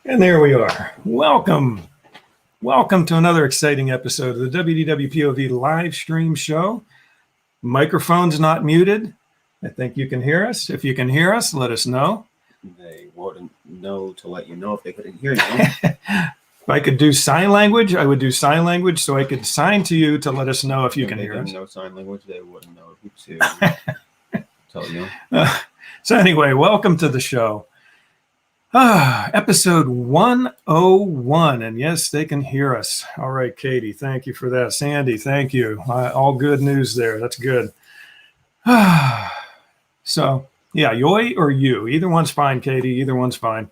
And there we are. Welcome to another exciting episode of the WDWpov Live Stream Show. Microphone's not muted. I think you can hear us. If you can hear us, let us know. They wouldn't know to let you know if they couldn't hear you. If I could do sign language, I would do sign language so I could sign to you to let us know if you can hear us. If they didn't know sign language, they wouldn't know who to tell you. So anyway, welcome to the show. Episode 101, and yes, they can hear us. All right, Katie, thank you for that. Sandy, thank you. All good news there. That's good. So, yeah, yoy or you. Either one's fine, Katie. Either one's fine.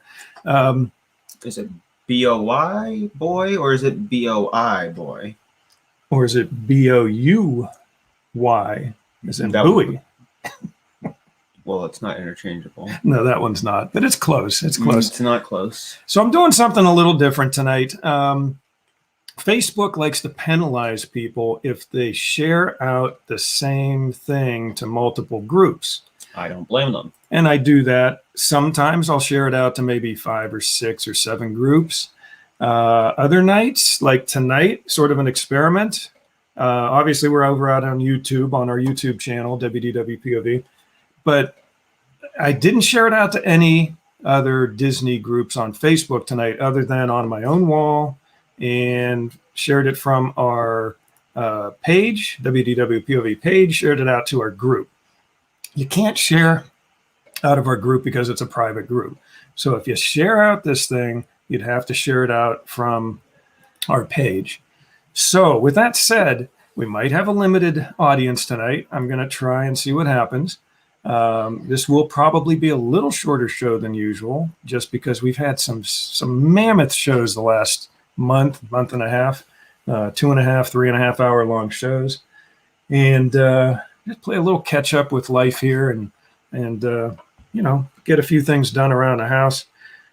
Is it B-O-Y boy or is it B-O-I boy? Or is it B-O-U-Y? Is it buoy? Well, it's not interchangeable. No, that one's not, but it's close. It's close. It's not close. So I'm doing something a little different tonight. Facebook likes to penalize people if they share out the same thing to multiple groups. I don't blame them. And I do that. Sometimes I'll share it out to maybe 5 or 6 or 7 groups. Other nights, like tonight, sort of an experiment. Obviously, we're over out on YouTube, on our YouTube channel, WDWpov. But I didn't share it out to any other Disney groups on Facebook tonight other than on my own wall, and shared it from our page, WDWpov page, shared it out to our group. You can't share out of our group because it's a private group. So if you share out this thing, you'd have to share it out from our page. So with that said, we might have a limited audience tonight. I'm going to try and see what happens. This will probably be a little shorter show than usual, just because we've had some mammoth shows the last month and a half, 2.5, 3.5 hour long shows, and just play a little catch up with life here, and you know, get a few things done around the house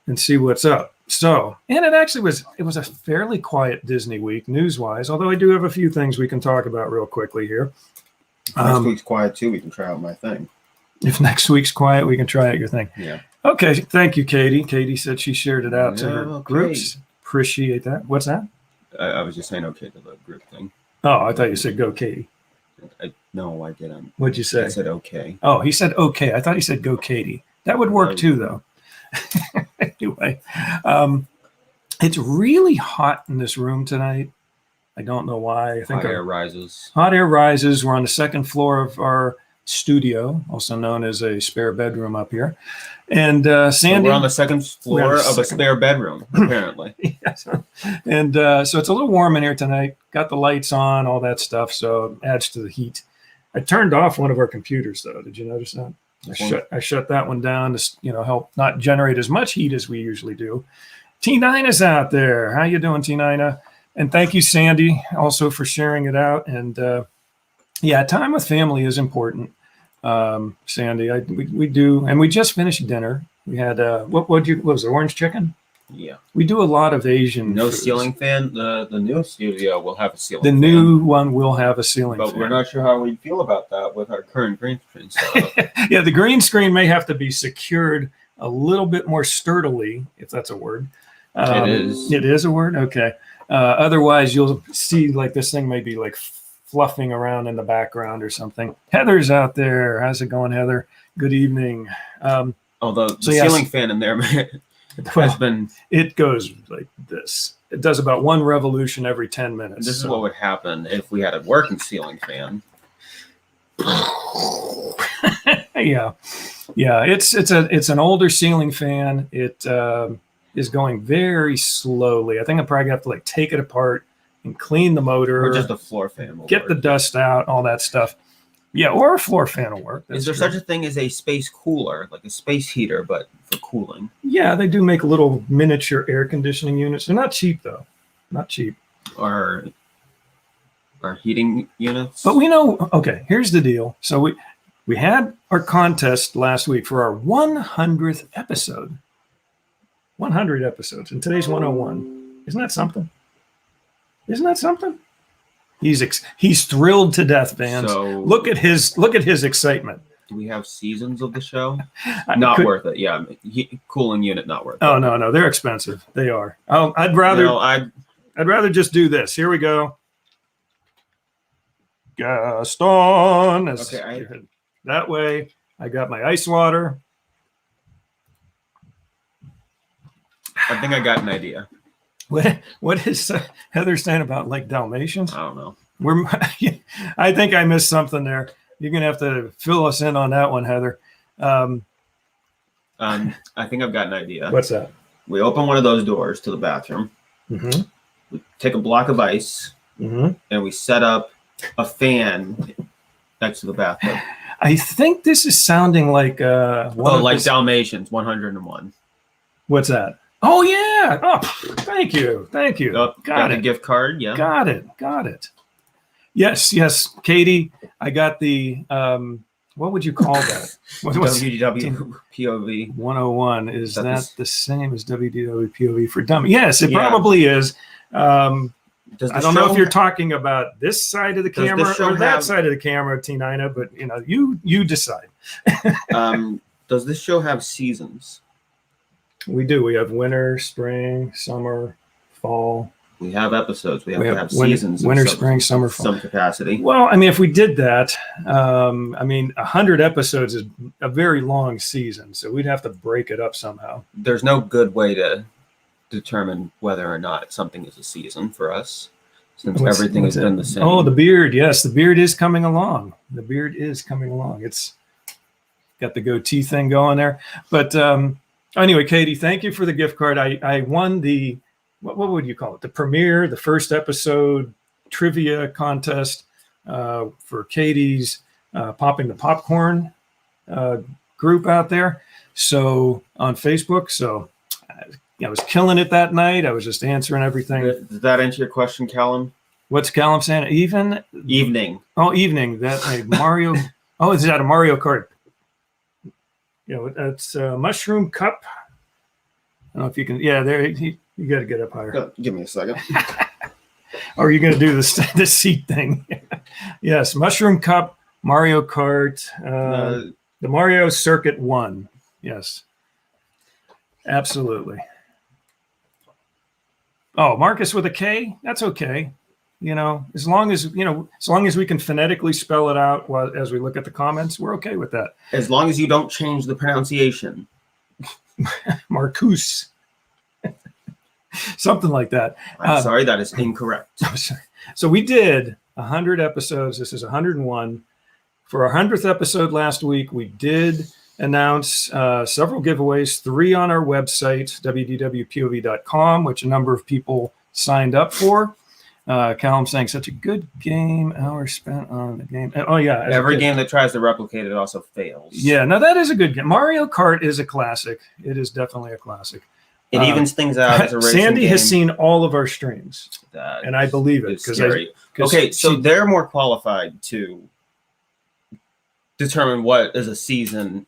and see what's up. So, and it was a fairly quiet Disney week news wise, although I do have a few things we can talk about real quickly here. Next week's quiet too. We can try out my thing. If next week's quiet, we can try out your thing. Yeah. Okay. Thank you, Katie. Katie said she shared it out to her groups. Appreciate that. What's that? I was just saying okay to the group thing. Oh, I thought you said go, Katie. No, I didn't. What'd you say? I said okay. Oh, he said okay. I thought he said go, Katie. That would work too, though. Anyway, it's really hot in this room tonight. I don't know why. I think hot air rises. Hot air rises. We're on the second floor of our studio, also known as a spare bedroom up here. And Sandy, so we're on the second floor of a spare bedroom, apparently. Yes. And so it's a little warm in here tonight. Got the lights on, all that stuff, so it adds to the heat. I turned off one of our computers, though. Did you notice that? I shut that one down to, you know, help not generate as much heat as we usually do. T9 is out there. How you doing, T9? And thank you, Sandy, also for sharing it out. And yeah, time with family is important. Sandy, we do, and we just finished dinner. We had what was it, orange chicken? Yeah. We do a lot of Asian. No foods. ceiling fan. The new studio will have a ceiling. The new one will have a ceiling but fan. We're not sure how we feel about that with our current green screen setup. Yeah, the green screen may have to be secured a little bit more sturdily, if that's a word. It is. It is a word. Okay. Otherwise, you'll see like this thing may be like fluffing around in the background or something. Heather's out there. How's it going, Heather? Good evening. Although the ceiling fan in there has been... It goes like this. It does about 1 revolution every 10 minutes. This is what would happen if we had a working ceiling fan. Yeah. It's an older ceiling fan. It is going very slowly. I think I'm probably gonna have to like take it apart and clean the motor. Or just a floor fan will get work. the dust out, all that stuff. Yeah, or a floor fan will work. Is there such a thing as a space cooler, like a space heater, but for cooling? Yeah, they do make little miniature air conditioning units. They're not cheap, though. Not cheap. Or heating units? But we know, okay, here's the deal. So we had our contest last week for our 100th episode. 100 episodes, and today's 101. Isn't that something? Isn't that something? He's thrilled to death, fans. So look at his excitement. Do we have seasons of the show? I Not could- worth it. Yeah, cooling unit not worth it. Oh no, they're expensive. They are. I'd rather No, I'd rather just do this. Here we go. Gaston. Okay, that way I got my ice water. I think I got an idea. What is Heather saying about Lake Dalmatians? I don't know. I think I missed something there. You're gonna have to fill us in on that one, Heather. I think I've got an idea. What's that? We open one of those doors to the bathroom. Mm-hmm. We take a block of ice Mm-hmm. and we set up a fan next to the bathtub. I think this is sounding like like Dalmatians 101. What's that? Oh yeah. Oh, thank you. Oh, got a gift card. Yeah. Got it. Yes, Katie. I got the what would you call that? What's WDWpov. 101? Is That that is- the same as WDWpov for dummy? Yes, it Yeah. probably is. Does the I don't know show- if you're talking about this side of the Does the camera show or that have- side of the camera, T9, but you decide. Does this show have seasons? We do. We have winter, spring, summer, fall. We have episodes. We have to have winter, seasons. in winter, some- spring, summer, fall. Some capacity. Well, I mean, if we did that, 100 episodes is a very long season, so we'd have to break it up somehow. There's no good way to determine whether or not something is a season for us, since everything has been the same. Oh, the beard. Yes, the beard is coming along. It's got the goatee thing going there. But anyway, Katie, thank you for the gift card. I won the, what would you call it? The premiere, the first episode trivia contest for Katie's Popping the Popcorn group out there. So on Facebook. So I was killing it that night. I was just answering everything. Does that answer your question, Callum? What's Callum saying? Evening. Oh, evening. That Mario. Oh, is that a Mario Kart? That's Mushroom Cup. I don't know if you can. Yeah, there. You got to get up higher. Give me a second. Or are you going to do the seat thing? Yes, Mushroom Cup, Mario Kart, the Mario Circuit 1. Yes, absolutely. Oh, Marcus with a K. That's okay. As long as we can phonetically spell it out as we look at the comments, we're okay with that. As long as you don't change the pronunciation. Marcus. Something like that. I'm sorry, that is incorrect. I'm sorry. So we did 100 episodes. This is 101. For our 100th episode last week, we did announce several giveaways, 3 on our website, WDWpov.com, which a number of people signed up for. Callum saying such a good game, hours spent on the game. Oh yeah. Every game that tries to replicate it also fails. Yeah, now that is a good game. Mario Kart is a classic. It is definitely a classic. It evens things out as a racing Sandy game. has seen all of our streams, That and I believe it is scary. because Okay, so they're more qualified to determine what is a season,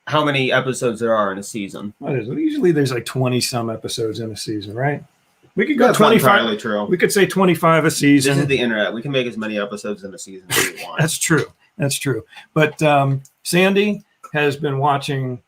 how many episodes there are in a season. usually there's like 20 some episodes in a season, right? We could go That's not 25. entirely true. We could say 25 a This season. is the internet. We can make as many episodes in a season as we want. That's true. But Sandy has been watching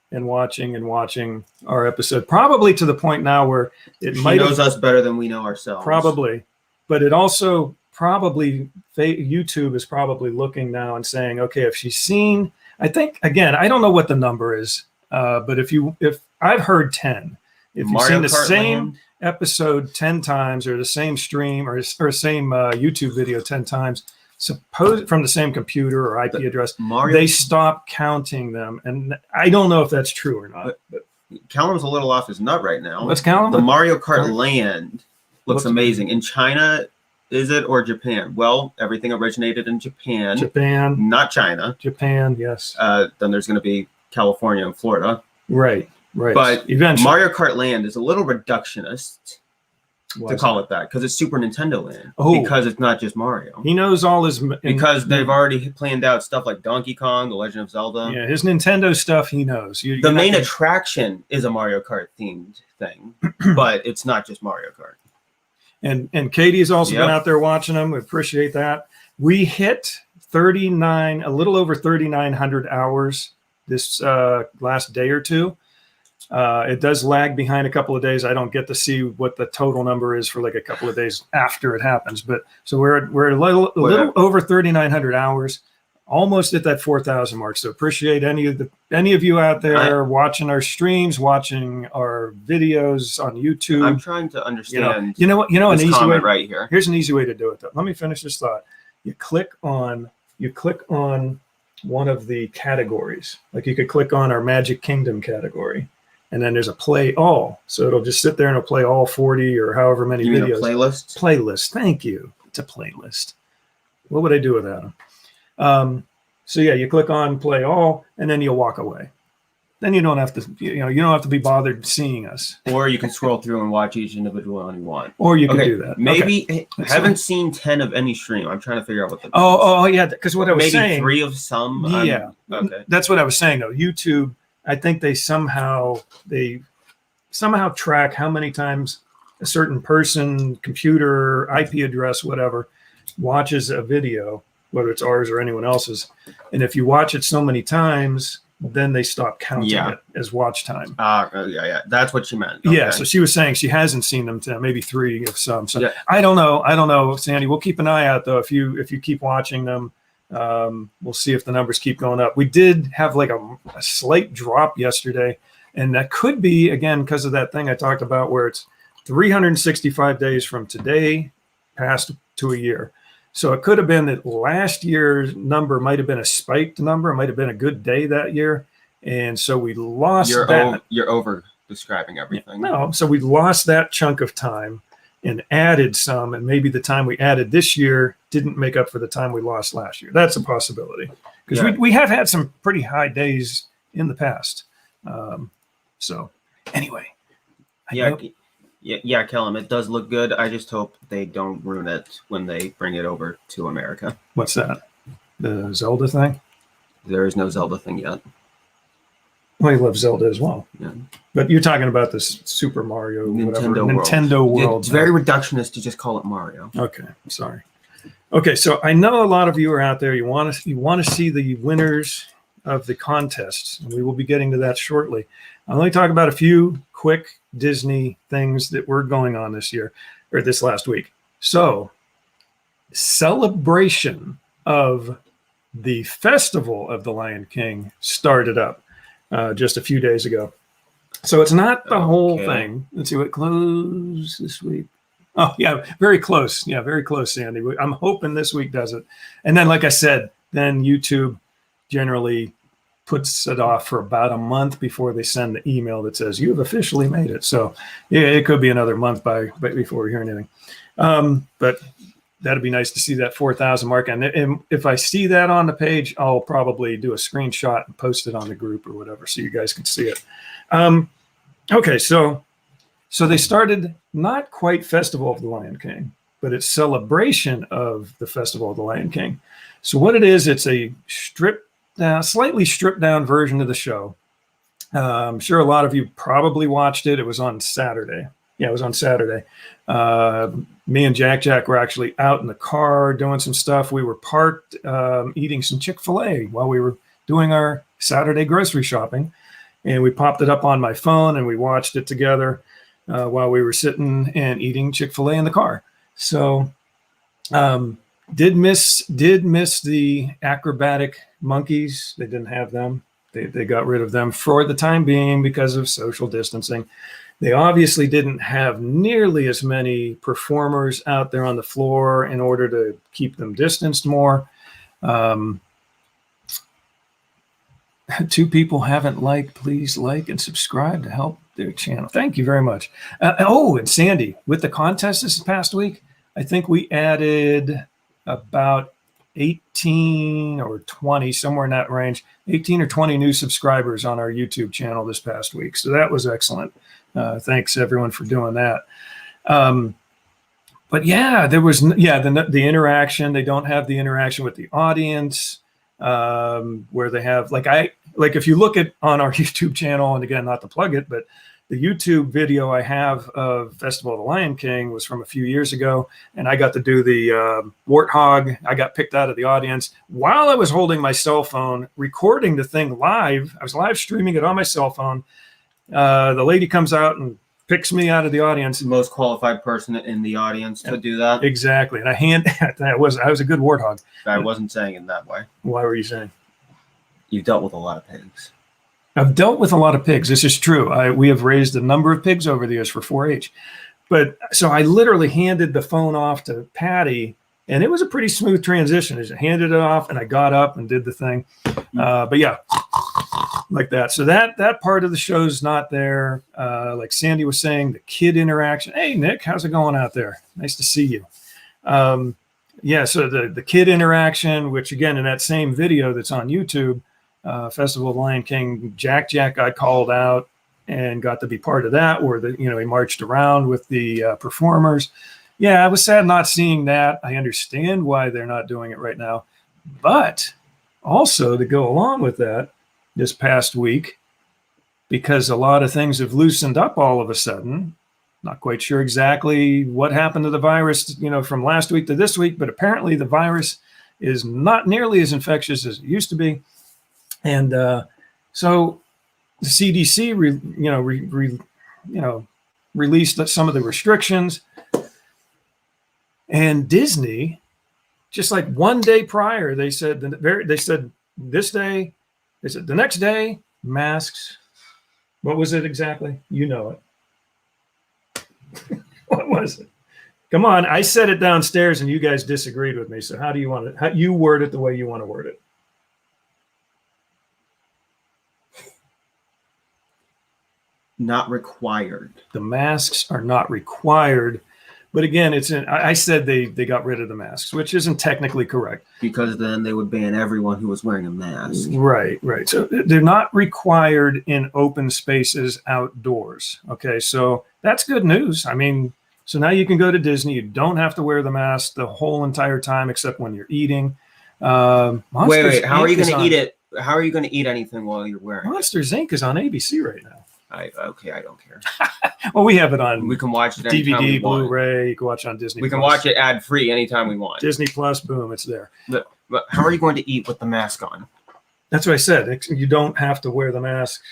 our episode, probably to the point now where it She might knows us better than we know ourselves. probably, but it also probably YouTube is probably looking now and saying, okay, if she's seen, I think again, I don't know what the number is, but if I've heard 10, if you've seen the Kart same Land, episode 10 times or the same stream or same YouTube video 10 times, suppose from the same computer or IP address, Mario. they stop counting them. And I don't know if that's true or not. But Callum's a little off his nut right now. let's count The them. Mario Kart Land looks Looks- amazing. In China, is it, or Japan? Well, everything originated in Japan, not China. Japan, yes. Then there's going to be California and Florida. Right. But eventually, Mario Kart Land is a little reductionist to call it that because it's Super Nintendo Land. Oh. Because it's not just Mario. he knows all his Because they've already planned out stuff like Donkey Kong, The Legend of Zelda. yeah, his Nintendo stuff he knows. The main attraction is a Mario Kart themed thing, but it's not just Mario Kart. and Katie has also been Yep. out there watching them. We appreciate that. We hit a little over 3,900 hours this last day or two. It does lag behind a couple of days. I don't get to see what the total number is for like a couple of days after it happens. But so we're a little over 3,900 hours, almost at that 4,000 mark. So appreciate any of you out there watching our streams, watching our videos on YouTube. I'm trying to understand. You know what? An easy way right here. Here's an easy way to do it, though. Let me finish this thought. You click on one of the categories. Like you could click on our Magic Kingdom category, and then there's a play all. So it'll just sit there and it'll play all 40 or however many videos. You mean a playlist? Playlist. Thank you. It's a playlist. What would I do without them? So yeah, you click on play all, and then you'll walk away. Then you don't have to, you don't have to be bothered seeing us. Or you can scroll through and watch each individual one you want. Or you can do that. Maybe I haven't seen 10 of any stream. I'm trying to figure out what the Oh yeah, because what I was saying. Maybe 3 of some. Yeah. Okay. That's what I was saying though. YouTube, I think they somehow track how many times a certain person, computer, IP address, whatever, watches a video, whether it's ours or anyone else's. And if you watch it so many times, then they stop counting it as watch time. Yeah. That's what she meant. Okay. Yeah. So she was saying she hasn't seen them, maybe 3 of some. So I don't know, Sandy. We'll keep an eye out though. If you keep watching them, we'll see if the numbers keep going up. We did have like a slight drop yesterday, and that could be again because of that thing I talked about where it's 365 days from today past to a year. So it could have been that last year's number might have been a spiked number. It might have been a good day that year. And so we lost that. You're over describing everything. No, so we lost that chunk of time and added some. And maybe the time we added this year didn't make up for the time we lost last year. That's a possibility. Because we have had some pretty high days in the past. So anyway. Yeah, Kellum, it does look good. I just hope they don't ruin it when they bring it over to America. What's that? The Zelda thing? There is no Zelda thing yet. Well, you love Zelda as well. Yeah. But you're talking about this Super Mario, Nintendo World. It's very reductionist to just call it Mario. Okay, sorry. Okay, so I know a lot of you are out there. You want to see the winners of the contests, and we will be getting to that shortly. I'll only talk about a few quick Disney things that were going on this year or this last week. So, celebration of the Festival of the Lion King started up just a few days ago. So it's not the whole thing. Let's see what closed this week. Oh yeah, very close. Yeah, very close, Sandy. I'm hoping this week does it. And then, like I said, then YouTube generally puts it off for about a month before they send the email that says you have officially made it. So yeah, it could be another month before we hear anything. But that'd be nice to see that 4,000 mark. And if I see that on the page, I'll probably do a screenshot and post it on the group or whatever, so you guys can see it. Okay, so they started not quite Festival of the Lion King, but it's celebration of the Festival of the Lion King. So what it is, it's a slightly stripped down version of the show. I'm sure a lot of you probably watched it. It was on Saturday. Yeah, it was on Saturday. Me and Jack were actually out in the car doing some stuff. We were parked eating some Chick-fil-A while we were doing our Saturday grocery shopping. And we popped it up on my phone and we watched it together while we were sitting and eating Chick-fil-A in the car. So did miss the acrobatic monkeys. They didn't have them. They got rid of them for the time being because of social distancing. They obviously didn't have nearly as many performers out there on the floor in order to keep them distanced more. 2 people haven't liked. Please like and subscribe to help their channel. Thank you very much. And Sandy, with the contest this past week, I think we added about 18 or 20, somewhere in that range, 18 or 20 new subscribers on our YouTube channel this past week. So that was excellent. Thanks everyone for doing that. But yeah, there was, the interaction. They don't have the interaction with the audience where they have, like if you look at on our YouTube channel, and again, not to plug it, but the YouTube video I have of Festival of the Lion King was from a few years ago, and I got to do the warthog. I got picked out of the audience while I was holding my cell phone, recording the thing live. I was live streaming it on my cell phone. The lady comes out and picks me out of the audience. The most qualified person in the audience to do that. Exactly. And I was a good warthog. I wasn't saying it that way. Why were you saying? You've dealt with a lot of pigs. I've dealt with a lot of pigs. This is true. We have raised a number of pigs over the years for 4-H. But so I literally handed the phone off to Patty, and it was a pretty smooth transition. I just handed it off, and I got up and did the thing. But yeah, like that. So that part of the show's not there. Like Sandy was saying, the kid interaction. Hey, Nick, how's it going out there? Nice to see you. Yeah, so the kid interaction, which again, in that same video that's on YouTube, Festival of Lion King, Jack got called out and got to be part of that, where he marched around with the performers. Yeah, I was sad not seeing that. I understand why they're not doing it right now, but also to go along with that, this past week, because a lot of things have loosened up all of a sudden. Not quite sure exactly what happened to the virus, from last week to this week, but apparently the virus is not nearly as infectious as it used to be. And so the CDC, released some of the restrictions, and Disney, just like one day prior, they said this day, they said the next day, masks. What was it exactly? You know it. What was it? Come on, I said it downstairs, and you guys disagreed with me. So how do you want it? How you word it the way you want to word it? Not required. The masks are not required, but again, I said they got rid of the masks, which isn't technically correct, because then they would ban everyone who was wearing a mask. Right. So they're not required in open spaces outdoors. Okay, so that's good news. I mean, so now you can go to Disney. You don't have to wear the mask the whole entire time, except when you're eating. Wait. How are you going to eat it? How are you going to eat anything while you're wearing Monsters Inc. is on ABC right now. I don't care. Well, we have it on. We can watch it DVD, Blu-ray. You can watch it on Disney. We can watch it ad-free anytime we want. Disney Plus, boom, it's there. But how are you going to eat with the mask on? That's what I said. You don't have to wear the mask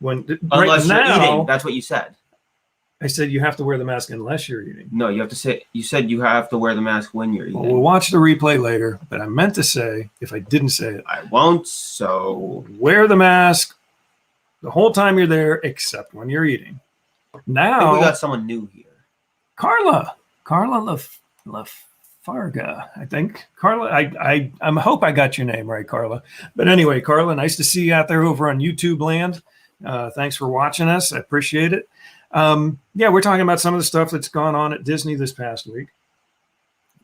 unless you're eating. That's what you said. I said you have to wear the mask unless you're eating. No, you have to say. You said you have to wear the mask when you're eating. Well, we'll watch the replay later. But I meant to say, if I didn't say it, I won't. So wear the mask the whole time you're there, except when you're eating. Now I think we got someone new here. Carla Lafarga, I think. Carla, I hope I got your name right, Carla. But anyway, Carla, nice to see you out there over on YouTube land. Thanks for watching us. I appreciate it. Yeah, we're talking about some of the stuff that's gone on at Disney this past week.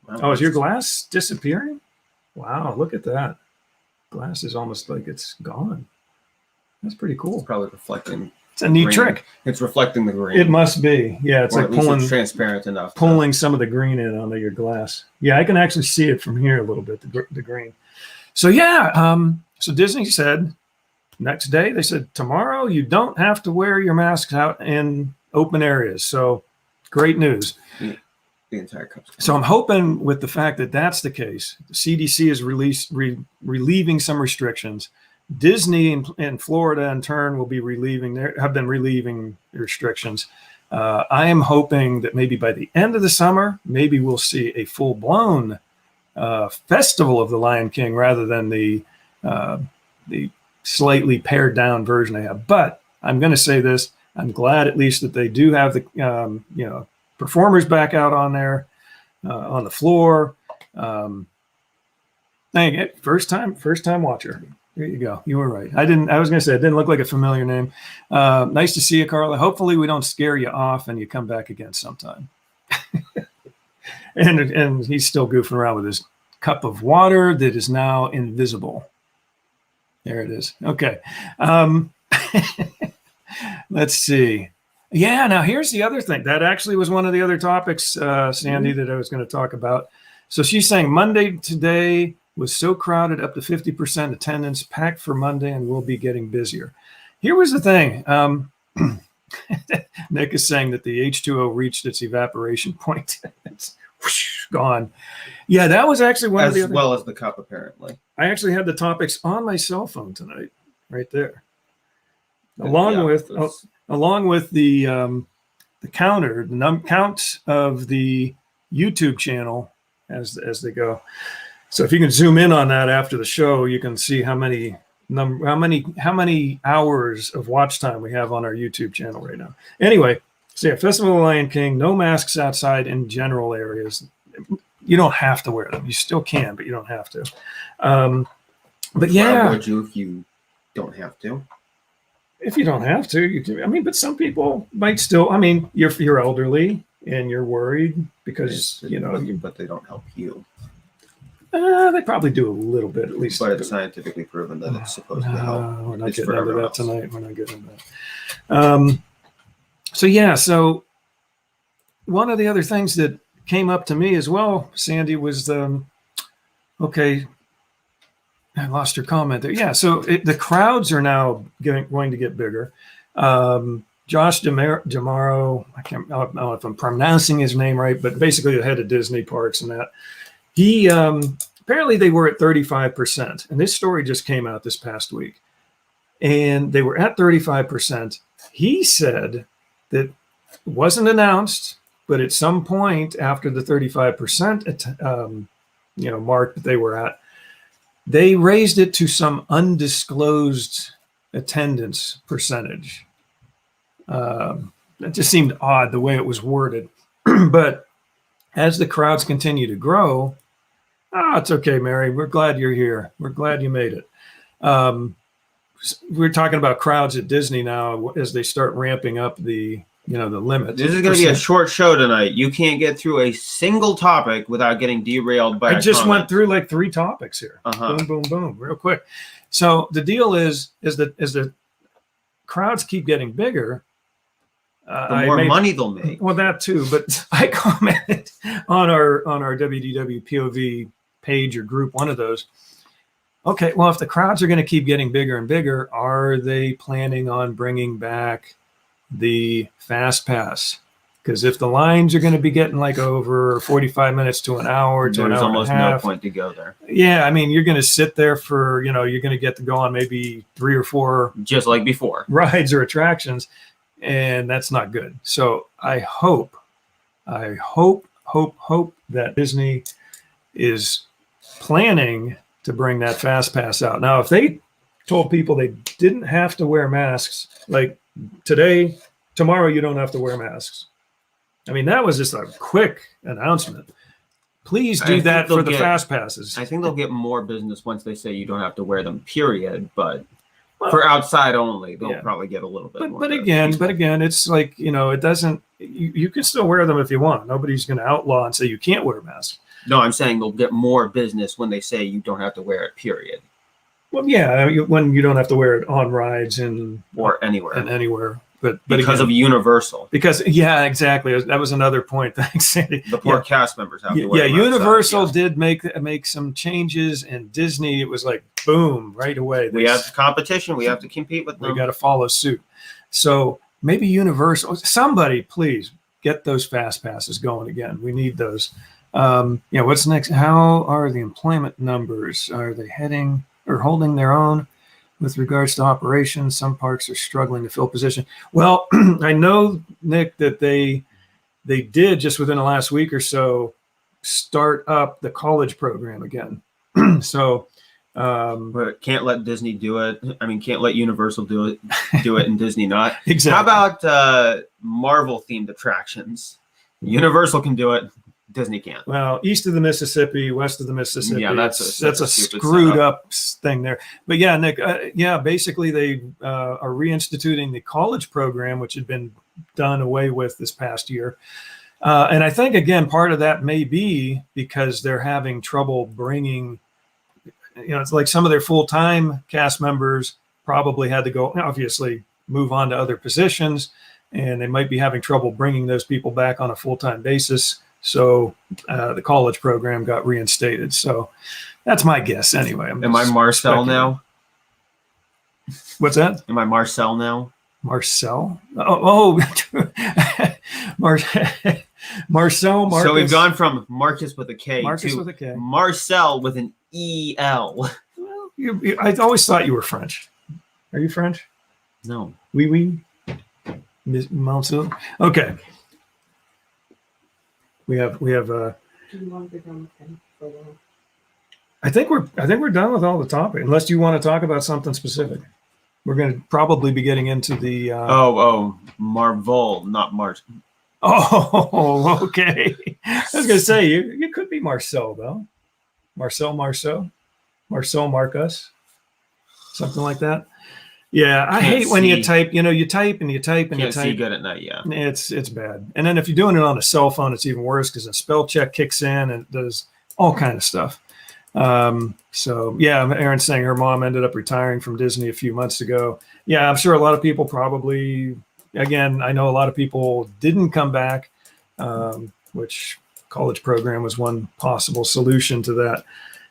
Well, is your glass disappearing? Wow, look at that. Glass is almost like it's gone. That's pretty cool. It's probably reflecting. It's a neat trick. It's reflecting the green. It must be. Yeah, it's like pulling. It's transparent enough. Pulling some of the green in onto your glass. Yeah, I can actually see it from here a little bit, the green. So yeah, so Disney said next day, they said tomorrow you don't have to wear your masks out in open areas. So great news. The entire country. So I'm hoping with the fact that that's the case, the CDC is relieving some restrictions. Disney and Florida in turn will be have been relieving restrictions. I am hoping that maybe by the end of the summer, maybe we'll see a full-blown Festival of the Lion King rather than the slightly pared down version they have. But I'm going to say this: I'm glad at least that they do have the performers back out on there on the floor. Dang it! First time watcher. There you go. You were right. I was going to say it didn't look like a familiar name. Nice to see you, Carla. Hopefully we don't scare you off and you come back again sometime. and he's still goofing around with his cup of water that is now invisible. There it is. Okay. Let's see. Yeah. Now here's the other thing. That actually was one of the other topics, Sandy, that I was going to talk about. So she's saying Monday today was so crowded, up to 50% attendance, packed for Monday, and we'll be getting busier. Here was the thing. Nick is saying that the H2O reached its evaporation point. It's whoosh, gone. Yeah, that was actually one of the as well as the cup, apparently. I actually had the topics on my cell phone tonight, right there, along Yeah, with the counter, the count of the YouTube channel as they go. So if you can zoom in on that after the show, you can see how many hours of watch time we have on our YouTube channel right now. Anyway, so yeah, Festival of the Lion King, no masks outside in general areas. You don't have to wear them. You still can, but you don't have to. But yeah, why would you if you don't have to? If you don't have to, you can. I mean, but some people might still. I mean, you're elderly and you're worried because but they don't help you. They probably do a little bit at least. But it's scientifically proven that it's supposed to help. We're not It's getting into forever that else. tonight. We're not getting into that. So one of the other things that came up to me as well, Sandy, was okay. I lost your comment there. Yeah, so the crowds are now going to get bigger. Josh D'Amaro, I don't know if I'm pronouncing his name right, but basically the head of Disney parks and that. He apparently they were at 35%, and this story just came out this past week, and they were at 35%. He said that it wasn't announced, but at some point after the 35% mark that they were at, they raised it to some undisclosed attendance percentage. That just seemed odd the way it was worded, but as the crowds continue to grow, it's okay, Mary. We're glad you're here. We're glad you made it. We're talking about crowds at Disney now as they start ramping up the limit. This is going to be a short show tonight. You can't get through a single topic without getting derailed by. I just went through like 3 topics here. Boom, boom, boom, real quick. So the deal is that as the crowds keep getting bigger, the more money they'll make. Well, that too. But I commented on our WDWpov page or group, one of those. Okay, well, if the crowds are going to keep getting bigger and bigger, are they planning on bringing back the Fast Pass? Because if the lines are going to be getting like over 45 minutes to an hour to an hour There's almost and a half, no point to go there. Yeah, I mean, you're going to sit there for, you're going to get to go on maybe 3 or 4 just like before rides or attractions, and that's not good. So I hope that Disney is planning to bring that Fast Pass out. Now, if they told people they didn't have to wear masks, like tomorrow you don't have to wear masks. I mean, that was just a quick announcement. Please do that for the Fast Passes. I think they'll get more business once they say you don't have to wear them, period. But for outside only, they'll probably get a little bit more. But again, it's like, it doesn't, you can still wear them if you want. Nobody's going to outlaw and say you can't wear masks. No, I'm saying they'll get more business when they say you don't have to wear it, period. Well, yeah, when you don't have to wear it on rides or anywhere. But because of Universal. Yeah, exactly. That was another point. Thanks, Sandy. The poor cast members have to wear. Yeah, Universal did make some changes, and Disney, it was like boom right away. We have competition. We have to compete with them. We got to follow suit. So maybe Universal, somebody please get those Fast Passes going again. We need those. What's next? How are the employment numbers? Are they heading or holding their own? With regards to operations, some parks are struggling to fill position. Well, I know, Nick, that they did just within the last week or so start up the college program again. So, but can't let Disney do it. I mean, can't let Universal do it and Disney not. Exactly. How about Marvel themed attractions? Universal can do it. Disney can't. Well, east of the Mississippi, west of the Mississippi. Yeah, that's a screwed up thing there. But yeah, Nick, basically they are reinstituting the college program, which had been done away with this past year. And I think, again, part of that may be because they're having trouble bringing, it's like some of their full-time cast members probably had to go, obviously, move on to other positions, and they might be having trouble bringing those people back on a full-time basis. So the college program got reinstated. So that's my guess anyway. Am I Marcel now? What's that? Am I Marcel now? Marcel. Marcel. Marcus. So we've gone from Marcus with a K Marcus to with a K. Marcel with an EL. Well, I always thought you were French. Are you French? No. Oui. Marcel. Okay. We have. Do you want to become a fan for a while? I think we're done with all the topic. Unless you want to talk about something specific, we're going to probably be getting into the. Marvel, not Mars. Oh, okay. I was going to say you could be Marcel though. Marcel, Marcus, something like that. Yeah, I hate when you type. You type and you type and Can't you type. see good at night. Yeah. It's bad. And then if you're doing it on a cell phone, it's even worse because a spell check kicks in and it does all kind of stuff. So yeah, Erin's saying her mom ended up retiring from Disney a few months ago. Yeah, I'm sure a lot of people probably. Again, I know a lot of people didn't come back, which college program was one possible solution to that.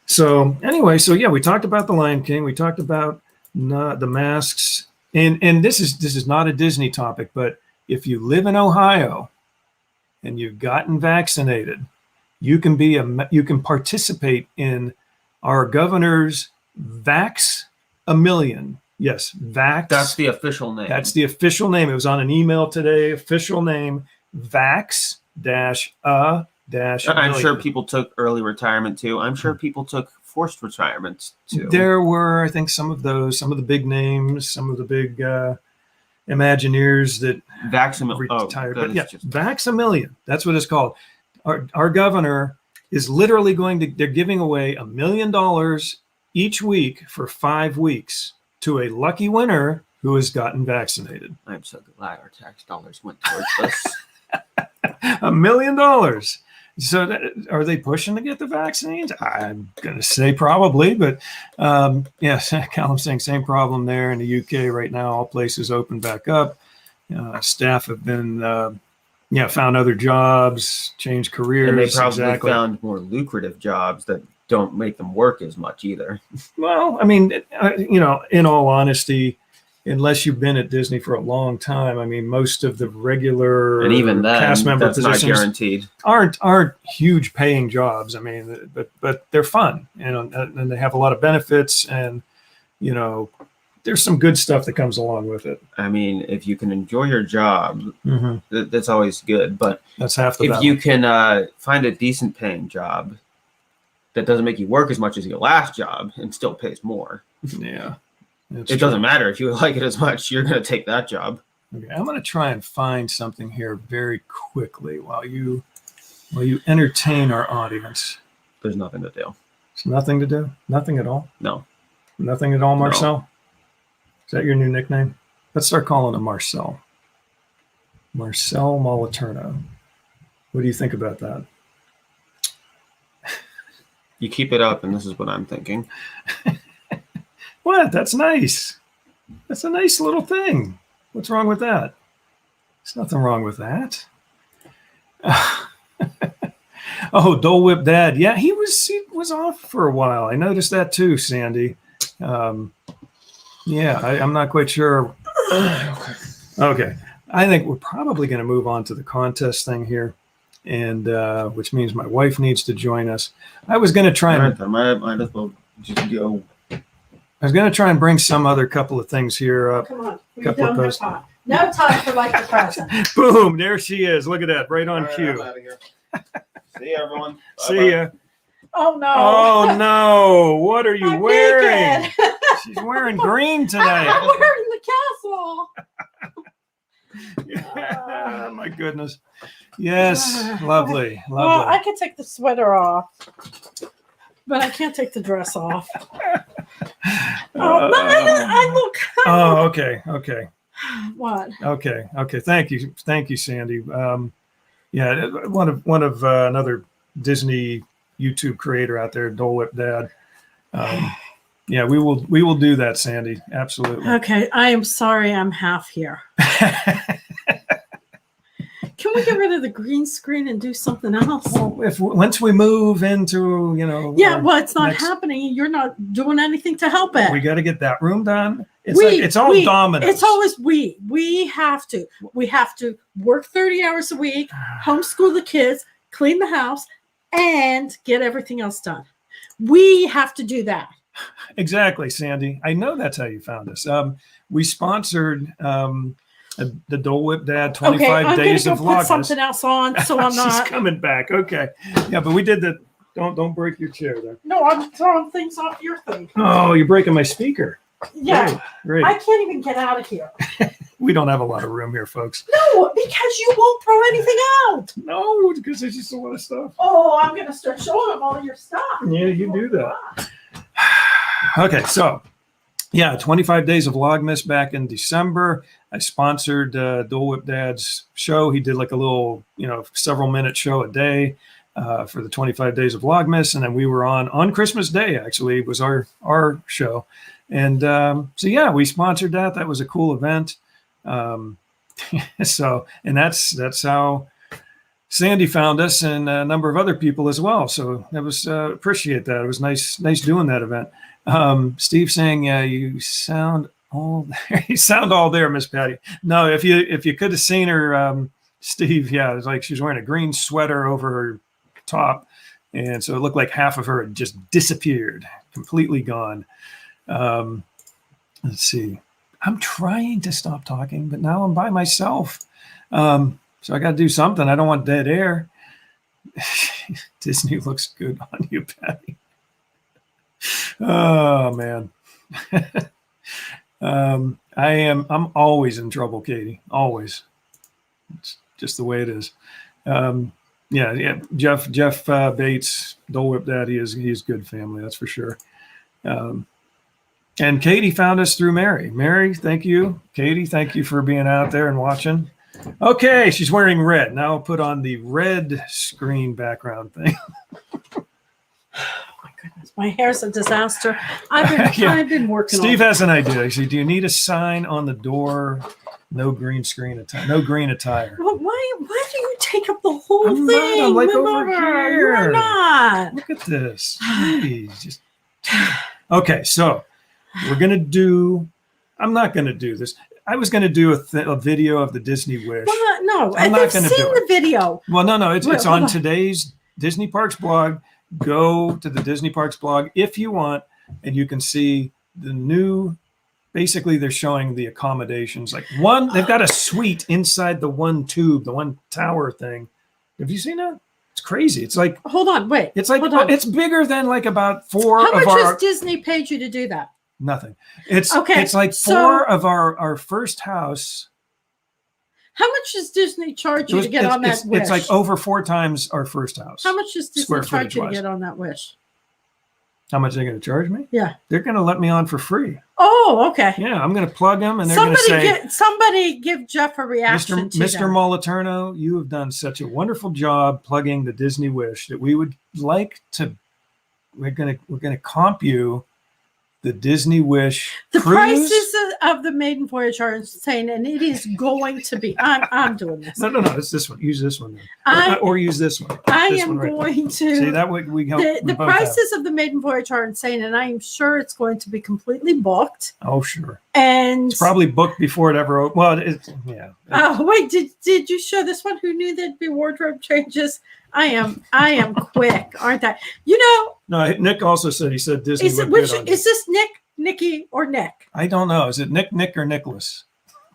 So anyway, yeah, we talked about the Lion King. We talked about the masks, and this is not a Disney topic, but if you live in Ohio and you've gotten vaccinated, you can participate in our governor's Vax a Million. Yes, Vax. That's the official name. That's the official name. It was on an email today. Official name, Vax -a -. I'm sure people took early retirement too. I'm sure people took forced retirements too. There were, I think, some of the big names, some of the big Imagineers that retired. But yeah, Vax a Million. That's what it's called. Our governor is literally they're giving away $1 million each week for 5 weeks to a lucky winner who has gotten vaccinated. I'm so glad our tax dollars went towards this. $1 million. So are they pushing to get the vaccines? I'm going to say probably, but yes, Callum's saying same problem there in the UK right now. All places open back up. Staff have been, found other jobs, changed careers. And they probably found more lucrative jobs that don't make them work as much either. Well, I mean, in all honesty, unless you've been at Disney for a long time, I mean, most of the regular and even then, cast member that's positions not guaranteed. aren't huge paying jobs. I mean, but they're fun, and they have a lot of benefits, and there's some good stuff that comes along with it. I mean, if you can enjoy your job, that's always good. But that's half the battle. If you can find a decent paying job that doesn't make you work as much as your last job and still pays more. Yeah. It doesn't matter if you like it as much, you're going to take that job. Okay, I'm going to try and find something here very quickly while you entertain our audience. There's nothing to do. There's nothing to do? Nothing at all? No. Nothing at all, Marcel? No. Is that your new nickname? Let's start calling him Marcel. Marcel Moliterno. What do you think about that? You keep it up, and this is what I'm thinking. What? That's nice. That's a nice little thing. What's wrong with that? There's nothing wrong with that. Oh, Dole Whip Dad. Yeah, he was off for a while. I noticed that too, Sandy. I'm not quite sure. Okay. I think we're probably going to move on to the contest thing here, and which means my wife needs to join us. I was going to try and might as well just go. I was going to try and bring some other couple of things here up. Come on. We Couple don't of have posts. time. No time for like the present. Boom! There she is. Look at that, right on cue. I'm outta here. See you, everyone. See ya. Oh, no. Oh no! What are you I'm wearing? naked. She's wearing green tonight. I'm wearing the castle. Yeah, my goodness. Yes, lovely, lovely. Well, I can take the sweater off, but I can't take the dress off. I look. Oh, okay. What? Okay. Thank you, Sandy. One of another Disney YouTube creator out there, Dole Whip Dad. We will do that, Sandy. Absolutely. Okay, I am sorry I'm half here. Can we get rid of the green screen and do something else? Well, once we move into, Yeah, well, it's not next- happening. You're not doing anything to help it. we got to get that room done. It's all dominoes. It's always we. We have to work 30 hours a week, homeschool the kids, clean the house, and get everything else done. We have to do that. Exactly, Sandy. I know that's how you found us. We sponsored the Dole Whip Dad 25 Days of I'm gonna go put Vlogmas. something else on, so I'm not. She's coming back. Okay. Yeah, but we did the. Don't break your chair there. No, I'm throwing things off your thing. Oh, you're breaking my speaker. Yeah, Great. I can't even get out of here. We don't have a lot of room here, folks. No, because you won't throw anything out. No, because there's just a lot of stuff. Oh, I'm gonna start showing them all your stuff. Yeah, you do that. Okay, so yeah, 25 Days of Vlogmas back in December. I sponsored Dole Whip Dad's show. He did like a little, several minute show a day for the 25 Days of Vlogmas. And then we were on Christmas Day, actually, was our show. And so, yeah, we sponsored that. That was a cool event. So, and that's how Sandy found us, and a number of other people as well. So that was appreciate that. It was nice doing that event. Steve saying, "Yeah, you sound all there. You sound all there, Miss Patty." No, if you could have seen her, Steve, yeah, it was like she was wearing a green sweater over her top, and so it looked like half of her had just disappeared, completely gone. Let's see. I'm trying to stop talking, but now I'm by myself. So I got to do something. I don't want dead air. Disney looks good on you, Patty. Oh man. I'm always in trouble, Katie. Always. It's just the way it is. Yeah. Jeff Bates, Dole Whip Dad, he's good family, that's for sure. And Katie found us through Mary. Mary, thank you. Katie, thank you for being out there and watching. Okay, she's wearing red. Now I'll put on the red screen background thing. Oh my goodness, my hair's a disaster. I've been working. Steve has an idea. He said, "Do you need a sign on the door? No green screen attire. No green attire." Well, why do you take up the whole I'm thing? not, I'm like Remember, over here. You're not. Look at this. Jeez, okay, so we're gonna do. I'm not gonna do this. I was going to do a video of the Disney Wish. Well, no, I'm not I've gonna seen do the video. Well, no, it's Hold on on. today's Disney Parks blog. Go to the Disney Parks blog if you want, and you can see the new. Basically, they're showing the accommodations. Like they've got a suite inside the one tube, the one tower thing. Have you seen that? It's crazy. It's like Hold on, wait. it's like hold on. it's bigger than like about four How of much our. has Disney paid you to do that? Nothing. It's Okay, It's like so- four of our first house. How much does Disney charge you to get on that wish? It's like over 4 times our first house. How much does Disney square charge you to footage-wise. get on that wish? How much are they going to charge me? Yeah. They're going to let me on for free. Oh, okay. Yeah, I'm going to plug them, and they're going to say, somebody give Jeff a reaction to Mr. that. Moliterno, you have done such a wonderful job plugging the Disney Wish that we would like to. We're going to comp you the Disney Wish The cruise. prices of the maiden voyage are insane, and it is going to be. I'm doing this. No, it's this one. Use this one, then. I- or use this one. I This am one right there. going to. See that way we help. The we both have. prices of the maiden voyage are insane, and I am sure it's going to be completely booked. Oh, sure. And It's probably booked before it ever. Well, yeah. oh wait, did you show this one? Who knew there'd be wardrobe changes? I am quick, aren't I? You know, No, Nick also said he said Disney. is it looked which good on you. is this Nick, Nikki, or Nick? I don't know. Is it Nick, or Nicholas?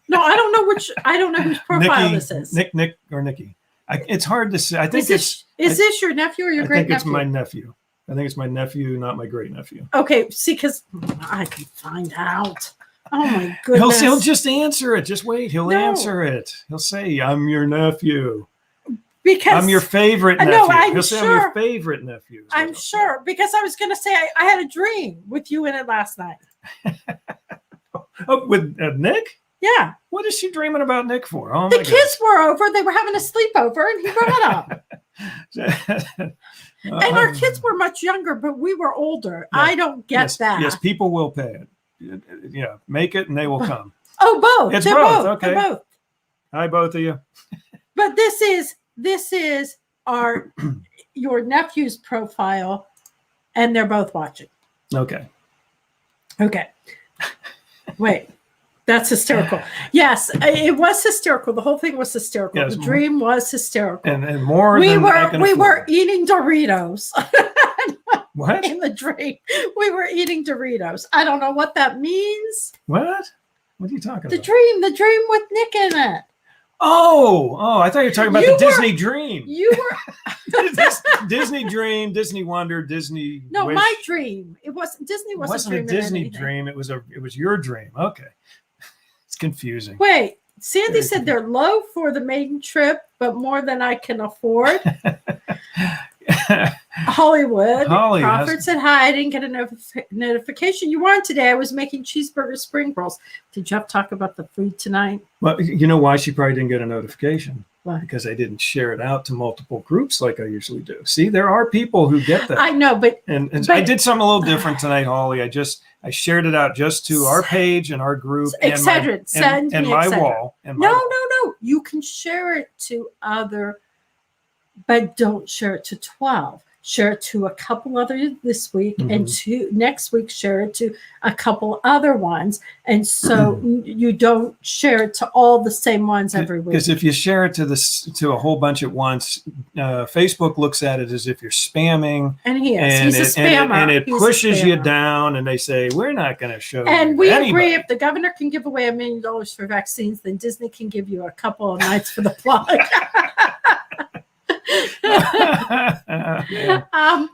No, I don't know which. I don't know whose profile Nikki, this is. Nick, or Nikki. It's hard to say. I think Is this your nephew or your I great think nephew? it's my nephew. I think it's my nephew, not my great nephew. Okay, see, because I can find out. Oh my goodness! He'll just answer it. Just wait. He'll No. answer it. He'll say, "I'm your nephew. because I'm your favorite nephew." No, I'm He'll say, "I'm sure. your favorite nephew." is what I'm he'll say. sure because I was going to say I had a dream with you in it last night. Oh, with Nick? Yeah, What is she dreaming about Nick for? Oh the my kids were over. They were having a sleepover, and he brought them. God. And our kids were much younger, but we were older. Yeah. I don't get yes, that. Yes, people will pay it. Yeah, make it and they will come. Oh, both. It's They're both, both. okay. They're both. Hi, both of you. But this is our your nephew's profile, and they're both watching. Okay. Okay. Wait. That's hysterical. Yes, it was hysterical. The whole thing was hysterical. Yes. The dream was hysterical. And more we than I were can we were afford. eating Doritos. What? In the dream, we were eating Doritos. I don't know what that means. What? What are you talking The about? dream with Nick in it. Oh, I thought you were talking about You the were- Disney Dream. You were Disney Dream, Disney Wonder, Disney. no, Wish. my dream. It was Disney It wasn't, wasn't a dreaming Disney anything. dream. It was your dream. Okay, it's confusing. Wait, Sandy Very said they're low for the maiden trip, but more than I can afford. Hollywood. Holly Crawford has- said hi. I didn't get a notification. You were on today. I was making cheeseburger spring rolls. Did Jeff talk about the food tonight? Well, you know why she probably didn't get a notification? Why? Because I didn't share it out to multiple groups like I usually do. See, there are people who get that. I know, but And But- I did something a little different tonight, Holly. I shared it out just to our page and our group Excedrin, send and me my Excedrin. wall. And my no. You can share it to other, but don't share it to 12. Share it to a couple other this week, and to next week share it to a couple other ones, and so you don't share it to all the same ones every week. Because if you share it to a whole bunch at once, Facebook looks at it as if you're spamming, And he is. and He's a it, spammer. and it He's a pushes you spammer. down, and they say we're not going to show. And you we anybody. agree, if the governor can give away $1 million for vaccines, then Disney can give you a couple of nights for the plug. Yeah.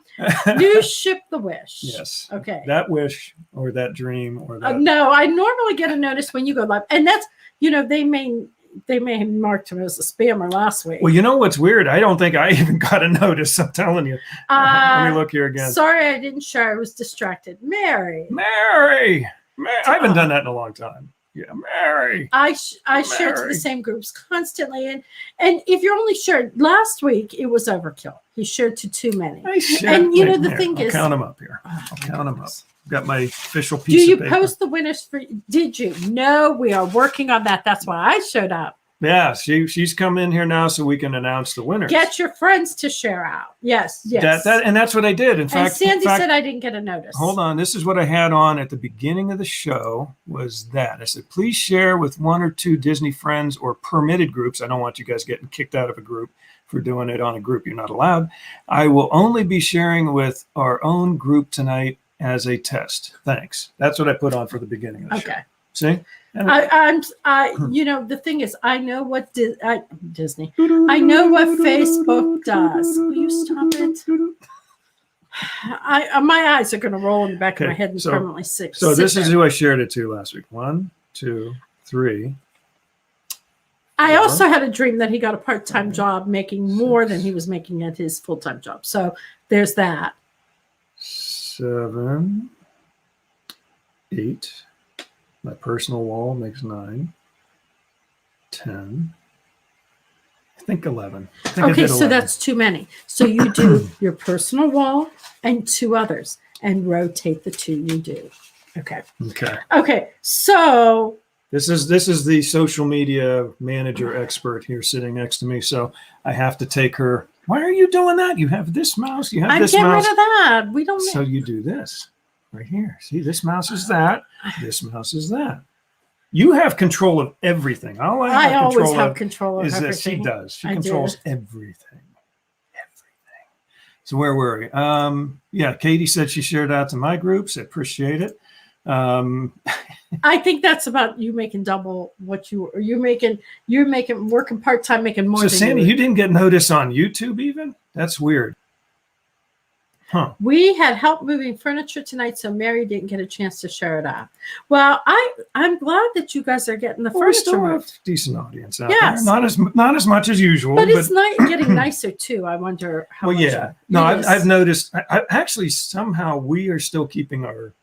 New ship the wish. Yes. Okay. That wish or that dream or that. No, I normally get a notice when you go live, and that's they may have marked him as a spammer last week. Well, you know what's weird? I don't think I even got a notice. I'm telling you. Let me look here again. Sorry, I didn't share. I was distracted. Mary. Mary. I haven't done that in a long time. Yeah, Mary. I share to Mary. the same groups constantly, and if you're only shared last week, it was overkill. He shared to too many. And you know the thing I'll is, count them up here. I'll count them up. Got my official do piece you of paper. post the winners for? Did you? No, we are working on that. That's why I showed up. Yeah, she's come in here now so we can announce the winners. Get your friends to share out. Yes. And that's what I did. In And fact, Sandy said I didn't get a notice. hold on. This is what I had on at the beginning of the show was that. I said, please share with 1 or 2 Disney friends or permitted groups. I don't want you guys getting kicked out of a group for doing it on a group you're not allowed. I will only be sharing with our own group tonight as a test. Thanks. That's what I put on for the beginning of the show. Okay. See? And the thing is, I know what Disney. I know what Facebook does. Will you stop it? My eyes are going to roll in the back of my Okay, head and so- permanently sick. So this is who I shared it to last week. 1, 2, 3. I also had a dream that he got a part-time job making more than he was making at his full-time job. So there's that. 7, 8. My personal wall makes 9, 10. I think 11. I think I Okay, did so 11. that's too many. So you do your personal wall and 2 others and rotate the 2 you do. Okay. Okay. Okay. So This is the social media manager expert here sitting next to me. So I have to take her. Why are you doing that? You have this mouse. You have I'm this getting mouse. rid of that. We don't. So you do this right here. See, this mouse is that. This mouse is that. You have control of everything. All I have always control have of control of is that everything. she does. She I do. controls everything. Everything. So where were we? Yeah, Katie said she shared out to my groups. I appreciate it. I think that's about you making double what you're making working part-time, making more So than Sandy, you you didn't get notice on YouTube even? That's weird. Huh. We had help moving furniture tonight, so Mary didn't get a chance to share it out. Well, I'm glad that you guys are getting the Well, we furniture still have moved. decent audience out Yes. there. Not as much as usual, But it's getting nicer too. I wonder how well, much yeah. it No, is. I've noticed. I actually somehow we are still keeping our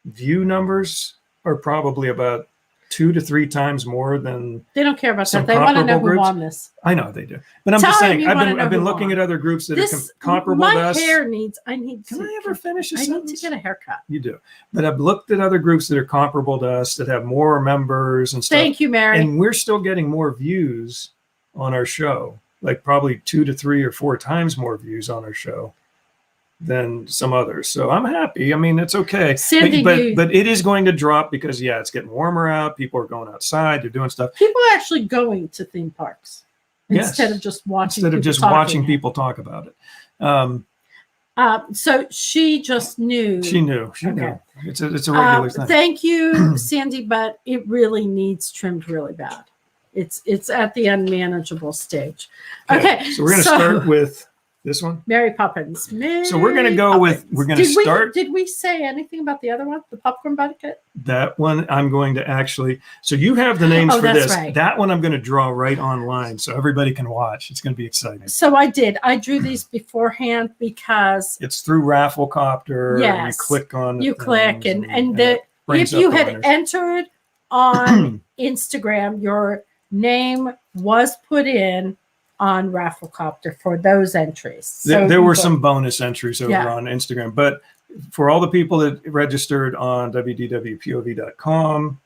view numbers are probably about 2 to 3 times more than They don't care about some that. They want to know comparable who groups. won this. I know they do. But I'm Tell just him saying you I've wanna know been who looking won. at other groups that This are comparable my to us. hair needs. I need. Can I ever finish a I need sentence? to get a haircut. You do. But I've looked at other groups that are comparable to us that have more members and stuff. Thank you, Mary. And we're still getting more views on our show, like probably 2 to 3 or 4 times more views on our show than some others. So I'm happy. I mean, it's okay. Sandy, but it is going to drop because it's getting warmer out. People are going outside. They're doing stuff. People are actually going to theme parks instead of just watching people talk about it. So she just knew. She knew. It's a regular thing. Thank you, Sandy, but it really needs trimmed really bad. It's at the unmanageable stage. Okay, so we're going to start with this one. Mary Poppins. So we're going to go with. We're going to start. Did we say anything about the other one, the popcorn bucket? That one I'm going to actually. So you have the names for this. Right. That one I'm going to draw right online so everybody can watch. It's going to be exciting. So I did. I drew these beforehand because it's through Rafflecopter. Yes. You click on. You click and if you had entered on Instagram, your name was put in on Rafflecopter for those entries. So there were some bonus entries over on Instagram, but for all the people that registered on WDWpov.com,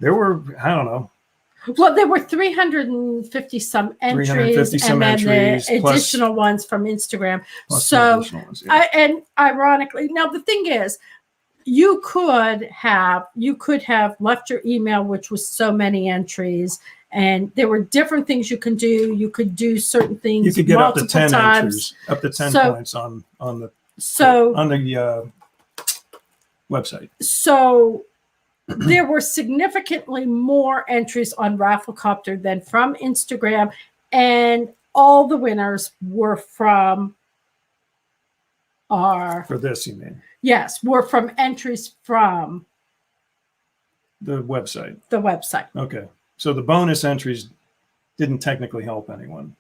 there were, I don't know. Well, there were 350 some entries, 350 some and then entries, the additional ones from Instagram. So, ones, and ironically, now the thing is, you could have left your email, which was so many entries. And there were different things you can do. You could do certain things. You could get up to 10 times. entries, up to 10 points on the website. So there were significantly more entries on Rafflecopter than from Instagram, and all the winners were from For this, you mean? Yes, were from entries from the website. The website. Okay. So the bonus entries didn't technically help anyone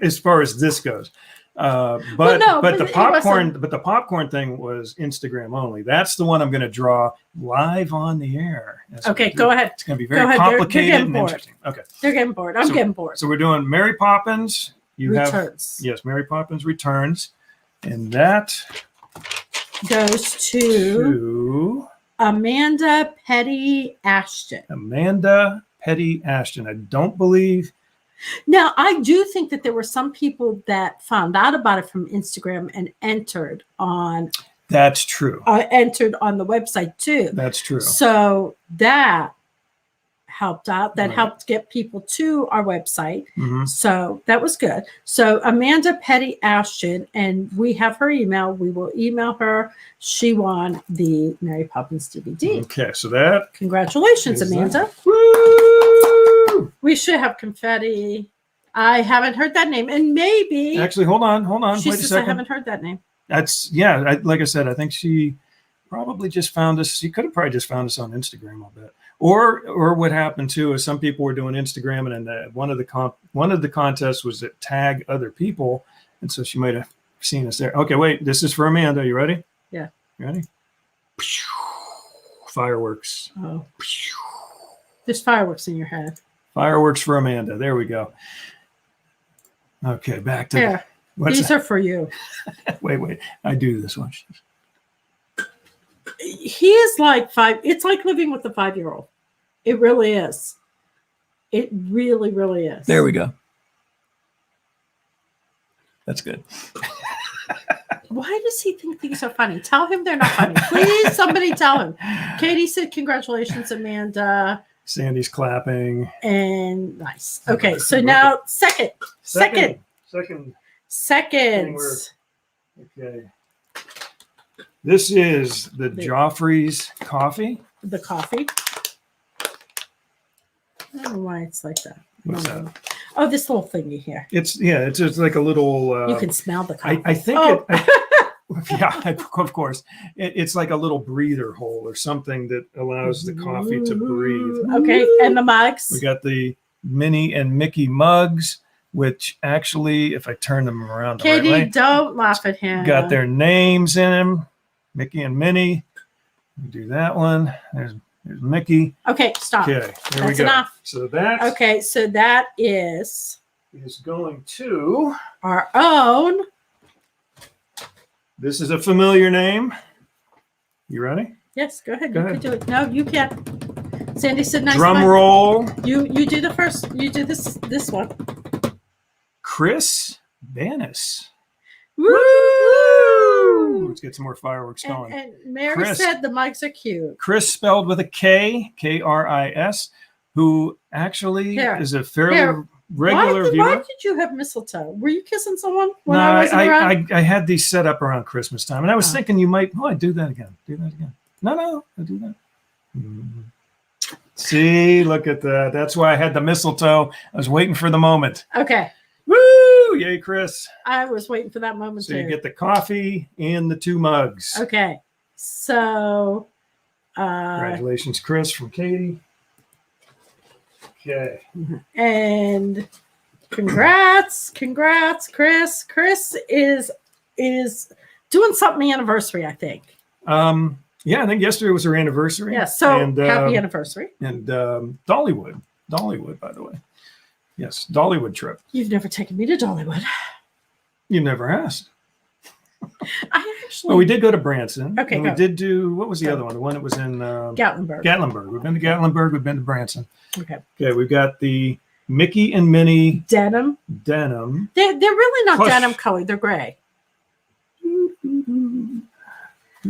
as far as this goes. But the popcorn thing was Instagram only. That's the one I'm going to draw live on the air. Okay, go ahead. It's going to be very complicated and bored. interesting. Okay. They're getting bored. I'm getting bored. So we're doing Mary Poppins. Returns. Yes, Mary Poppins Returns. And that goes to Amanda Petty Ashton. Amanda Petty Ashton. I don't believe. Now, I do think that there were some people that found out about it from Instagram and entered on. That's true. Entered on the website too. That's true. So that helped out. That helped get people to our website. Mm-hmm. So that was good. So Amanda Petty Ashton, and we have her email. We will email her. She won the Mary Poppins DVD. Okay, so that. Congratulations, Amanda. Woo! We should have confetti. I haven't heard that name, and maybe. Actually, hold on. She Wait a says second. I haven't heard that name. That's like I said. I think she probably just found us. She could have probably just found us on Instagram, I'll bet. Or what happened too is some people were doing Instagram, and then one of the contests was to tag other people, and so she might have seen us there. Okay, wait. This is for Amanda. You ready? Yeah. You ready? Fireworks. Oh. There's fireworks in your head. Fireworks for Amanda. There we go. Okay, back to here. These are for you. Wait. I do this one. He is like 5. It's like living with a 5-year-old. It really is. It really, really is. There we go. That's good. Why does he think these are funny? Tell him they're not funny. Please, somebody tell him. Katie said, congratulations, Amanda. Sandy's clapping. And nice. Okay, so now second. Seconds. Okay. This is the Joffrey's coffee. The coffee. I don't know why it's like that. What's that? Oh, this little thingy here. It's just like a little. You can smell the coffee. I think yeah, of course. It's like a little breather hole or something that allows the coffee to breathe. Okay, and the mugs. We got the Minnie and Mickey mugs, which actually, if I turn them around Katie, the right way, don't laugh at him. Got their names in them, Mickey and Minnie. We do that one. There's Mickey. Okay, stop. Okay, there we That's go. enough. So that. Okay, so that is going to our own. This is a familiar name. You ready? Yes, go ahead. Go You ahead. can do it. No, you can't. Sandy said nice. Drum roll. You do the first. You do this one. Chris Banis. Woo! Let's get some more fireworks going. And Mary Chris. said the mics are cute. Chris spelled with a K, K-R-I-S, who actually Here. is a fairly Here. regular Why viewer. did you have mistletoe? Were you kissing someone when No, I wasn't around? I had these set up around Christmas time, and I was Oh. thinking you might. Oh, I'd do that again. Do that again. No, I'll do that. See, look at that. That's why I had the mistletoe. I was waiting for the moment. Okay. Woo! Yay, Chris. I was waiting for that moment So too. you get the coffee and the 2 mugs. Okay. So Congratulations, Chris, from Katie. Okay. and congrats, Chris. Chris is doing something anniversary, I think. Yeah, I think yesterday was her anniversary. Yeah, so and, happy anniversary. And Dollywood, by the way. Yes, Dollywood trip. You've never taken me to Dollywood. You never asked. I actually Well, we did go to Branson. Okay, And we go. did do, what was the other one? The one that was in Gatlinburg. Gatlinburg. We've been to Gatlinburg. We've been to Branson. Okay. Okay, we've got the Mickey and Minnie Denim. denim. They're really not Plush. denim colored. They're gray.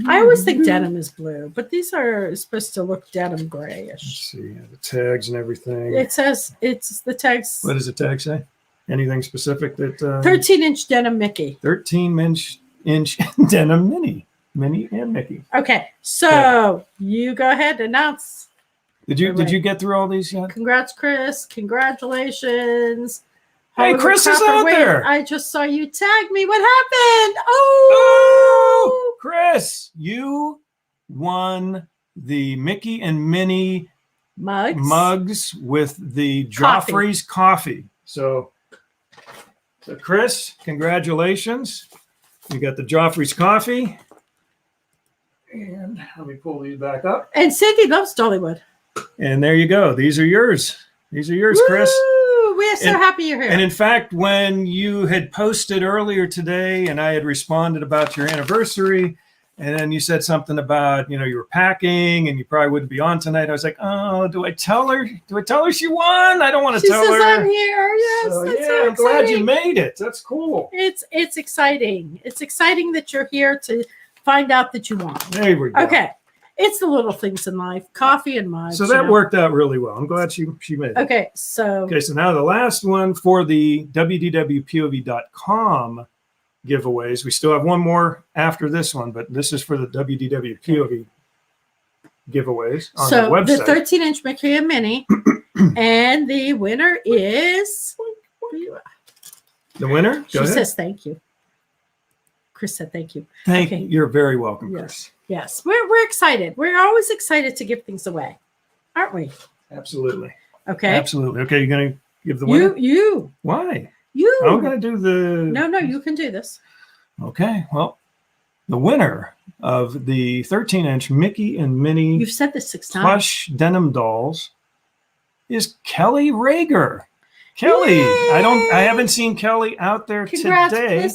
I always think denim is blue, but these are supposed to look denim Let's grayish. see, the tags and everything. It says it's the tags What does the tag say? Anything specific that 13-inch denim Mickey. 13-inch denim Minnie and Mickey. Okay, so you go ahead and announce. Did you get through all these yet? Congrats, Chris. Congratulations. Hey, Holy Chris is crap, out wait, there. I just saw you tag me. What happened? Oh, Chris, you won the Mickey and Minnie mugs with the Coffee. Joffrey's coffee. So Chris, congratulations. You got the Joffrey's coffee. And let me pull these back up. And Cindy loves Dollywood. And there you go. These are yours. These are yours, Chris. Woo! We are so happy you're here. And in fact, when you had posted earlier today and I had responded about your anniversary, and then you said something about, you were packing and you probably wouldn't be on tonight. I was like, oh, do I tell her? Do I tell her she won? I don't want to She tell says her. I'm here. Yes, So, that's yeah, so I'm glad you exciting. made it. That's cool. It's exciting. It's exciting that you're here to find out that you won. There we go. Okay. It's the little things in life. Coffee and mugs. So that worked out really well. I'm glad she made it. Okay, so Okay, so now the last one for the WDWpov.com giveaways. We still have one more after this one, but this is for the WDWpov giveaways on the the website. 13-inch Mickey and Minnie, and the winner is. The winner? Go She ahead. says thank you. Chris said thank you. Thank okay. you. You're very welcome, Yes. Chris. Yes, we're excited. We're always excited to give things away, aren't we? Absolutely. Okay. Absolutely. Okay, you're going to give the winner? You. Why? You. I'm going to do the... No, you can do this. Okay, well, the winner of the 13-inch Mickey and Minnie You've said this 6 times. plush denim dolls is Kelly Rager. Kelly, Yay! I haven't seen Kelly out there Congrats. today.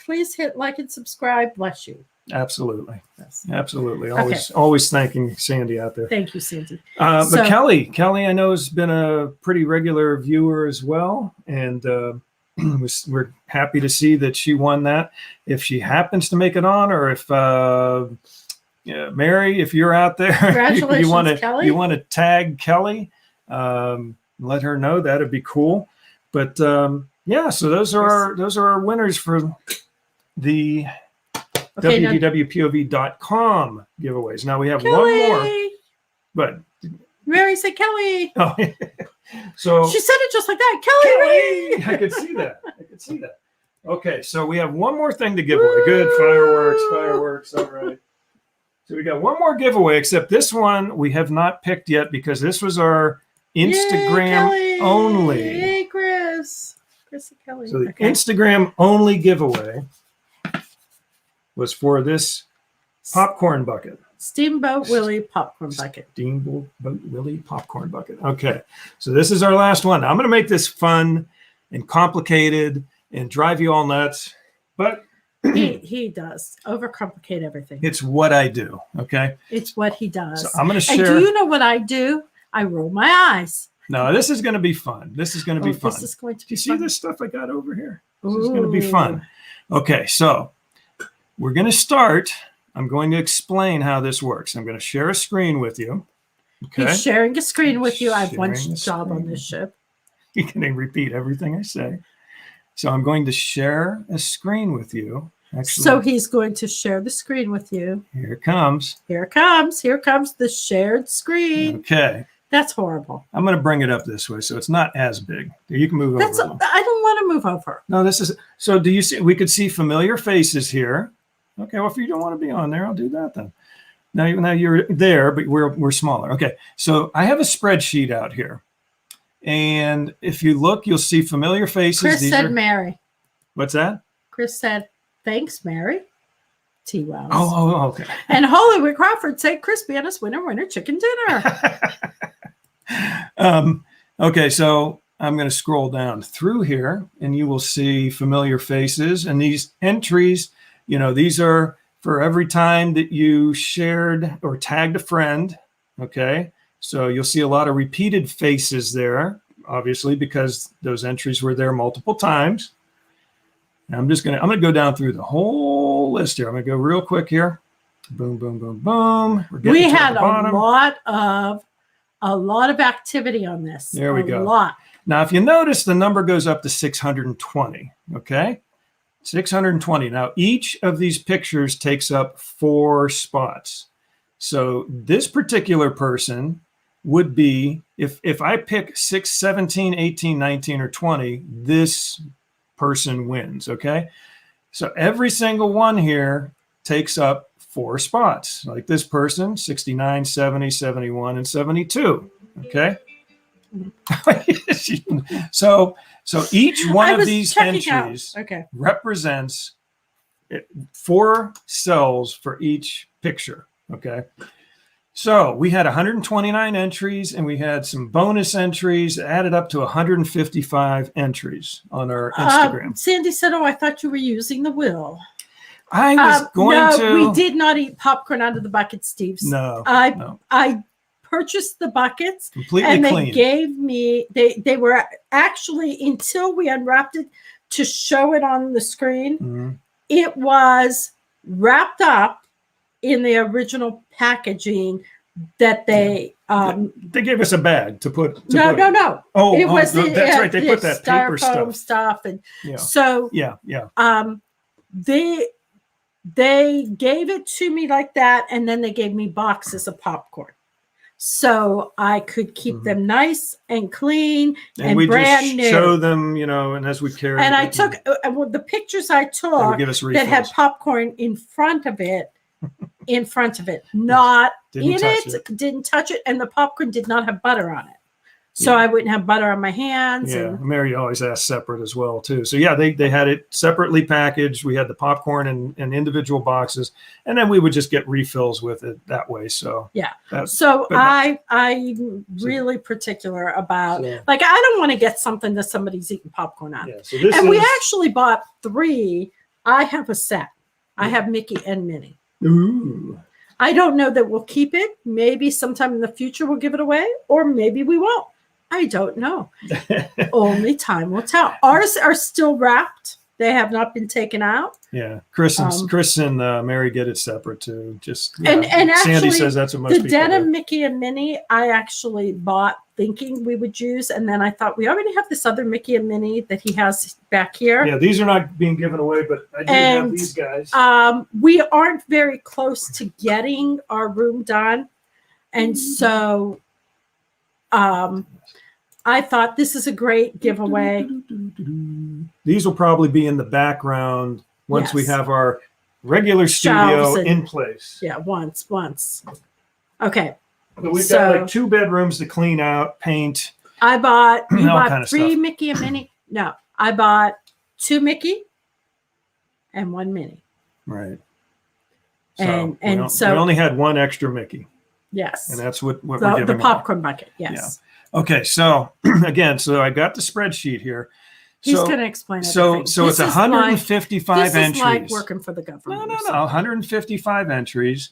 Please hit like and subscribe. Bless you. Absolutely. Yes. Absolutely. Okay. Always thanking Sandy out there. Thank you, Sandy. But So- Kelly, I know has been a pretty regular viewer as well, and we're happy to see that she won that. If she happens to make it on, or if Mary, if you're out there, Congratulations, Kelly. you want to tag Kelly, let her know. That'd be cool. But yeah, so those are our winners for the Okay, now- WDWpov.com giveaways. Now we have Kelly. one more, but Mary said Kelly. oh, so She said it just like that. Kelly. I could see that. Okay, so we have one more thing to give away. Good, fireworks. All right. So we got one more giveaway, except this one we have not picked yet because this was our Instagram Yay, Kelly. only. Yay, Chris and Kelly. So the Okay. Instagram only giveaway was for this popcorn bucket. Steamboat Willie popcorn bucket. Steamboat Willie popcorn bucket. Okay, so this is our last one. I'm going to make this fun and complicated and drive you all nuts, but He does overcomplicate everything. it's what I do. Okay, It's what he does. so I'm going to And share. do you know what I do? I roll my eyes. No, this is going to be fun. This is going to be fun. This is going to Do you be see fun. this stuff I got over here? This is going to be fun. Okay, so we're going to start. I'm going to explain how this works. I'm going to share a screen with you. Okay. He's sharing a screen with you. I have one Sharing a job on screen. this ship. You can repeat everything I say. So I'm going to share a screen with you. Actually, So he's going to share the screen with you. here it comes. Here it comes. Here comes the shared screen. Okay. That's horrible. I'm going to bring it up this way so it's not as big. You can move That's. over. I don't want to move over. No, this is. So do you see? We could see familiar faces here. Okay. Well, if you don't want to be on there, I'll do that then. Now you're there, but we're smaller. Okay. So I have a spreadsheet out here. And if you look, you'll see familiar faces. Chris These said are, Mary. what's that? Chris said, thanks, Mary. T. Wells. Oh, okay. And Hollywood Crawford said, crispy on us, winner, chicken dinner. Okay, so I'm going to scroll down through here and you will see familiar faces. And these entries, these are for every time that you shared or tagged a friend. Okay, so you'll see a lot of repeated faces there, obviously, because those entries were there multiple times. And I'm going to go down through the whole list here. I'm going to go real quick here. Boom, boom, boom, boom. We had a lot of activity on this. There we go. A lot. Now, if you notice, the number goes up to 620, okay? 620. Now, each of these pictures takes up 4 spots. So this particular person would be, if I pick 6, 17, 18, 19, or 20, this person wins, okay? So every single one here takes up 4 spots, like this person, 69, 70, 71, and 72, okay? So each one of these entries represents 4 cells for each picture, okay? So we had 129 entries and we had some bonus entries added up to 155 entries on our Instagram. Sandy said, I thought you were using the wheel. I was going to. We did not eat popcorn out of the bucket, Steve. No. I purchased the buckets completely and clean. They gave me, they were actually, until we unwrapped it to show it on the screen, it was wrapped up in the original packaging that they gave us a bag to put. No. Oh, it was that's right. They put that paper stuff, and yeah. So they gave it to me like that, and then they gave me boxes of popcorn, so I could keep them nice and clean and we brand just new. Show them, and as we carry. And I took the pictures I took that had popcorn in front of it. Not didn't touch it, and the popcorn did not have butter on it, so I wouldn't have butter on my hands. Yeah, Mary always asked separate as well too. So yeah, they had it separately packaged. We had the popcorn in individual boxes, and then we would just get refills with it that way. So yeah, I'm really particular about like I don't want to get something that somebody's eating popcorn on. Yeah, so we actually bought 3. I have a set. I have Mickey and Minnie. Ooh. I don't know that we'll keep it. Maybe sometime in the future we'll give it away, or maybe we won't. I don't know. Only time will tell. Ours are still wrapped. They have not been taken out. Yeah, Chris and Mary get it separate too. Just and actually, Sandy says that's what most people do. The denim Mickey and Minnie I actually bought thinking we would use, and then I thought we already have this other Mickey and Minnie that he has back here. Yeah, these are not being given away, but I do have these guys. We aren't very close to getting our room done, and so I thought this is a great giveaway. These will probably be in the background once we have our regular studio in place. Yeah, once. Okay. But we've got like 2 bedrooms to clean out, paint. You bought 3 stuff. Mickey and Minnie. No, I bought 2 Mickey and 1 Minnie. Right. So we only had 1 extra Mickey. Yes. And that's what we're giving the popcorn bucket. Yes. Yeah. Okay, so again, I got the spreadsheet here. He's going to explain it. So it's 155 entries. This is like working for the government. No. 155 entries.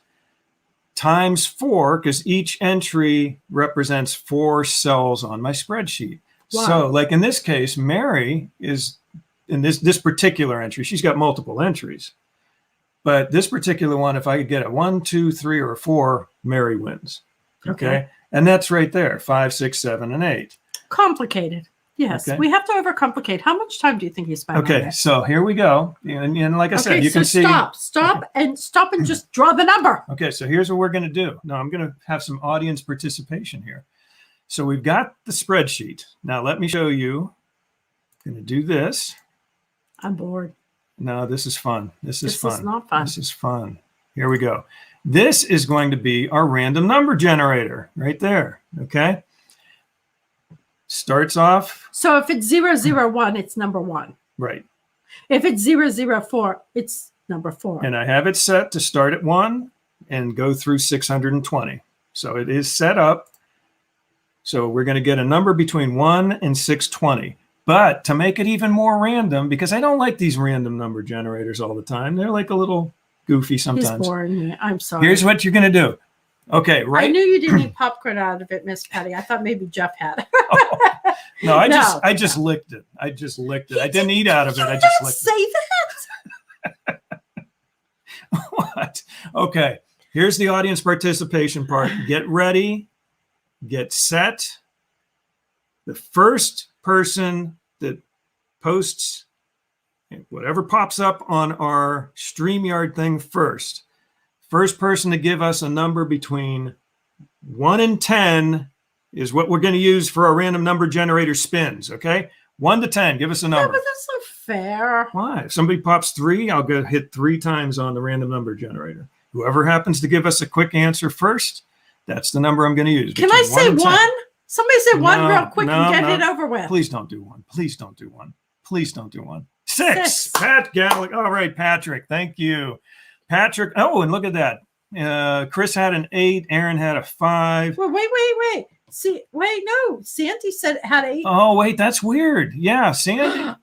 times 4, because each entry represents 4 cells on my spreadsheet. Wow. So like in this case, Mary is in this particular entry. She's got multiple entries. But this particular one, if I could get a 1, 2, 3, or 4, Mary wins. Okay. And that's right there, 5, 6, 7, and 8. Complicated. Yes, Okay. we have to overcomplicate. How much time do you think you spent on Okay, that? so here we go. And like I said, you so can see. Stop and just draw the number. Okay, so here's what we're going to do. Now I'm going to have some audience participation here. So we've got the spreadsheet. Now let me show you. I'm going to do this. I'm bored. No, this is fun. This is This is not fun. This is fun. Here we go. This is going to be our random number generator right there. Okay. Starts off. So if it's 001, it's number 1. Right. If it's 004, it's number 4. And I have it set to start at 1 and go through 620. So it is set up. So we're going to get a number between 1 and 620. But to make it even more random, because I don't like these random number generators all the time. They're like a little goofy sometimes. He's boring me. I'm sorry. Here's what you're going to do. Okay, right. I knew you didn't eat popcorn out of it, Miss Patty. I thought maybe Jeff had. No, I No. just licked it. I just licked it. I didn't eat out of it. I just licked Say that. it. What? Okay. Here's the audience participation part. Get ready. Get set. The first person that posts whatever pops up on our StreamYard thing first person to give us a number between 1 and 10 is what we're going to use for our random number generator spins. Okay. 1 to 10, give us a Yeah, number. but that's not fair. Why? If somebody pops 3, I'll go hit 3 times on the random number generator. Whoever happens to give us a quick answer first, that's the number I'm going to use. Can I say 1 and 10. 1? Somebody say 1 No, real quick no, and get no. it over with. Please don't do 1. Please don't do 1. Please don't do 1. 6. 6. Pat Gallic. All right, Patrick. Thank you. Patrick. Oh, and look at that. Chris had an 8. Aaron had a 5. Well, wait. See, no. Sandy said it had 8. Oh, wait, that's weird. Yeah, Sandy.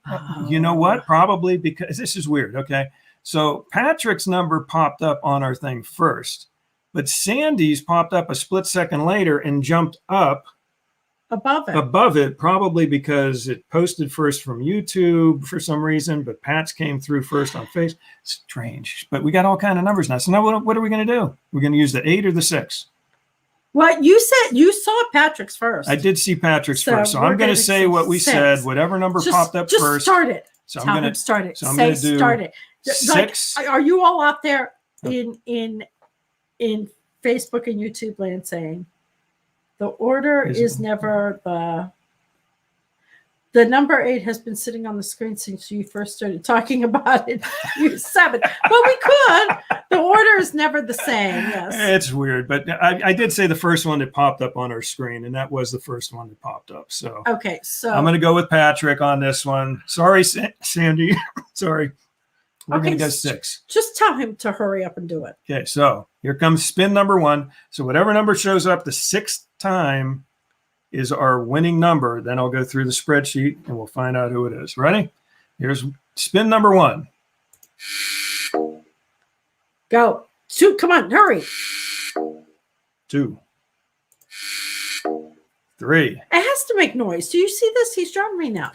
You know what? Probably because this is weird. Okay. So Patrick's number popped up on our thing first, but Sandy's popped up a split second later and jumped up Above it. probably because it posted first from YouTube for some reason, but Pat's came through first on Face. Strange, but we got all kind of numbers now. So now what are we going to do? We're going to use the 8 or the 6? What you said, you saw Patrick's first. I did see Patrick's So first, so we're I'm going gonna to say say what we 6. said, whatever number popped up just first. start it. So Tell I'm going him start it. so I'm Say gonna do start it. 6. Like, are you all out there in Facebook and YouTube land saying the order is never the number 8 has been sitting on the screen since you first started talking about it. You 7. Well, we could. The order is never the same. Yes. It's weird, but I did say the first one that popped up on our screen, and that was the first one that popped up. So Okay. So I'm going to go with Patrick on this one. Sorry, Sandy. Sorry. We're going to go 6. just tell him to hurry up and do it. Okay, so here comes spin number 1. So whatever number shows up the 6th time is our winning number. Then I'll go through the spreadsheet and we'll find out who it is. Ready? Here's spin number 1. Go. 2. Come on, hurry. 2. 3. It has to make noise. Do you see this? He's driving me now.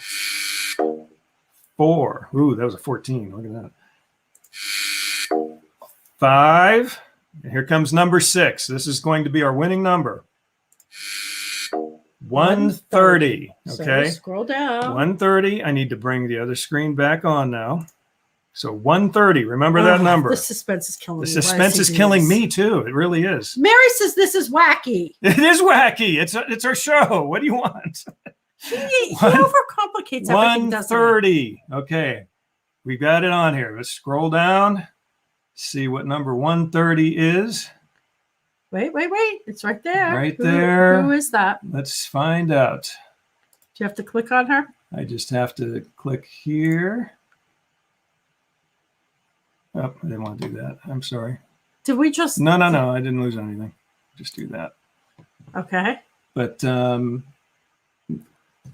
4. Ooh, that was a 14. Look at that. 5. And here comes number 6. This is going to be our winning number. 130. Okay. So scroll down. 130. I need to bring the other screen back on now. So 130. Remember that number. The suspense is killing me. The suspense is killing me too. It really is. Mary says this is wacky. It is wacky. It's our show. What do you want? He overcomplicates everything, doesn't 130. Okay. We got it on here. Let's scroll down. See what number 130 is. Wait. It's right there. Right there. Who is that? Let's find out. Do you have to click on her? I just have to click here. Oh, I didn't want to do that. I'm sorry. Did we just? No. I didn't lose anything. Just do that. Okay. But now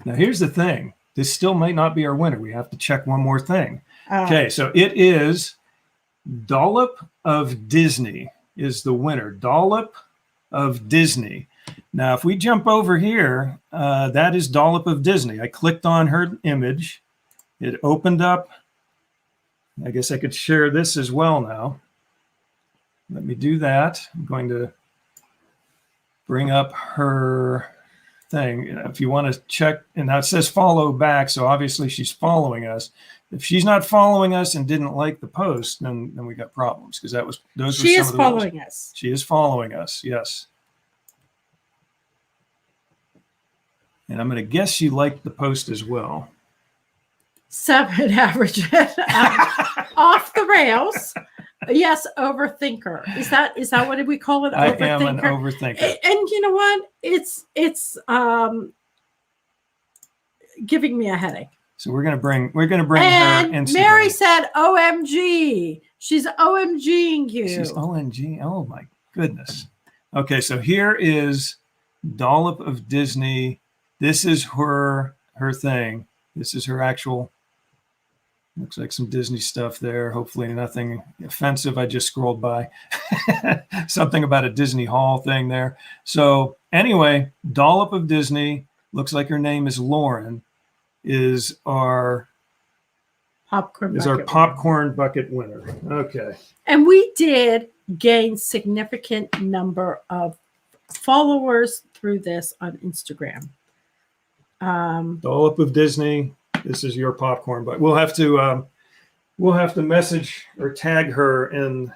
here's the thing. This still might not be our winner. We have to check one more thing. Okay, so it is Dollop of Disney. is the winner, Dollop of Disney. Now, if we jump over here, that is Dollop of Disney. I clicked on her image. It opened up. I guess I could share this as well now. Let me do that. I'm going to bring up her thing. If you want to check, and now it says follow back, so obviously she's following us. If she's not following us and didn't like the post, then we got problems, because those She were is some of the ones. following us. She is following us, yes. And I'm going to guess she liked the post as well. 7 average off the rails. Yes, overthinker. Is that what we call it? I Overthinker? am an overthinker. And you know what? It's giving me a headache. So we're gonna bring And her Instagram. Mary said, "OMG." She's OMGing you. She's OMG. Oh my goodness. Okay, so here is Dollop of Disney. This is her thing. This is her actual. Looks like some Disney stuff there. Hopefully nothing offensive. I just scrolled by. Something about a Disney Hall thing there. So anyway, Dollop of Disney. Looks like her name is Lauren. Is our popcorn bucket winner. Okay. And we did gain significant number of followers through this on Instagram. Dollop of Disney. This is your popcorn, but we'll have to message or tag her in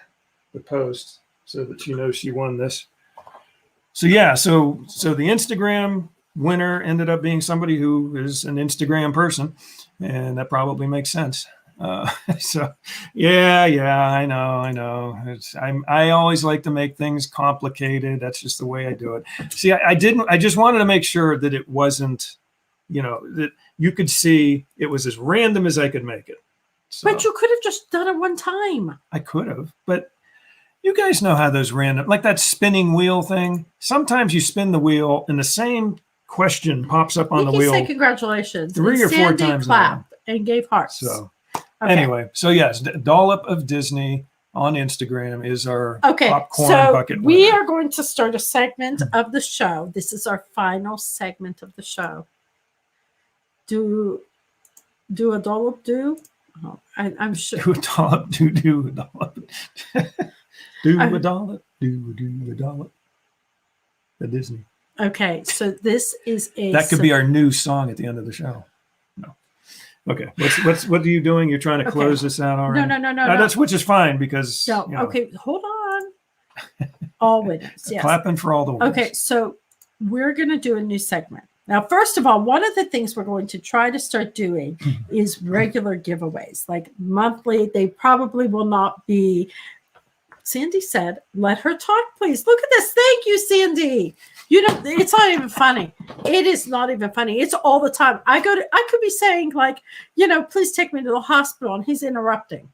the post so that she knows she won this. So yeah, so the Instagram winner ended up being somebody who is an Instagram person, and that probably makes sense. So yeah, I know. I always like to make things complicated. That's just the way I do it. See, I just wanted to make sure that it wasn't, that you could see it was as random as I could make it. So, But you could have just done it one time. I could have, but you guys know how those random, like that spinning wheel thing. Sometimes you spin the wheel and the same question pops up on the wheel. Say congratulations. 3 or 4 Sandy times clapped and gave hearts. So Okay. anyway, so yes, Dollop of Disney on Instagram is our popcorn so bucket we winner. are going to start a segment of the show. This is our final segment of the show. Do a dollop do? Oh, I'm sure. Do a dollop, do a dollop. Do a dollop, do a dollop. The Disney. Okay, so this is That could be our new song at the end of the show. No. Okay. What are you doing? You're trying to close this out already? No. That's, which is fine because Okay, hold on. All winners. Yes. Clapping for all the winners. Okay, so we're going to do a new segment. Now, first of all, one of the things we're going to try to start doing is regular giveaways, like monthly. They probably will not be. Sandy said, let her talk, please. Look at this. Thank you, Sandy. It's not even funny. It is not even funny. It's all the time. I could be saying like, please take me to the hospital, and he's interrupting.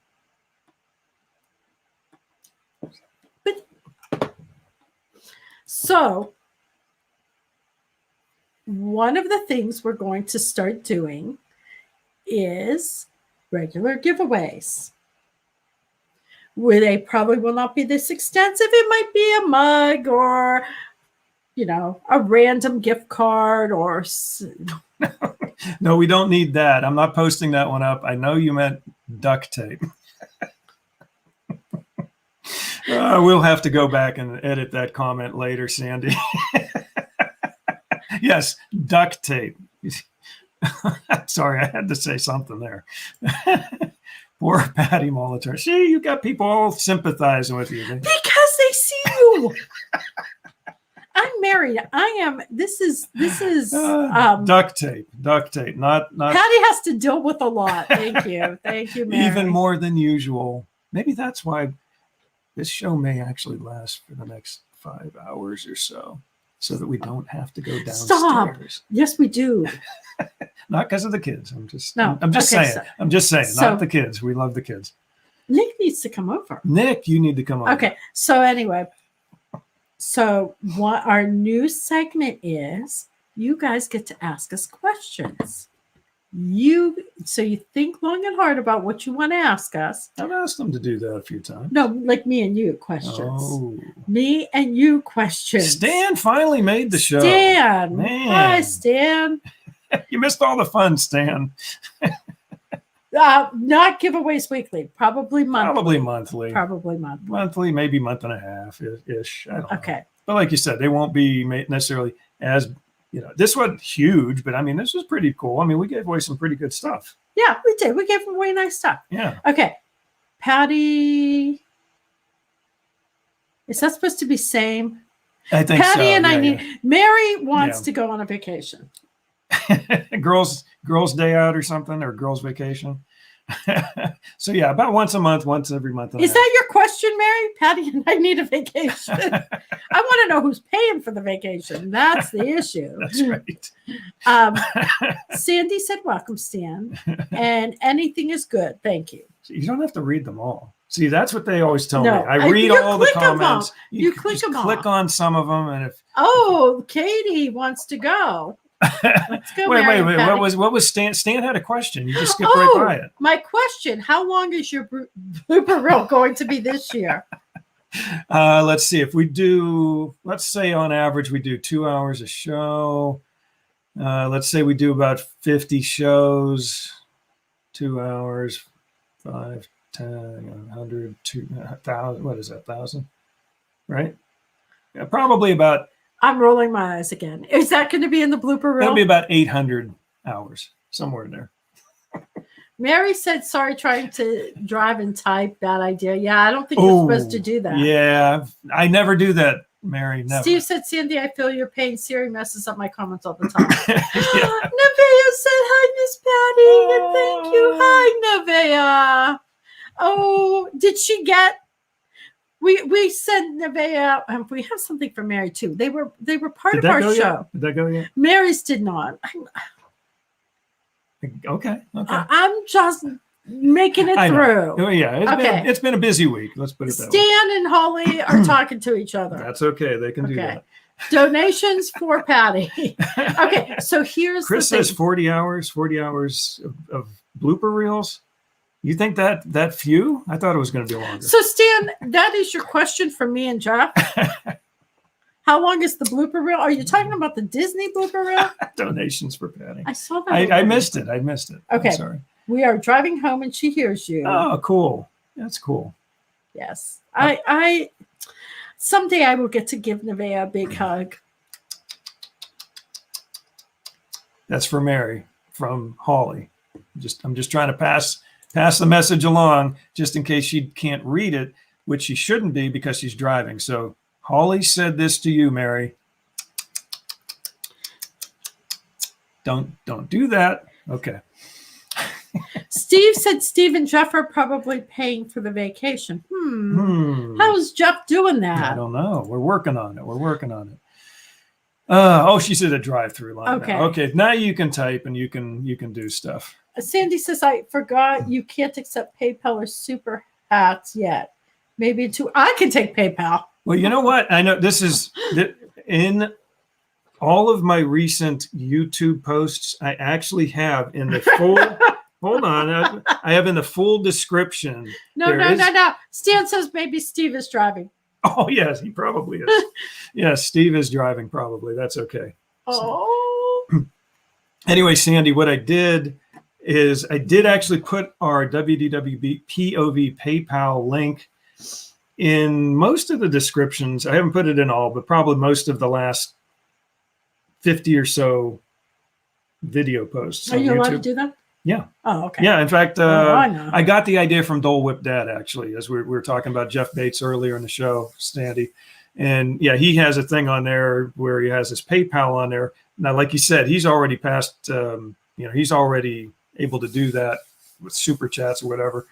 So one of the things we're going to start doing is regular giveaways. Where they probably will not be this extensive. It might be a mug or, a random gift card or. No, we don't need that. I'm not posting that one up. I know you meant duct tape. We'll have to go back and edit that comment later, Sandy. Yes, duct tape. Sorry, I had to say something there. Poor Patty Molitor. See, you got people all sympathizing with you. Because they see you. I'm married. This is duct tape. Not Patty has to deal with a lot. Thank you, Mary. Even more than usual. Maybe that's why this show may actually last for the next 5 hours or so that we don't have to go downstairs. Stop. Yes, we do. Not because of the kids. I'm just saying. I'm just saying. Not the kids. We love the kids. Nick needs to come over. Nick, you need to come over. Okay. So anyway, what our new segment is, you guys get to ask us questions. So you think long and hard about what you want to ask us. I've asked them to do that a few times. No, like me and you questions. Oh. Me and you questions. Stan finally made the show. Stan. Man. Hi, Stan. You missed all the fun, Stan. Not giveaways weekly. Probably monthly. Probably monthly. Probably monthly. Monthly, maybe month and a half ish. I don't know. Okay. But like you said, they won't be necessarily as, this wasn't huge, but I mean, this was pretty cool. I mean, we gave away some pretty good stuff. Yeah, we did. We gave away nice stuff. Yeah. Okay. Patty. Is that supposed to be same? I think Patty so. and yeah, I need. Mary wants to go on a vacation. girls day out or something, or girls vacation. So yeah, about once a month, once every month. Is that your question, Mary? Patty and I need a vacation. I want to know who's paying for the vacation. That's the issue. That's right. Sandy said, welcome, Stan. And anything is good. Thank you. You don't have to read them all. See, that's what they always tell No, me. I read all the comments. You click them click all. on some of them, and if Katie wants to go. Let's go. wait. Patty. What was Stan? Stan had a question. You just skipped right by it. My question: how long is your blooper reel going to be this year? Let's see. If we do, let's say on average we do 2 hours a show. Let's say we do about 50 shows. 2 hours, 5, 10, 100, 2,000. What is that? 1,000, right? Yeah, probably about. I'm rolling my eyes again. Is that going to be in the blooper reel? That'll be about 800 hours, somewhere in there. Mary said, sorry, trying to drive and type. Bad idea. Yeah, I don't think you're supposed to do that. Yeah, I never do that, Mary. Never. Steve said, Sandy, I feel your pain. Siri messes up my comments all the time. Yeah. Nevaeh said, hi, Miss Patty. And thank you. Hi, Nevaeh. Oh, did she get... We sent Nevaeh. We have something for Mary too. They were part of our show. Did that go yet? Mary's did not. Okay. I'm just making it through. Oh, yeah. It's been a busy week. Let's put it that way. Stan and Holly are talking to each other. That's okay. They can do that. Donations for Patty. Okay, so here's Chris says 40 hours of blooper reels. You think that few? I thought it was going to be longer. So Stan, that is your question for me and Jeff. How long is the blooper reel? Are you talking about the Disney blooper reel? Donations for Patty. I saw that. I missed it. Okay. I'm sorry. We are driving home and she hears you. Oh, cool. That's cool. Yes. I someday I will get to give Nevaeh a big hug. That's for Mary from Holly. I'm just trying to pass the message along just in case she can't read it, which she shouldn't be because she's driving. So Holly said this to you, Mary. Don't do that. Okay. Steve said Steve and Jeff are probably paying for the vacation. How's Jeff doing that? I don't know. We're working on it. She said a drive-through line. Okay. Now. Okay. Now you can type and you can do stuff. Sander says, I forgot you can't accept PayPal or Super Hats yet. Maybe I can take PayPal. Well, you know what? I know this is in all of my recent YouTube posts. I actually have in the full. Hold on. I have in the full description. No. Stan says maybe Steve is driving. Oh, yes, he probably is. Yes, Steve is driving probably. That's okay. Oh. Anyway, Sandy, what I did is I did actually put our WDWpov PayPal link in most of the descriptions. I haven't put it in all, but probably most of the last 50 or so video posts. Are you YouTube. allowed to do that? Yeah. Oh, okay. Yeah. In fact, I know. I got the idea from Dole Whip Dad, actually, as we were talking about Jeff Bates earlier in the show, Sandy. And yeah, he has a thing on there where he has his PayPal on there. Now, like you said, he's already passed, he's already able to do that with super chats or whatever.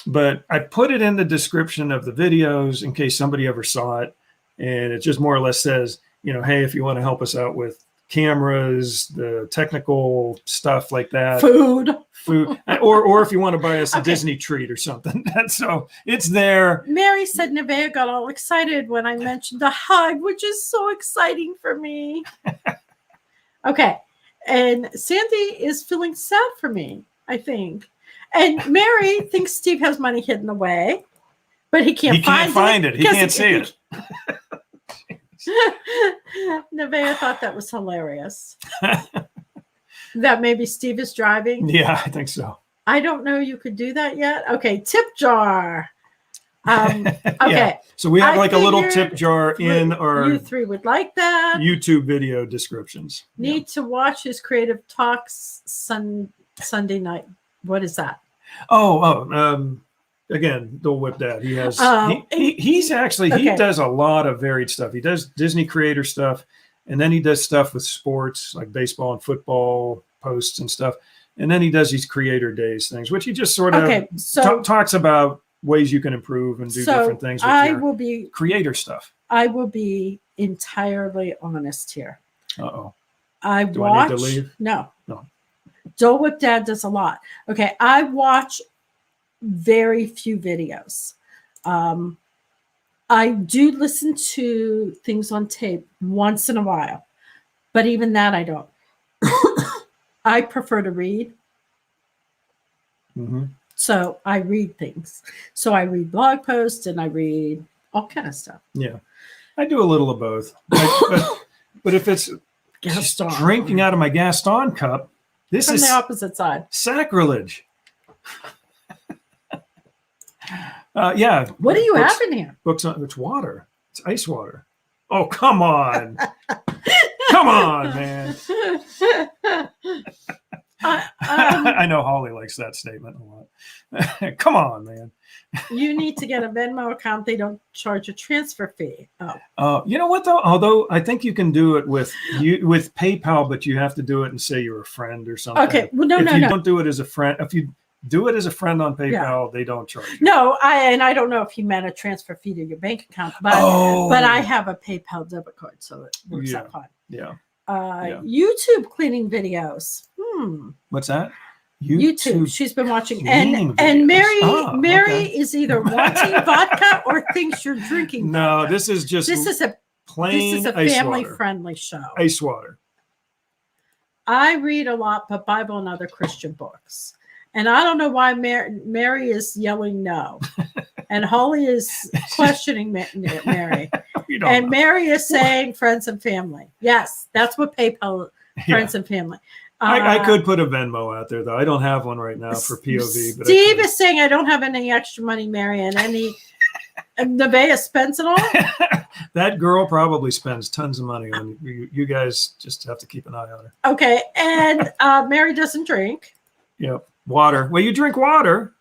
But I put it in the description of the videos in case somebody ever saw it. And it just more or less says, hey, if you want to help us out with cameras, the technical stuff like that, food, or if you want to buy us a Disney treat or something. So it's there. Mary said Nevaeh got all excited when I mentioned the hug, which is so exciting for me. Okay. and Sandy is feeling sad for me, I think. And Mary thinks Steve has money hidden away, but he can't find it. He can't see it. Nevaeh thought that was hilarious. That maybe Steve is driving. Yeah, I think so. I don't know you could do that yet. Okay, tip jar. Okay. Yeah. So we have I like a little figured tip jar in our you three would like that. YouTube video descriptions. Need to watch his Creative Talks Sunday night. What is that? Again, Dole Whip Dad. He has he's actually he Okay. does a lot of varied stuff. He does Disney creator stuff, and then he does stuff with sports like baseball and football posts and stuff. And then he does these creator days things, which he just sort of talks about ways you can improve and do different things with your creator stuff. I will be entirely honest here. Uh-oh. I Do I need to leave? No. No. Dole Whip Dad does a lot. Okay, I watch very few videos. I do listen to things on tape once in a while, but even that I don't. I prefer to read. Mm-hmm. So I read things. So I read blog posts and I read all kind of stuff. Yeah. I do a little of both. But if it's Gaston. drinking out of my Gaston cup, this From is the opposite side. sacrilege. Yeah. What do you books, have in here? Books on it's water. It's ice water. Oh, come on. Come on, man. I know Holly likes that statement a lot. Come on, man. You need to get a Venmo account. They don't charge a transfer fee. You know what though? Although I think you can do it with PayPal, but you have to do it and say you're a friend or something. Okay. Well, no. Don't do it as a friend. If you do it as a friend on PayPal, they don't charge you. No, I don't know if he meant a transfer fee to your bank account, but I have a PayPal debit card, so it works out fine. Yeah. YouTube cleaning videos. What's that? YouTube. She's been watching, cleaning and videos. Mary is either wanting vodka or thinks you're drinking. No, vodka. this is a plain family friendly show. Ice water. I read a lot, but Bible and other Christian books. And I don't know why Mary is yelling no. And Holly is questioning Mary. And Mary is saying friends and family. Yes, that's what PayPal, friends and family. I could put a Venmo out there, though. I don't have one right now for POV. But Steve is saying I don't have any extra money, Mary, and Nevaeh spends it all. That girl probably spends tons of money on you. You guys just have to keep an eye on her. Okay, and Mary doesn't drink. Yep. Water. Well, you drink water.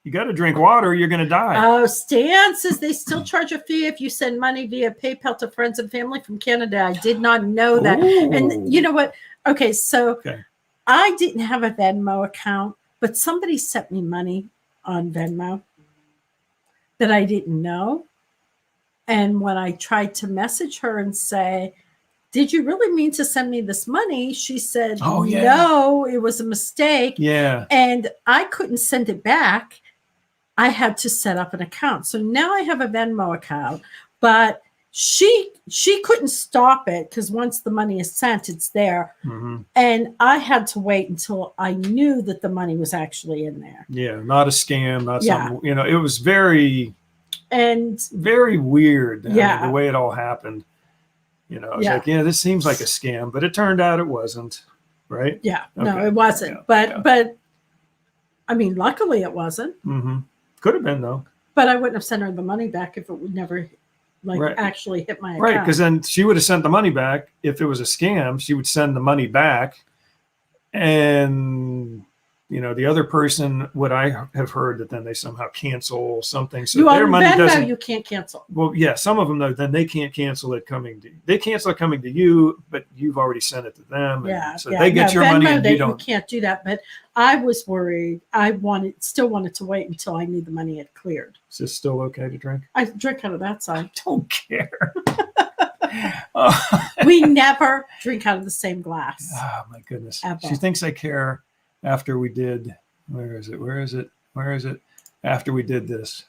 You got to drink water. You're going to die. Oh, Stan says they still charge a fee if you send money via PayPal to friends and family from Canada. I did not know that. Ooh. And you know what? Okay, so I didn't have a Venmo account, but somebody sent me money on Venmo that I didn't know. And when I tried to message her and say, did you really mean to send me this money? She said, no, it was a mistake. Yeah. And I couldn't send it back. I had to set up an account. So now I have a Venmo account, but she couldn't stop it because once the money is sent, it's there. Mm-hmm. And I had to wait until I knew that the money was actually in there. Yeah, not a scam, not something, it was very weird. Yeah. I mean, the way it all happened. I was like, this seems like a scam, but it turned out it wasn't, right? Yeah, okay. No, it wasn't. But I mean, luckily it wasn't. Mm-hmm. Could have been though. But I wouldn't have sent her the money back if it would never actually hit my account. Right, because then she would have sent the money back. If it was a scam, she would send the money back. And, the other person, what I have heard that then they somehow cancel something. So their money doesn't. You can't cancel. Well, yeah, some of them, though, then they can't cancel it They cancel it coming to you, but you've already sent it to them. So they get your money and you don't. You can't do that. But I was worried. I still wanted to wait until I knew the money had cleared. Is this still okay to drink? I drink out of that side. I don't care. We never drink out of the same glass. Oh, my goodness. Ever. She thinks I care after we did. Where is it? After we did this.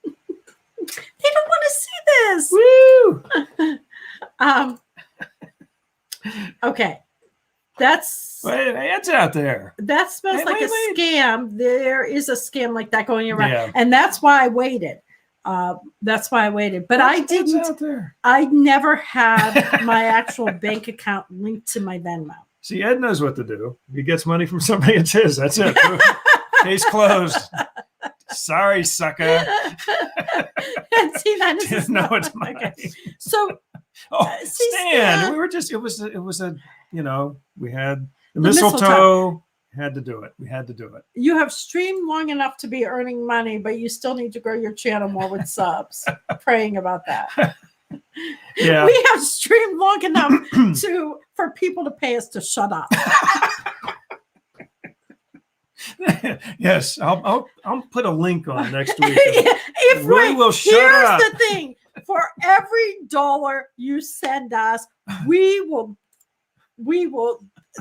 They don't want to see this. Woo! Okay. That's Hey, it's out there. that smells Hey, like wait, a wait. scam. There is a scam like that going around, Yeah. and that's why I waited. That's why I waited. But I It's didn't. out there. I never had my actual bank account linked to my Venmo. See, Ed knows what to do. If he gets money from somebody, it's his. That's it. Case closed. Sorry, sucker. And see, that is Didn't know it's mine. okay. So Oh, see, Stan, Stan. we were just, it was a, we had the mistletoe. mistletoe. Had to do it. We had to do it. you have streamed long enough to be earning money, but you still need to grow your channel more with subs. Praying about that. Yeah. We have streamed long enough for people to pay us to shut up. Yes. I'll put a link on next week. If We will shut up. Here's the thing: for every dollar you send us, we will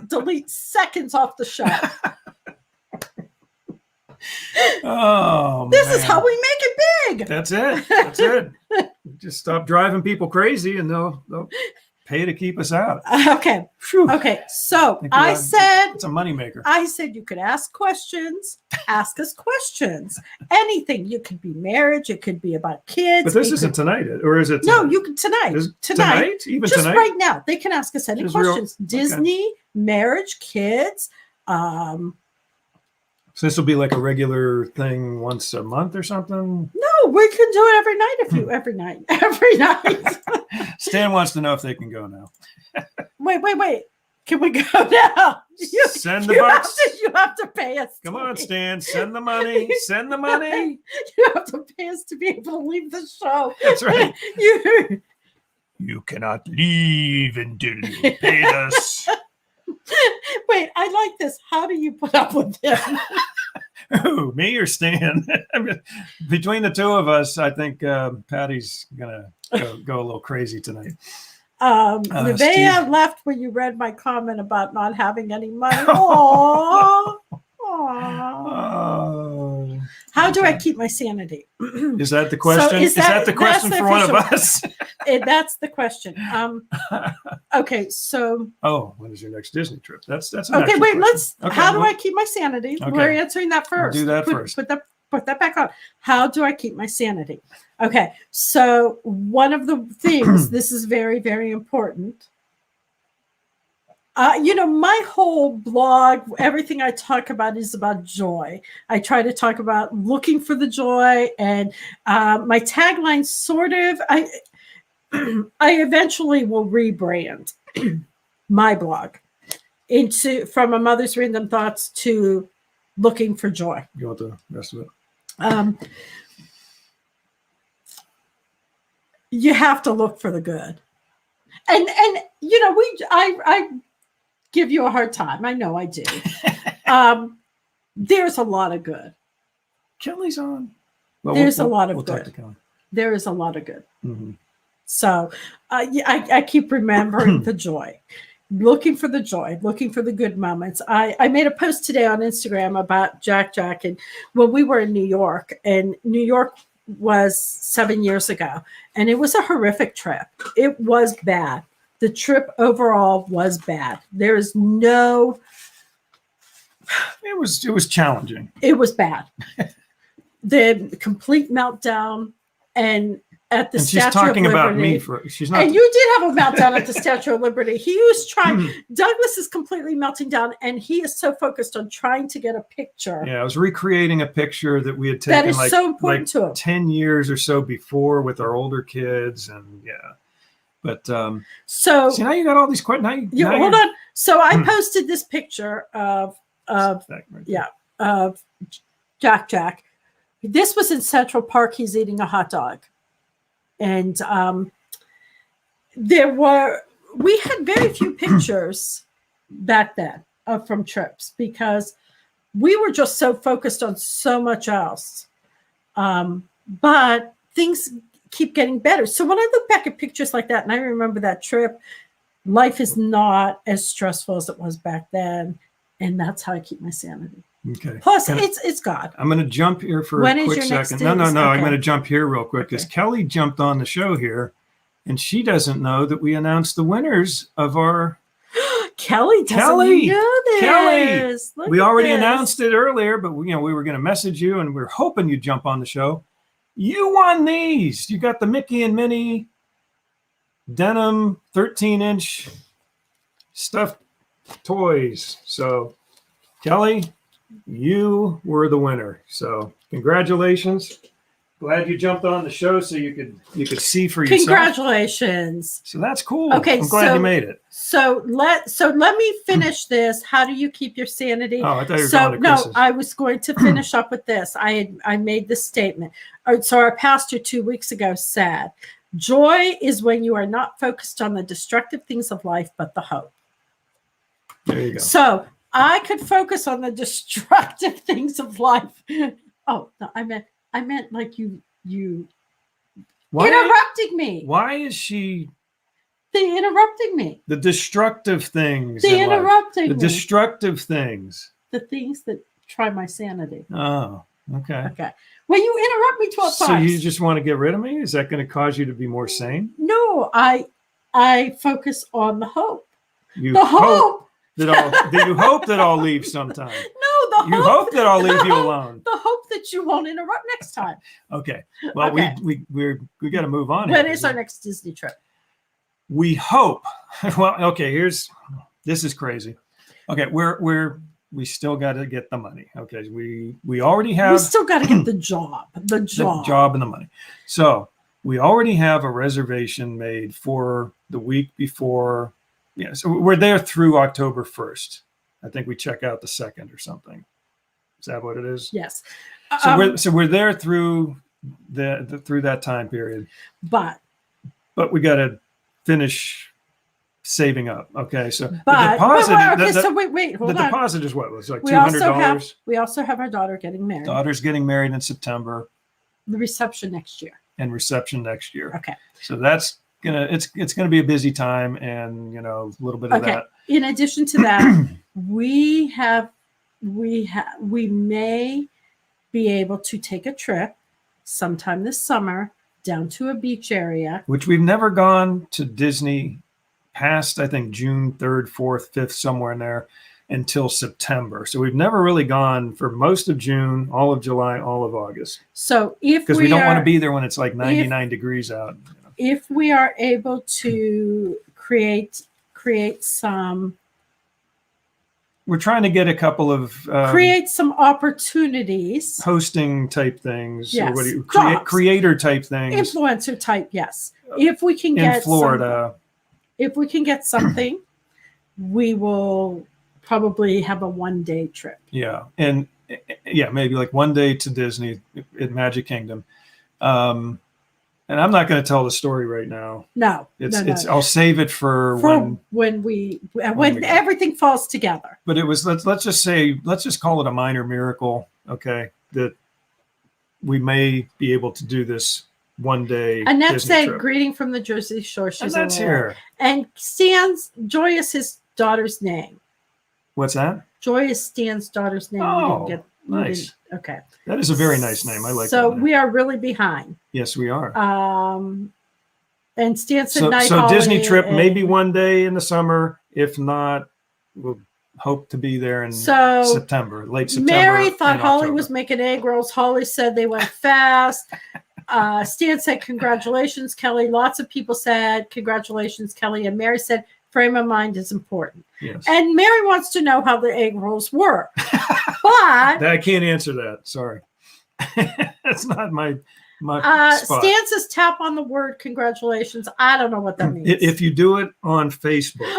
delete seconds off the show. Oh, This is man. how we make it big. That's it. That's it. Just stop driving people crazy and they'll pay to keep us out. Okay. Phew. Okay. So Think I about it. said It's a moneymaker. you could ask questions, ask us questions, anything. You could be marriage. It could be about kids. But this it isn't tonight, or is it? No, tonight? you can tonight. Is Tonight. Even Just tonight? right now. They can ask us any Just real- questions. Disney, marriage, kids. So this will be like a regular thing once a month or something. No, we can do it every night every night. Stan wants to know if they can go now. Wait. Can we go now? Send the bucks. You have to pay us. Come to on, leave. Stan. Send the money. Send the money. You have to pay us to be able to leave the show. That's right. You You cannot leave until you pay us. wait. I like this. How do you put up with him? Who, me or Stan? I mean, between the two of us, I think Patty's gonna go a little crazy tonight. Nevaeh Steve. left when you read my comment about not having any money. Aww. Oh, How do I keep my sanity? is that the question? is Is that the that's question the for one of official- us? That's the question. Okay, so Oh, when is your next Disney trip? That's an okay. actual Wait, question. Okay, how do well, I keep my sanity? Okay. We're answering that first. do that put, first. Put that back on. How do I keep my sanity? Okay, so one of the things, this is very, very important. My whole blog, everything I talk about is about joy. I try to talk about looking for the joy, and my tagline sort of, I eventually will rebrand my blog from A Mother's Random Thoughts to Looking for Joy. You want the rest of it? You have to look for the good, and I give you a hard time. I know I do. There's a lot of good. Kelly's on. Well, There's a lot of we'll talk good. to Kelly. There is a lot of good. Mm-hmm. So I keep remembering the joy, looking for the joy, looking for the good moments. I made a post today on Instagram about Jack, and when we were in New York, and New York was 7 years ago, and it was a horrific trip. It was bad. The trip overall was bad. There is no. It was challenging. It was bad. The complete meltdown, and at the And she's Statue talking of about Liberty. me she's not. And you did have a meltdown at the Statue of Liberty. He was trying. Douglas is completely melting down, and he is so focused on trying to get a picture. Yeah, I was recreating a picture that we had taken That is like, so important like to him. 10 years or so before with our older kids, and yeah. But So see, now you got all these questions. hold on. So I posted this picture of Jack. This was in Central Park. He's eating a hot dog, and we had very few pictures back then from trips because we were just so focused on so much else. But things keep getting better. So when I look back at pictures like that, and I remember that trip, life is not as stressful as it was back then, and that's how I keep my sanity. Okay. Plus, it's God. I'm going to jump here for When a is quick your next second. No. Disney? I'm Okay. going to jump here real quick because Kelly jumped on the show here, and she doesn't know that we announced the winners of our Kelly doesn't Kelly, know this. Look we at already this. announced it earlier, but we were going to message you, and we were hoping you'd jump on the show. You won these. You got the Mickey and Minnie denim 13-inch stuffed toys. So, Kelly, you were the winner. So, congratulations. Glad you jumped on the show so you could see for yourself. Congratulations. So that's cool. Okay, I'm glad you made it. So let me finish this. How do you keep your sanity? Oh, I thought you were going to Chris's. I was going to finish up with this. I made this statement. So our pastor 2 weeks ago said, joy is when you are not focused on the destructive things of life, but the hope. There you go. So I could focus on the destructive things of life. Oh, no, I meant like you interrupting me. Why is she interrupting me? the destructive things? Interrupting the me. destructive things. The things that try my sanity. Oh, okay. Okay. Well, you interrupt me 12 So times. you just want to get rid of me? Is that going to cause you to be more sane? No, I focus on the hope. You The hope. that you hope that I'll leave sometime. No, the You hope. hope that I'll leave you the hope- alone. The hope that you won't interrupt next time. Okay. Well, Okay. we got to move on. When here. is our next Disney trip? We hope. Well, okay. This is crazy. Okay, we still got to get the money. Okay, we already have. We still got to get the job. The job. The job and the money. So we already have a reservation made for the week before. Yeah, so we're there through October 1st. I think we check out the 2nd or something. Is that what it is? Yes. So we're there through through that time period. But we got to finish saving up. Okay, so the But deposit. okay, so wait, hold the on. deposit is what? It was like We $200. also have our daughter getting married. Daughter's getting married in September The reception next year. and reception next year. Okay. So that's it's gonna be a busy time, and a little bit of Okay. that. In addition to that, we may be able to take a trip sometime this summer down to a beach area. Which we've never gone to Disney past, I think, June 3rd, 4th, 5th, somewhere in there until September. So we've never really gone for most of June, all of July, all of August. So if Because we don't want to be there when it's like 99 degrees out. If we are able to create some We're trying to get a couple of create some opportunities, hosting type things, Yes. or what do you, Jobs. creator type things influencer type, yes. If we can in get Florida. if we can get something, we will probably have a 1-day trip. Yeah, and maybe like one day to Disney at Magic Kingdom. And I'm not going to tell the story right now. No, It's I'll save it for when go. everything falls together. But it was let's just call it a minor miracle, okay? That we may be able to do this one day. Annette Disney said, trip. "Greeting from the Jersey Shore." She's Annette's aware. here. And Stan's Joy is his daughter's name. What's that? Joy is Stan's daughter's name. Oh, we didn't nice. Okay. That is a very nice name. I like So that name. we are really behind. Yes, we are. And Stan said So night Disney Holly, trip and- maybe one day in the summer. If not, we'll hope to be there in So, September, late September. Mary thought and Holly October. was making egg rolls. Holly said they went fast. Stan said, congratulations, Kelly. Lots of people said, congratulations, Kelly. And Mary said, frame of mind is important. Yes. And Mary wants to know how the egg rolls were. But I can't answer that. Sorry. That's not my spot. Stan says, tap on the word congratulations. I don't know what that means. If you do it on Facebook,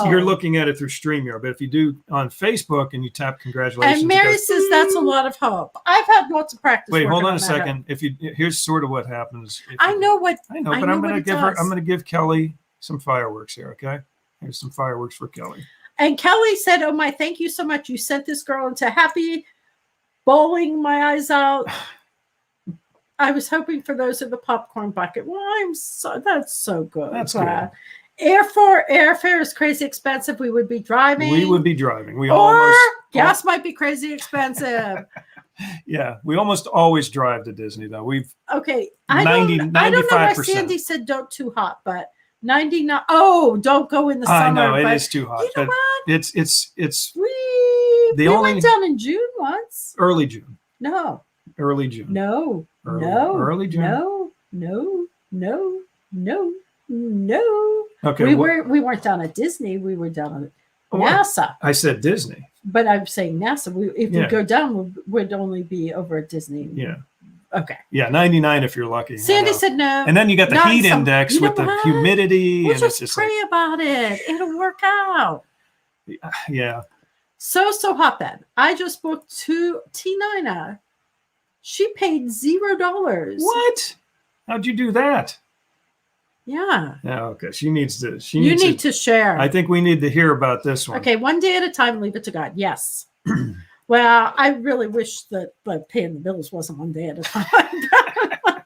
you're looking at it through StreamYard. But if you do on Facebook and you tap congratulations, and Mary it goes, says that's a lot of hope. I've had lots of practice. wait, hold working on a that second. Here's sort of what happens. I know what. I know, I but know I'm what going it to give her. does. I'm going to give Kelly some fireworks here. Okay, here's some fireworks for Kelly. And Kelly said, "Oh my, thank you so much. You sent this girl into happy, bowling my eyes out." I was hoping for those in the popcorn bucket. Well, that's so good. That's good. Airfare is crazy expensive. We would be driving. We would be driving. Or gas might be crazy expensive. Yeah, we almost always drive to Disney though. We've Okay. 90, I don't know why 95%. Sandy said don't too hot, but $99. Oh, don't go in the summer. I know it but is too hot. You know But what? it's We went down in June once. early June. No. Early June. No. Early June. No. Okay. We weren't down at Disney. We were down at Well, NASA. I said Disney. But I'm saying NASA. If we Yeah. go down, we'd only be over at Disney. Yeah. Okay. Yeah, 99 if you're lucky. I Sandy know. said no. And then you got the Not heat some- index you know with the what? humidity, We'll and it's just just pray about it. It'll work out. like, yeah. So hot then. I just spoke to T9. She paid $0. What? How'd you do that? Yeah. Yeah, okay. She needs to. You need to share. I think we need to hear about this one. Okay, one day at a time, leave it to God. Yes. Well, I really wish that paying the bills wasn't one day at a time. But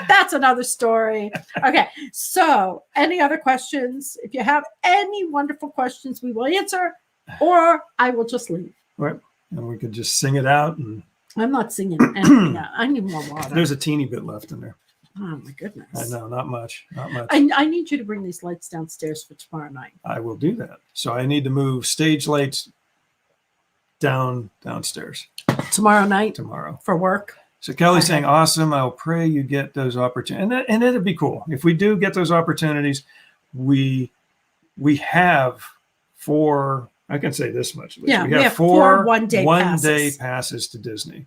that's another story. Okay, so any other questions? If you have any wonderful questions, we will answer, or I will just leave. Right. And we could just sing it out. And I'm not singing anything out. I need more water. there's a teeny bit left in there. Oh, my goodness. I know, not much. Not much. I need you to bring these lights downstairs for tomorrow night. I will do that. So I need to move stage lights downstairs Tomorrow night tomorrow. for work. So Kelly's Okay. saying, awesome. I'll pray you get those opportunities. And it'd be cool. If we do get those opportunities, we have four, I can say this much. At least. Yeah, we have four four one-day passes to Disney.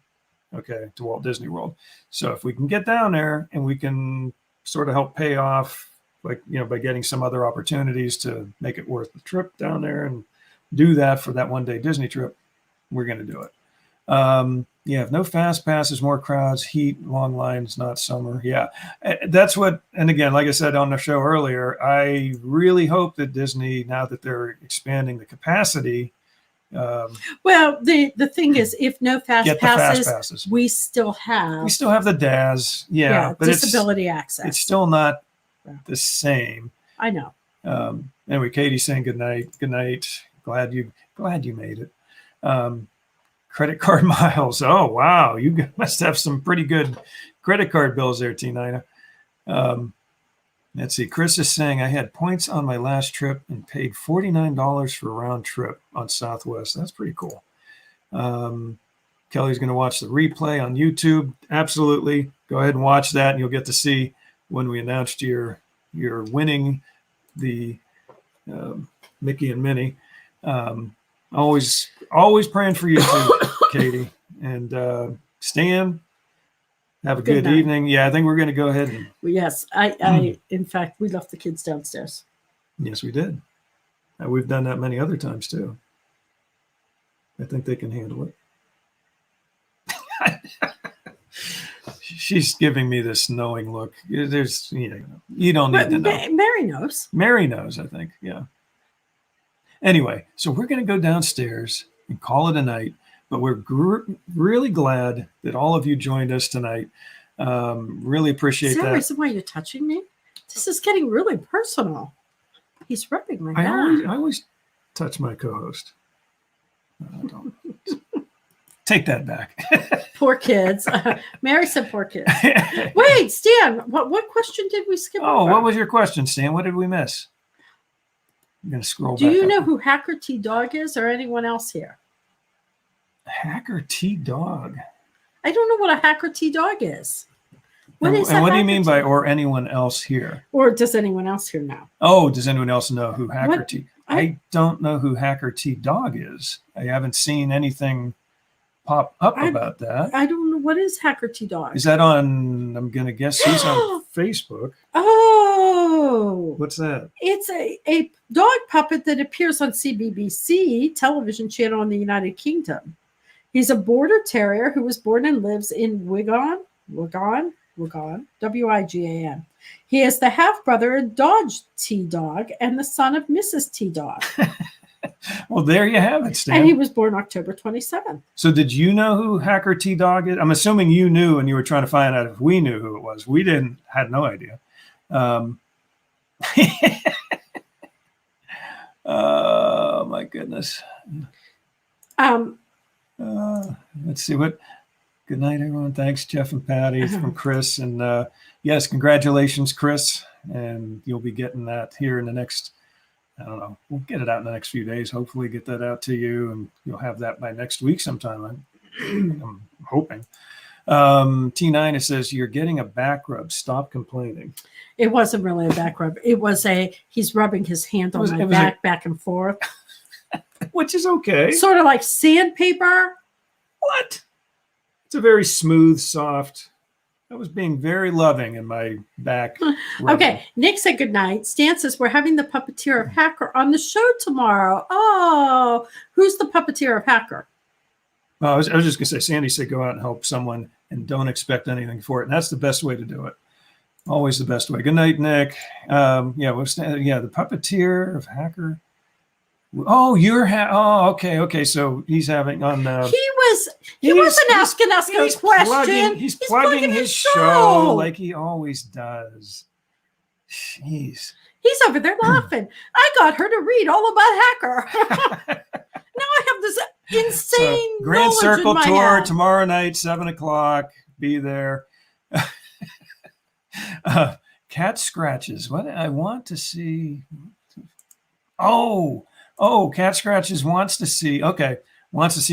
Okay, to Walt Disney World. So if we can get down there and we can sort of help pay off, like, by getting some other opportunities to make it worth the trip down there and do that for that one-day Disney trip, we're going to do it. Yeah, if no fast passes, more crowds, heat, long lines, not summer. Yeah, that's what, and again, like I said on the show earlier, I really hope that Disney, now that they're expanding the capacity, Well, the thing is, if no fast get the fast passes, passes. we still have We still have the DAS, yeah, but disability access. it's still not Yeah. the same. I know. Anyway, Katie's saying good night. Good night. Glad you made it. Credit card miles. Oh wow, you must have some pretty good credit card bills there, T9. Let's see. Chris is saying I had points on my last trip and paid $49 for a round trip on Southwest. That's pretty cool. Kelly's going to watch the replay on YouTube. Absolutely. Go ahead and watch that, and you'll get to see when we announced you're winning the Mickey and Minnie. Always praying for you too, Katie. And Stan, have a good night. evening. Yeah, I think we're going to go ahead and Yes, I in fact, we left the kids downstairs. yes, we did. We've done that many other times too. I think they can handle it. She's giving me this knowing look. There's, you don't need to know. Mary knows. Mary knows, I think. Yeah. Anyway, so we're going to go downstairs and call it a night. But we're really glad that all of you joined us tonight. Really appreciate Is that that. the reason why you're touching me? This is getting really personal. He's rubbing my I back. always touch my co-host. Don't. Take that back. Poor kids. Mary said poor kids. Wait, Stan, what question did we skip Oh, over? what was your question, Stan? What did we miss? I'm going to scroll Do back you up. know who Hacker T Dog is, or anyone else here? Hacker T Dog. I don't know what a Hacker T Dog is. What is and a what do you Hacker mean T- by or anyone else here? Or does anyone else here know? Oh, does anyone else know who Hacker What? T? I don't know who Hacker T Dog is. I haven't seen anything pop up about that. I don't know. What is Hacker T Dog? Is that on, I'm going to guess he's on Facebook. Oh, What's that? it's a dog puppet that appears on CBBC television channel in the United Kingdom. He's a border terrier who was born and lives in Wigan, Wigan, He is the half-brother of Dodge T Dog and the son of Mrs. T Dog. Well, there you have it, Stan. And he was born October 27th. So did you know who Hacker T Dog is? I'm assuming you knew and you were trying to find out if we knew who it was. We had no idea. Oh my goodness. Let's see what. Good night, everyone. Thanks, Jeff and Patty, from Chris. And yes, congratulations, Chris. and you'll be getting that here in the next, I don't know, we'll get it out in the next few days. Hopefully get that out to you, and you'll have that by next week sometime. I'm hoping. T9, it says, you're getting a back rub. Stop complaining. It wasn't really a back rub. It was he's rubbing his hand on my back, back and forth. Which is okay. Sort of like sandpaper. What? It's a very smooth, soft. I was being very loving in my back. Okay. Nick said good night. Stan says, we're having the puppeteer of Hacker on the show tomorrow. Oh, who's the puppeteer of Hacker? Well, I was just going to say, Sandy said go out and help someone and don't expect anything for it. And that's the best way to do it. Always the best way. Good night, Nick. The puppeteer of Hacker. Oh, okay. So he's having on. He wasn't asking us any question. He's plugging his show like he always does. Jeez. He's over there laughing. I got her to read all about Hacker. Now I have this insane Grand Circle in my tour head. tomorrow night, 7:00. Be there. Cat scratches. What I want to see. Cat Scratches wants to see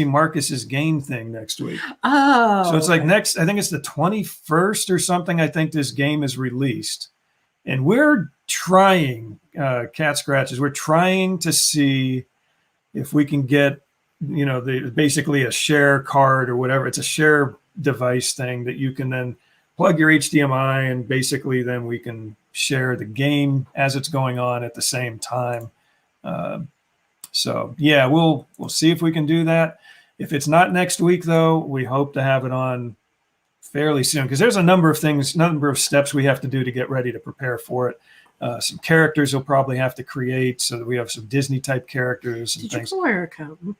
Marcus's game thing next week. Oh. So it's like I think it's the 21st or something. I think this game is released. And we're trying, Cat Scratches, we're trying to see if we can get, basically a share card or whatever. It's a share device thing that you can then plug your HDMI, and basically then we can share the game as it's going on at the same time. We'll see if we can do that. If it's not next week, though, we hope to have it on fairly soon, because there's a number of steps we have to do to get ready to prepare for it. Some characters we'll probably have to create so that we have some Disney type characters and things. Did you call her accountant?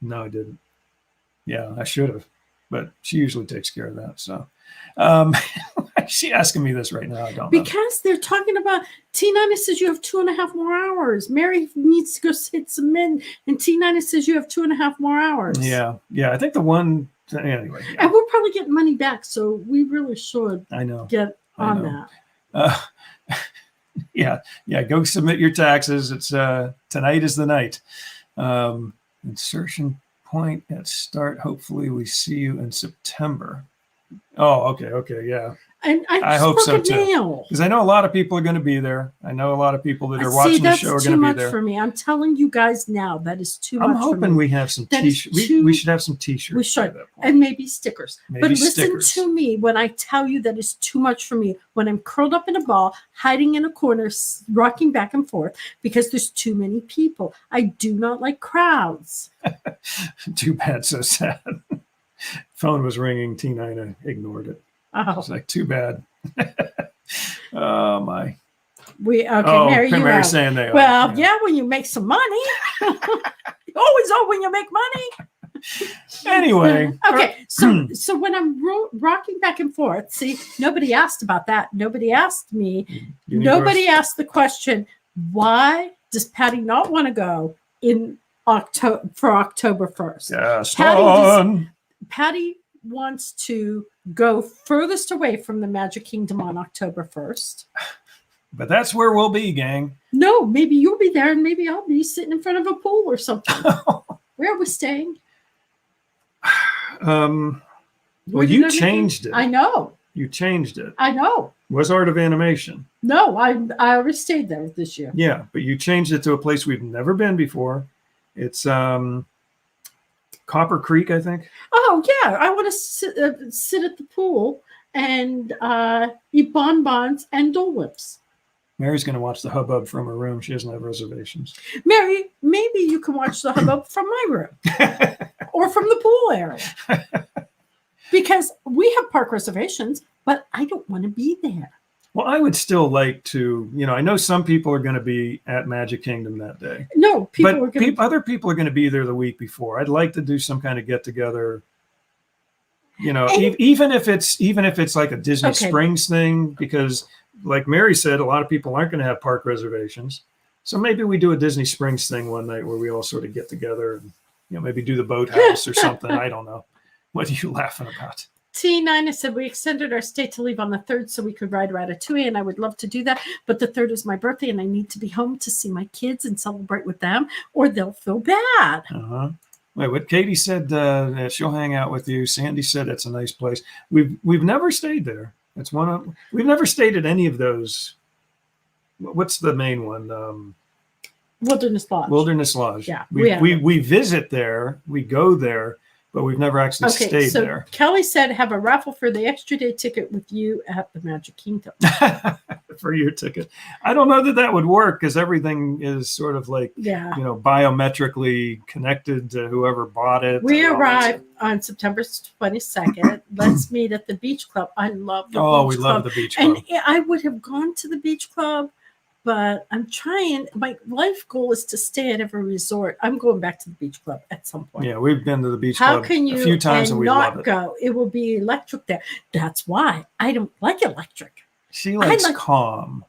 No, I didn't. Yeah, I should have, but she usually takes care of that. So she asking me this right now. I don't know. Because they're talking about T9 says you have 2.5 more hours. Mary needs to go hit some men, and T9 says you have 2.5 more hours. Yeah. I think the one anyway. Yeah. And we'll probably get money back, so we really should. I know. Get on that. Go submit your taxes. It's tonight is the night. Insertion point at start. Hopefully we see you in September. Oh, okay, yeah. And I hope so too. Nail. Because I know a lot of people are going to be there. I know a lot of people that are watching the show are going to be there. That's too much for me. I'm telling you guys now, that is too much for me. I'm hoping we have some t-shirts. We should have some t-shirts. We should. And maybe stickers. Maybe but listen stickers. to me when I tell you that is too much for me. When I'm curled up in a ball, hiding in a corner, rocking back and forth, because there's too many people. I do not like crowds. Too bad, so sad. Phone was ringing. T9 ignored it. Oh. It's like, too bad. Oh my. Mary's saying they are. Well, yeah, when you make some money. You always owe when you make money. Anyway. Okay, so when I'm rocking back and forth, see, nobody asked about that. Nobody asked me. Nobody asked the question, why does Patty not want to go in October for October 1st? Yes, Patty wants to go furthest away from the Magic Kingdom on October 1st. But that's where we'll be, gang. No, maybe you'll be there and maybe I'll be sitting in front of a pool or something. Where are we staying? Well, you changed it. I know. You changed it. I know. Was Art of Animation. No, I already stayed there this year. Yeah, but you changed it to a place we've never been before. It's Copper Creek, I think. Oh, yeah. I want to sit at the pool and eat bonbons and Dole Whips. Mary's going to watch the hubbub from her room. She doesn't have reservations. Mary, maybe you can watch the hubbub from my room or from the pool area. Because we have park reservations, but I don't want to be there. Well, I would still like to, I know some people are going to be at Magic Kingdom that day. No, other people are going to be there the week before. I'd like to do some kind of get together. Even if it's like a Disney Springs thing, because like Mary said, a lot of people aren't going to have park reservations. So maybe we do a Disney Springs thing one night where we all sort of get together and maybe do the boathouse or something. I don't know. What are you laughing about? T9 said we extended our stay to leave on the 3rd so we could ride Ratatouille, and I would love to do that. But the 3rd is my birthday, and I need to be home to see my kids and celebrate with them, or they'll feel bad. Wait, what Katie said, that she'll hang out with you. Sandy said it's a nice place. We've never stayed there. It's we've never stayed at any of those. What's the main one? Wilderness Lodge. Wilderness Lodge. Yeah, we visit there. We go there, but we've never actually stayed there. Kelly said, have a raffle for the extra day ticket with you at the Magic Kingdom. For your ticket. I don't know that would work because everything is sort of like, biometrically connected to whoever bought it. We arrive on September 22nd. Let's meet at the Beach Club. I love the Beach Club. We love the Beach Club. And I would have gone to the Beach Club, but I'm trying. My life goal is to stay at every resort. I'm going back to the Beach Club at some point. Yeah, we've been to the Beach How Club can you a few times and we love it. go? It will be electric there. That's why I don't like electric. She likes calm.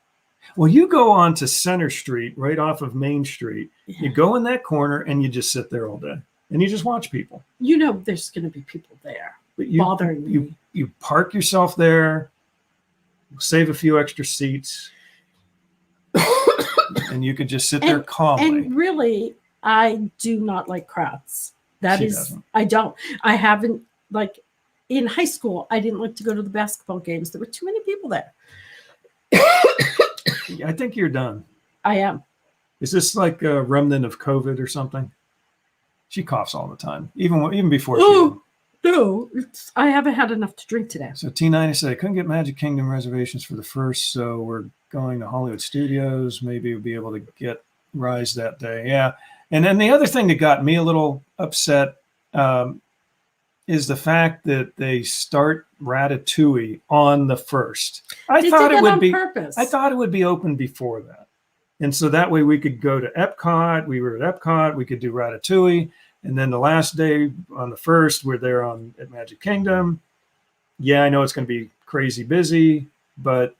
Well, you go on to Center Street, right off of Main Street. Yeah. You go in that corner and you just sit there all day and you just watch people. You know, there's going to be people there bothering me. You park yourself there, save a few extra seats, and you could just sit there calmly. And really, I do not like crowds. I don't. I haven't, in high school, I didn't like to go to the basketball games. There were too many people there. I think you're done. I am. Is this like a remnant of COVID or something? She coughs all the time, even before No, I haven't had enough to drink today. So T90 said I couldn't get Magic Kingdom reservations for the 1st, so we're going to Hollywood Studios. Maybe we'll be able to get Rise that day. Yeah. And then the other thing that got me a little upset is the fact that they start Ratatouille on the 1st. I thought it would be open before that. And so that way we could go to Epcot. We were at Epcot. We could do Ratatouille. And then the last day on the 1st, we're there at Magic Kingdom. Yeah, I know it's going to be crazy busy, but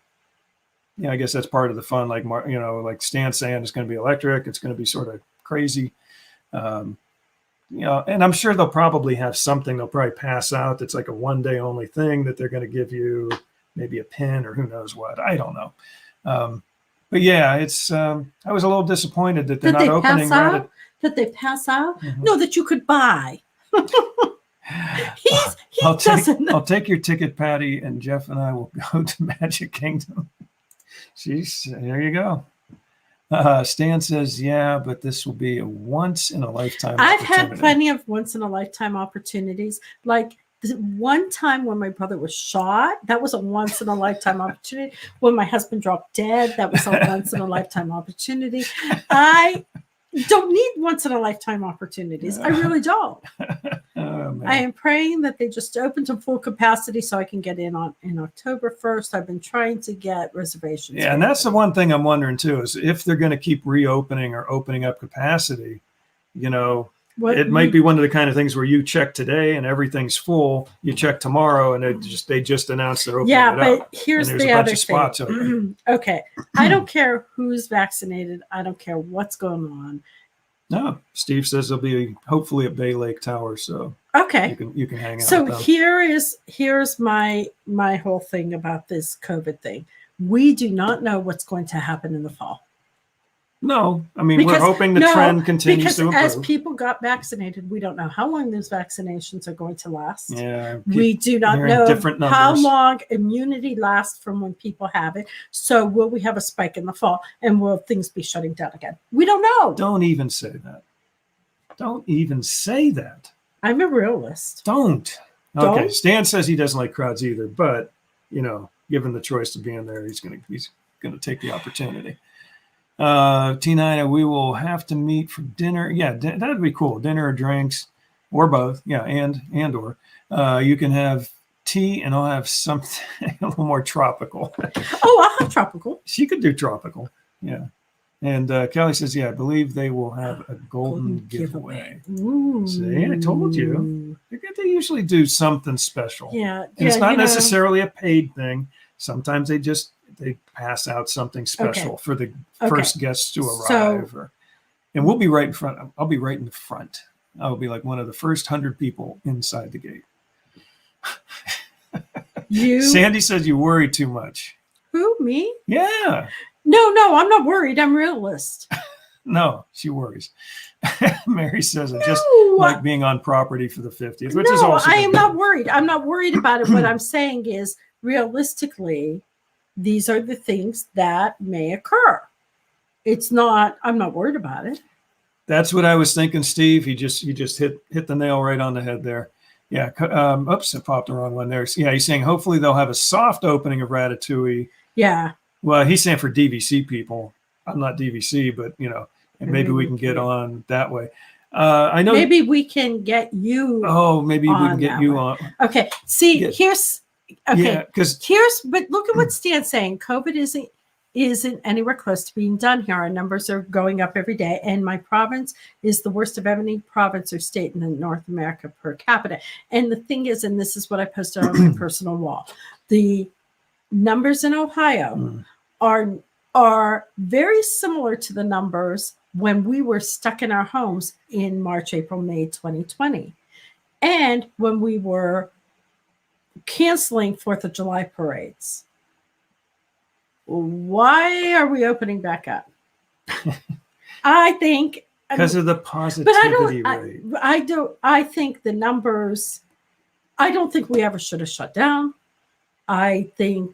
I guess that's part of the fun. Like Stan's saying, it's going to be electric. It's going to be sort of crazy. And I'm sure they'll probably have something they'll probably pass out that's like a one-day only thing that they're going to give you, maybe a pin or who knows what. I don't know. But yeah, it's I was a little disappointed that they're not opening Ratatouille. That they pass out? Mm-hmm. No, that you could buy. I'll take your ticket, Patty, and Jeff and I will go to Magic Kingdom. There you go. Stan says, yeah, but this will be a once-in-a-lifetime I've had plenty of once-in-a-lifetime opportunities. Like the one time when my brother was shot, that was a once-in-a-lifetime opportunity. When my husband dropped dead, that was a once-in-a-lifetime opportunity. I don't need once-in-a-lifetime opportunities. I really don't. I am praying that they just open to full capacity so I can get in October 1st. I've been trying to get reservations. Yeah, and that's the one thing I'm wondering too, is if they're going to keep reopening or opening up capacity, it might be one of the kind of things where you check today and everything's full. You check tomorrow and they just announced they're opening it up. Yeah, but here's the other thing. Okay, I don't care who's vaccinated. I don't care what's going on. No, Steve says there'll be hopefully at Bay Lake Tower, so okay, you can hang out. So with them. here's my whole thing about this COVID thing. We do not know what's going to happen in the fall. No, I mean, we're hoping the trend continues to improve. As people got vaccinated, we don't know how long those vaccinations are going to last. Yeah, we do not know how long immunity lasts from when people have it. So will we have a spike in the fall, and will things be shutting down again? We don't know. Don't even say that. Don't even say that. I'm a realist. Don't. Okay, Stan says he doesn't like crowds either, but given the choice to be in there, he's gonna take the opportunity. T9, we will have to meet for dinner. Yeah, that'd be cool. Dinner or drinks, or both. Yeah, or you can have tea, and I'll have something a little more tropical. Oh, I'll have tropical. She could do tropical. Yeah. And Kelly says, yeah, I believe they will have a golden giveaway. Ooh. See, I told you. They usually do something special. Yeah. And it's not necessarily a paid thing. Sometimes they pass out something special for the first guests to arrive. And we'll be right in front. I'll be right in the front. I'll be like one of the first 100 people inside the gate. You, Sandy says you worry too much. who, me? Yeah. No, I'm not worried. I'm realist. No, she worries. Mary says I just No. like being on property for the 50th, which is No, also I good. am not worried. I'm not worried about it. What I'm saying is, realistically, these are the things that may occur. It's not, I'm not worried about it. That's what I was thinking, Steve. He just hit the nail right on the head there. Yeah. Oops, it popped the wrong one there. Yeah, he's saying hopefully they'll have a soft opening of Ratatouille. Yeah. Well, he's saying for DVC people. I'm not DVC, but and maybe we can get on that way. I know. Maybe we can get you. Oh, maybe we can get you way. on. Okay. See, Yeah. here's okay. Yeah, because But look at what Stan's saying. COVID isn't anywhere close to being done here. Our numbers are going up every day, and my province is the worst of any province or state in North America per capita. And the thing is, and this is what I posted on my personal wall, the numbers in Ohio are very similar to the numbers when we were stuck in our homes in March, April, May 2020, and when we were canceling 4th of July parades. Why are we opening back up? I think because of the positivity rate. I think the numbers, I don't think we ever should have shut down. I think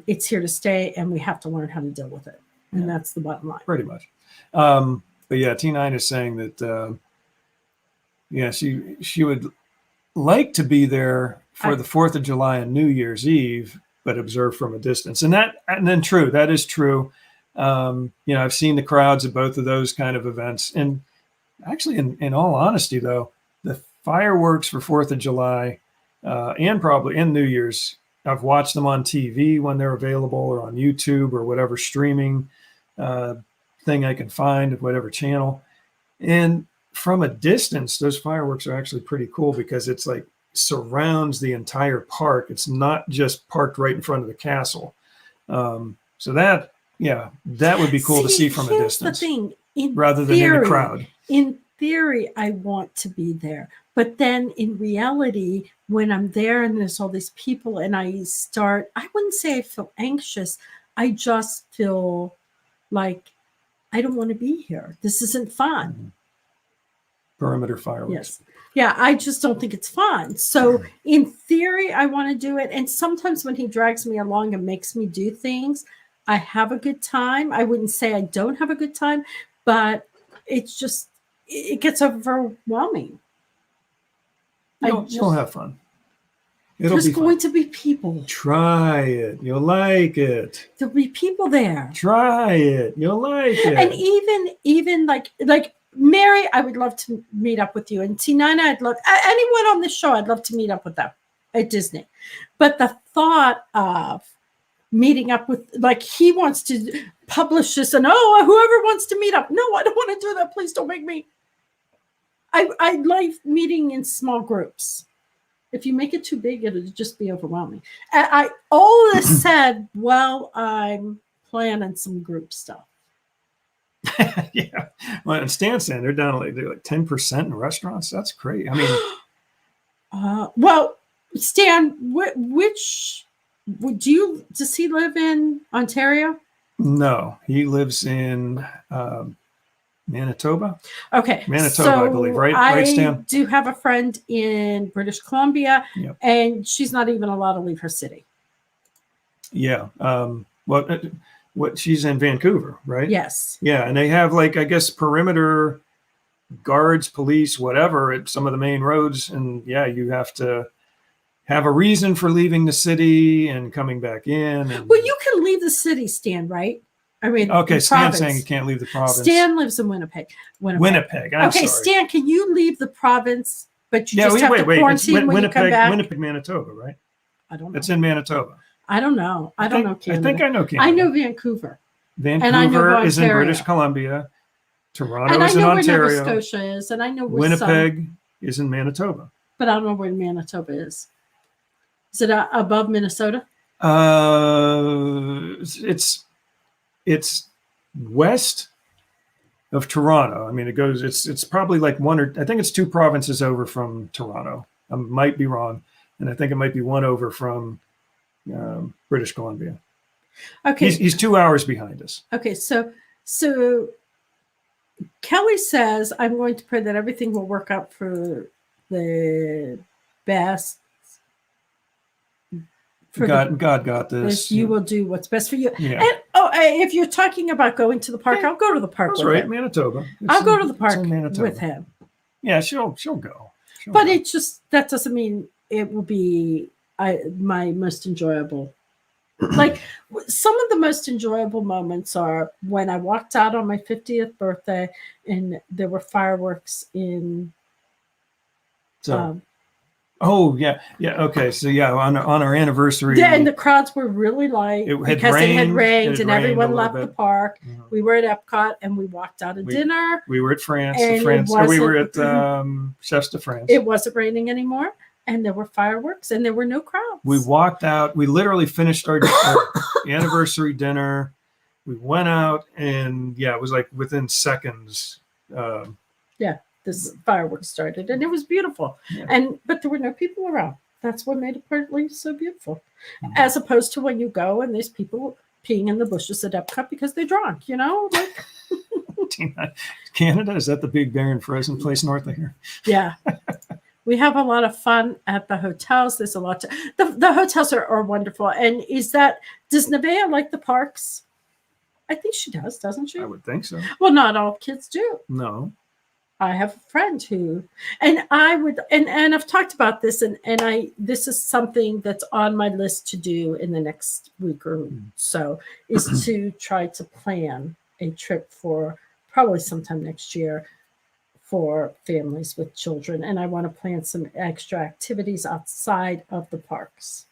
it's here to stay, and we have to learn how to deal with it. And that's the bottom line. Pretty much. But yeah, T9 is saying that, she would like to be there for the 4th of July and New Year's Eve, but observe from a distance. And then true, that is true. I've seen the crowds at both of those kind of events. And actually, in all honesty, though, the fireworks for 4th of July and probably in New Year's, I've watched them on TV when they're available or on YouTube or whatever streaming thing I can find, whatever channel. And from a distance, those fireworks are actually pretty cool because it's like surrounds the entire park. It's not just parked right in front of the castle. So that would be cool to see from a distance. The thing, rather than in the crowd. In theory, I want to be there. But then in reality, when I'm there and there's all these people and I wouldn't say I feel anxious. I just feel like I don't want to be here. This isn't fun. Perimeter fireworks. Yes. Yeah, I just don't think it's fun. So in theory, I want to do it. And sometimes when he drags me along and makes me do things, I have a good time. I wouldn't say I don't have a good time, but it gets overwhelming. You'll have fun. There's going to be people. Try it. You'll like it. There'll be people there. Try it. You'll like it. And even like Mary, I would love to meet up with you. And T9, I'd love anyone on the show. I'd love to meet up with them at Disney. But the thought of meeting up with, like, he wants to publish this and whoever wants to meet up. No, I don't want to do that. Please don't make me. I like meeting in small groups. If you make it too big, it'll just be overwhelming. All this said, well, I'm planning some group stuff. Yeah. Well, and Stan's saying they're down they're like 10% in restaurants. That's great. I mean, well, Stan, does he live in Ontario? No, he lives in Manitoba. Okay. Manitoba, I believe, right, Stan? I do have a friend in British Columbia, Yep. and she's not even allowed to leave her city. Yeah. She's in Vancouver, right? Yes. Yeah, and they have, like, I guess, perimeter guards, police, whatever, at some of the main roads. And yeah, you have to have a reason for leaving the city and coming back in. And, well, you can leave the city, Stan, right? I mean, okay, Stan's saying you can't leave the province. Stan lives in Winnipeg. Winnipeg. I'm okay, sorry. Stan, can you leave the province, but you just have to quarantine when you come back? Winnipeg, Manitoba, right? I don't know. It's in Manitoba. I don't know. I don't know Canada. I think I know Canada. I know Vancouver. Vancouver is in British Columbia. Toronto is in Ontario. And I know where Nova Scotia is, and I know where Winnipeg is in Manitoba. But I don't know where Manitoba is. Is it above Minnesota? It's west of Toronto. I mean, it's probably like I think it's 2 provinces over from Toronto. I might be wrong. and I think it might be one over from British Columbia. Okay. He's 2 hours behind us. Okay. So Kelly says, I'm going to pray that everything will work out for the best. God got this. You will do what's best for you. Yeah. And if you're talking about going to the park, I'll go to the park That's with right, him. Manitoba. I'll go to the park Manitoba. with him. Yeah, she'll go. But it just, that doesn't mean it will be my most enjoyable. Like some of the most enjoyable moments are when I walked out on my 50th birthday and there were fireworks in. So, yeah. Okay. So yeah, on our anniversary. Yeah, and the crowds were really light because it had rained and everyone left the park. Mm-hmm. We were at Epcot and we walked out of dinner. We were at France. And we were at Chefs de France. It wasn't raining anymore. And there were fireworks and there were no crowds. We walked out. We literally finished our anniversary dinner. We went out and it was like within seconds. This fireworks started and it was beautiful. Yeah. But there were no people around. That's what made it partly so beautiful. Mm-hmm. As opposed to when you go and there's people peeing in the bushes at Epcot because they're drunk, like. Canada, is that the big barren frozen place north of here? Yeah. We have a lot of fun at the hotels. There's a lot the hotels are wonderful. And does Nevaeh like the parks? I think she does, doesn't she? I would think so. Well, not all kids do. No. I have a friend who, and I would, and I've talked about this, and this is something that's on my list to do in the next week or so, is to try to plan a trip for probably sometime next year for families with children. And I want to plan some extra activities outside of the parks.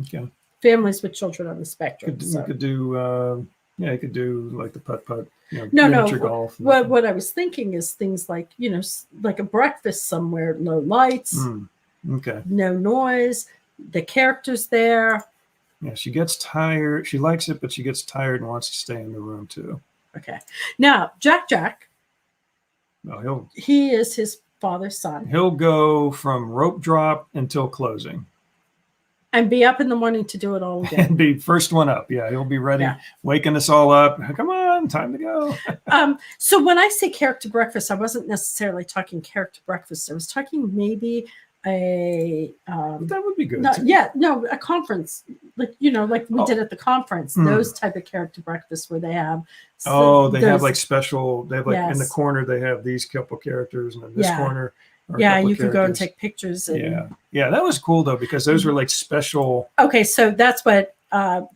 Okay. Families with children on the spectrum. You could do, you could do like the putt-putt. No. Golf. What I was thinking is things like, like a breakfast somewhere, low lights, okay, no noise, the characters there. Yeah, she gets tired. She likes it, but she gets tired and wants to stay in the room too. Okay. Now, Jack. No, he is his father's son. He'll go from rope drop until closing. And be up in the morning to do it all again. And be first one up. Yeah, he'll be ready, waking us all up. Come on, time to go. So when I say character breakfast, I wasn't necessarily talking character breakfast. I was talking maybe a that would be good. A conference, like we did at the conference. Those type of character breakfasts where they have. Have like special. They have like in the corner they have these couple characters, and in this corner. You could go and take pictures. Yeah, that was cool though because those were like special. Okay, so that's what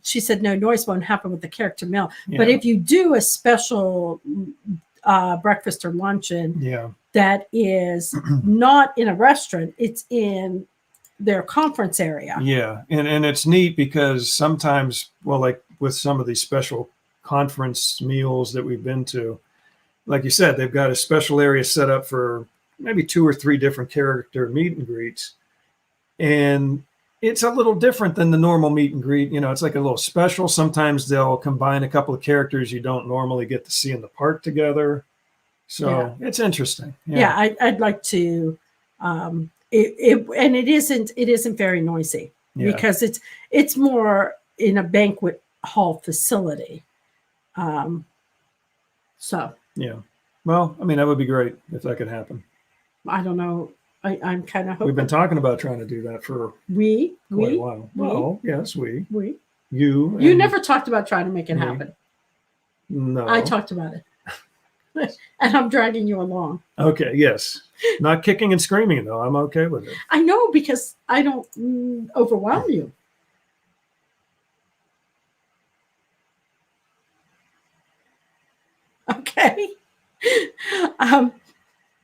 she said. No noise won't happen with the character meal, but if you do a special breakfast or luncheon, that is not in a restaurant, it's in their conference area. Yeah, and it's neat because sometimes, like with some of these special conference meals that we've been to, like you said, they've got a special area set up for maybe 2 or 3 different character meet and greets. And it's a little different than the normal meet and greet. It's like a little special. Sometimes they'll combine a couple of characters you don't normally get to see in the park together. So it's interesting. Yeah, I'd like to. It isn't very noisy because it's more in a banquet hall facility. So. Yeah. Well, I mean, that would be great if that could happen. I don't know. I'm kind of hoping. We've been talking about trying to do that for quite a while. Well, yes, we. You never talked about trying to make it happen. No. I talked about it. And I'm dragging you along. Okay, yes. Not kicking and screaming, though. I'm okay with it. I know because I don't overwhelm you. Okay.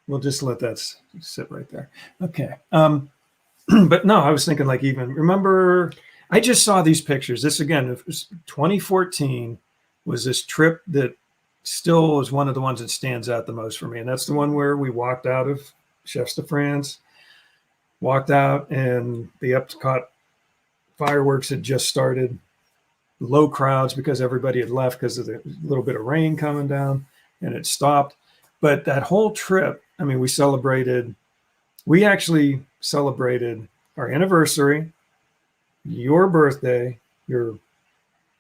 We'll just let that sit right there. Okay. But no, I was thinking remember, I just saw these pictures. This again, it was 2014 was this trip that still is one of the ones that stands out the most for me. And that's the one where we walked out of Chefs de France, walked out and the Epcot fireworks had just started. Low crowds because everybody had left because of the little bit of rain coming down and it stopped. But that whole trip, I mean, we actually celebrated our anniversary, your birthday, your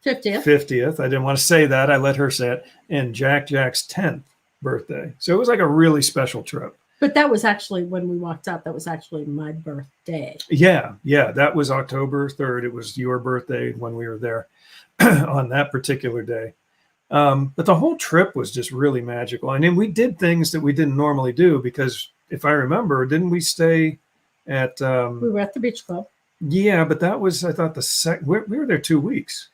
50th. I didn't want to say that. I let her say it. And Jack's 10th birthday. So it was like a really special trip. But that was actually when we walked out. That was actually my birthday. Yeah. That was October 3rd. It was your birthday when we were there on that particular day. But the whole trip was just really magical. And then we did things that we didn't normally do because if I remember, didn't we stay at... we were at the beach club. Yeah, but that was, I thought, we were there 2 weeks.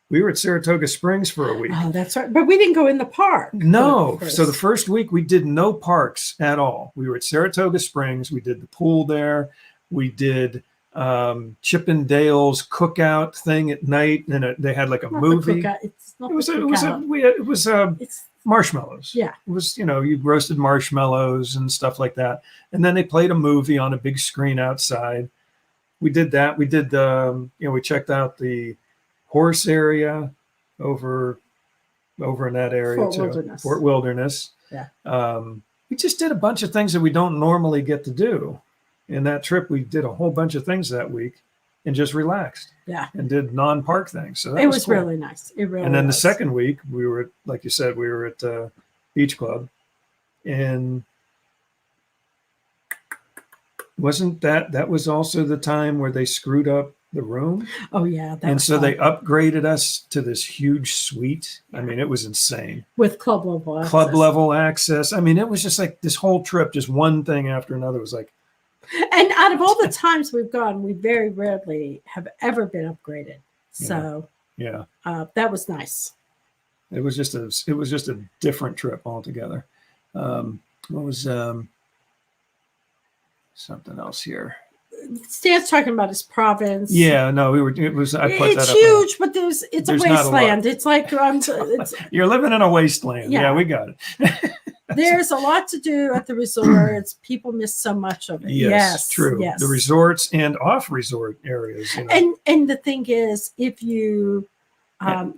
We were at Saratoga Springs for a week. Oh, that's right. But we didn't go in the park. No. So the first week we did no parks at all. We were at Saratoga Springs. We did the pool there. We did Chip and Dale's cookout thing at night. And they had like a movie. It's not It was marshmallows. Yeah. It was, you roasted marshmallows and stuff like that. And then they played a movie on a big screen outside. We did that. We did, we checked out the horse area over in that area Fort Wilderness. Yeah. We just did a bunch of things that we don't normally get to do. In that trip, we did a whole bunch of things that week and just relaxed. Yeah. And did non-park things. So that it was cool. really nice. It really And then was. the second week, we were, like you said, we were at Beach Club. And wasn't that was also the time where they screwed up the room? Oh, yeah. And so they upgraded us to this huge suite. I mean, it was insane. With club level access. Club level access. I mean, it was just like this whole trip, just one thing after another. It was like. And out of all the times we've gone, we very rarely have ever been upgraded. So yeah, that was nice. It was just a different trip altogether. What was something else here? Stan's talking about his province. Yeah, no, I put that up. It's huge, but it's a There's not a lot. wasteland. It's like You're living in a wasteland. Yeah, we got it. There's a lot to do at the resorts. People miss so much of it. Yes, true. Yes. The resorts and off-resort areas. And the thing is, if you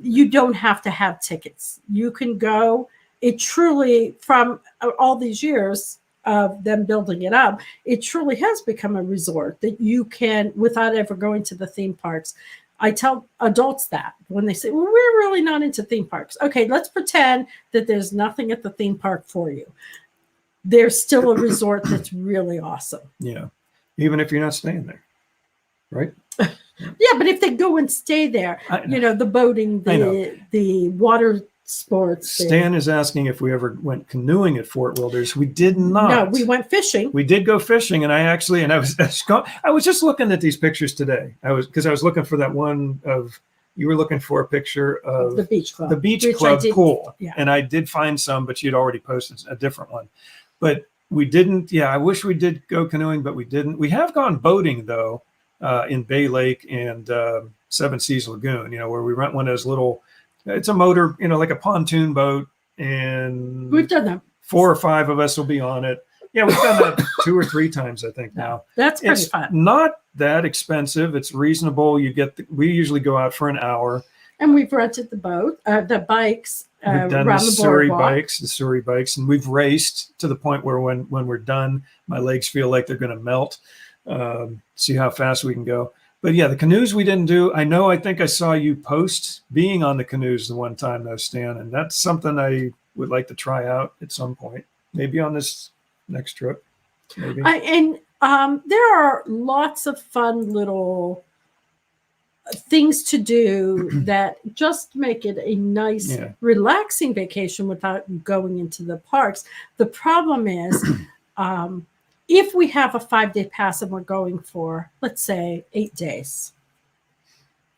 you don't have to have tickets. You can go. It truly, from all these years of them building it up, it truly has become a resort that you can, without ever going to the theme parks. I tell adults that when they say, well, we're really not into theme parks. Okay, let's pretend that there's nothing at the theme park for you. There's still a resort that's really awesome. Yeah. Even if you're not staying there. Right? Yeah, but if they go and stay there, the boating, the water sports. Stan is asking if we ever went canoeing at Fort Wilderness. We did not. No, we went fishing. We did go fishing, and I was just looking at these pictures today. I was looking for that one of, you were looking for a picture of the beach club, pool, yeah. And I did find some, but you'd already posted a different one. But we didn't. Yeah, I wish we did go canoeing, but we didn't. We have gone boating though, in Bay Lake and Seven Seas Lagoon. Where we rent one of those little. It's a motor, like a pontoon boat, and we've done that. 4 or 5 of us will be on it. Yeah, we've done that 2 or 3 times, I think now. That's pretty fun. Not that expensive. It's reasonable. We usually go out for an hour. And we've rented the boat, the bikes, we've done around the Surrey bikes, and we've raced to the point where when we're done, my legs feel like they're going to melt. See how fast we can go. But yeah, the canoes we didn't do. I think I saw you post being on the canoes the one time though, Stan, and that's something I would like to try out at some point. Maybe on this next trip. Maybe. There are lots of fun little things to do that just make it a nice, relaxing vacation without going into the parks. The problem is, if we have a 5-day pass and we're going for, let's say, 8 days,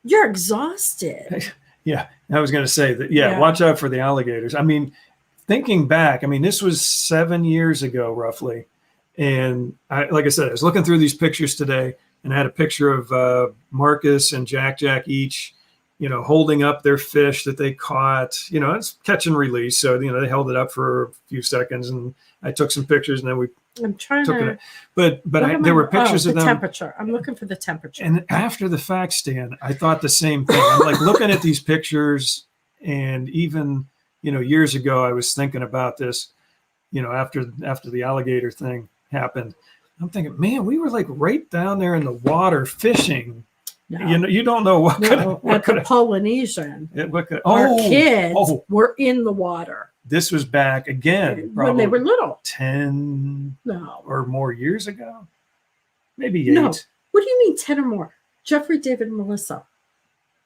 you're exhausted. Yeah, I was going to say that. Yeah, watch out for the alligators. I mean, thinking back, this was 7 years ago, roughly. And like I said, I was looking through these pictures today, and I had a picture of Marcus and Jack each, holding up their fish that they caught. It's catch and release. So, they held it up for a few seconds, and I took some pictures, and then I'm trying to. But there were pictures of them. Temperature. I'm looking for the temperature. And after the fact, Stan, I thought the same thing. I'm like looking at these pictures, and even years ago, I was thinking about this. After the alligator thing happened, I'm thinking, man, we were like right down there in the water fishing. No. You know, you don't know what No, could at the Polynesian. our Kids were in the water. This was back again, When they were little. 10 No. or more years ago. Maybe 8. No. What do you mean 10 or more? Jeffrey, David, and Melissa.